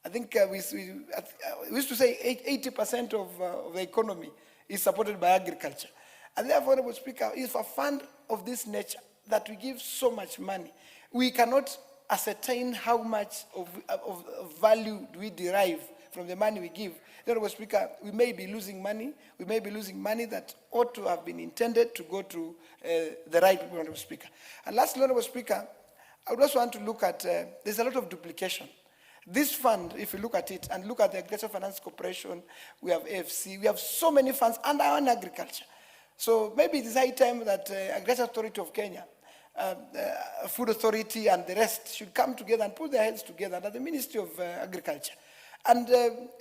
I think we used to say 80% of the economy is supported by agriculture. And therefore, Honorable Speaker, if a fund of this nature that we give so much money, we cannot ascertain how much of value do we derive from the money we give, Honorable Speaker, we may be losing money. We may be losing money that ought to have been intended to go to the right people, Honorable Speaker. And lastly, Honorable Speaker, I would also want to look at, there's a lot of duplication. This fund, if you look at it, and look at the Agricultural Finance Corporation, we have AFC, we have so many funds under our own agriculture. So maybe it is high time that Agricultural Authority of Kenya, Food Authority and the rest should come together and put their heads together under the Ministry of Agriculture and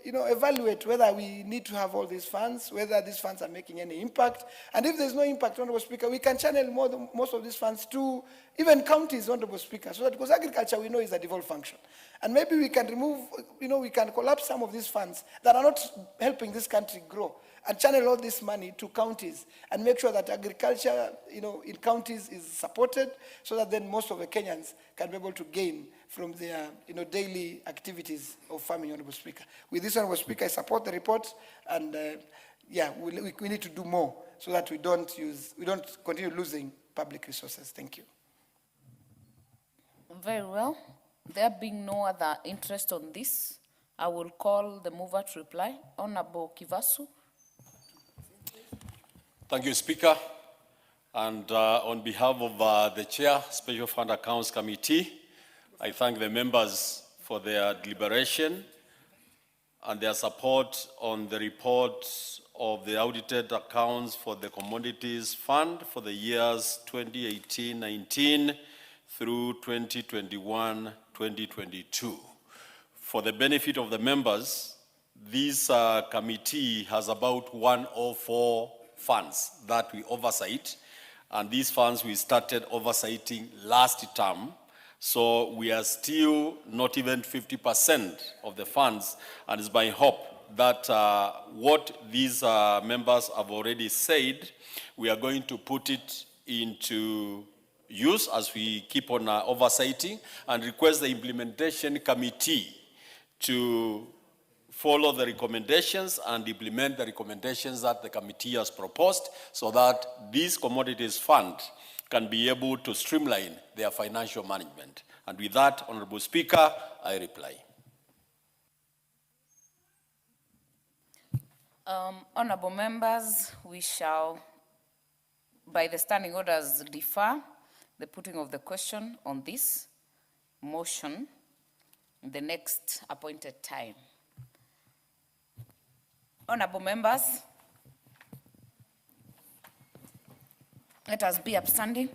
evaluate whether we need to have all these funds, whether these funds are making any impact. And if there's no impact, Honorable Speaker, we can channel most of these funds to even counties, Honorable Speaker, so that because agriculture we know is a devolved function. And maybe we can remove, we can collapse some of these funds that are not helping this country grow and channel all this money to counties and make sure that agriculture, in counties is supported so that then most of the Kenyans can be able to gain from their, daily activities of farming, Honorable Speaker. With this, Honorable Speaker, I support the report and, we need to do more so that we don't continue losing public resources. Thank you. Very well. There being no other interest on this, I will call the mover to reply. Honorable Kivasu. Thank you, Speaker. And on behalf of the Chair, Special Fund Accounts Committee, I thank the members for their deliberation and their support on the report of the audited accounts for the Commodities Fund for the years 2018-19 through 2021-2022. For the benefit of the members, this committee has about 104 funds that we oversight, and these funds we started oversighting last term, so we are still not even 50% of the funds, and it's my hope that what these members have already said, we are going to put it into use as we keep on oversighting, and request the implementation committee to follow the recommendations and implement the recommendations that the committee has proposed so that this commodities fund can be able to streamline their financial management. And with that, Honorable Speaker, I reply. Honorable members, we shall, by the standing orders, defer the putting of the question on this motion in the next appointed time. Honorable members, let us be upstanding.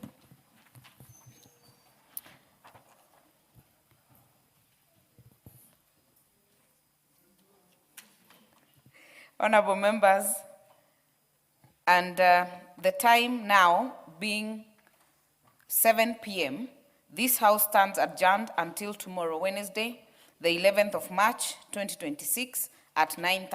Honorable members, and the time now being 7 p.m., this House stands adjourned until tomorrow, Wednesday, the 11th of March, 2026, at 9:30.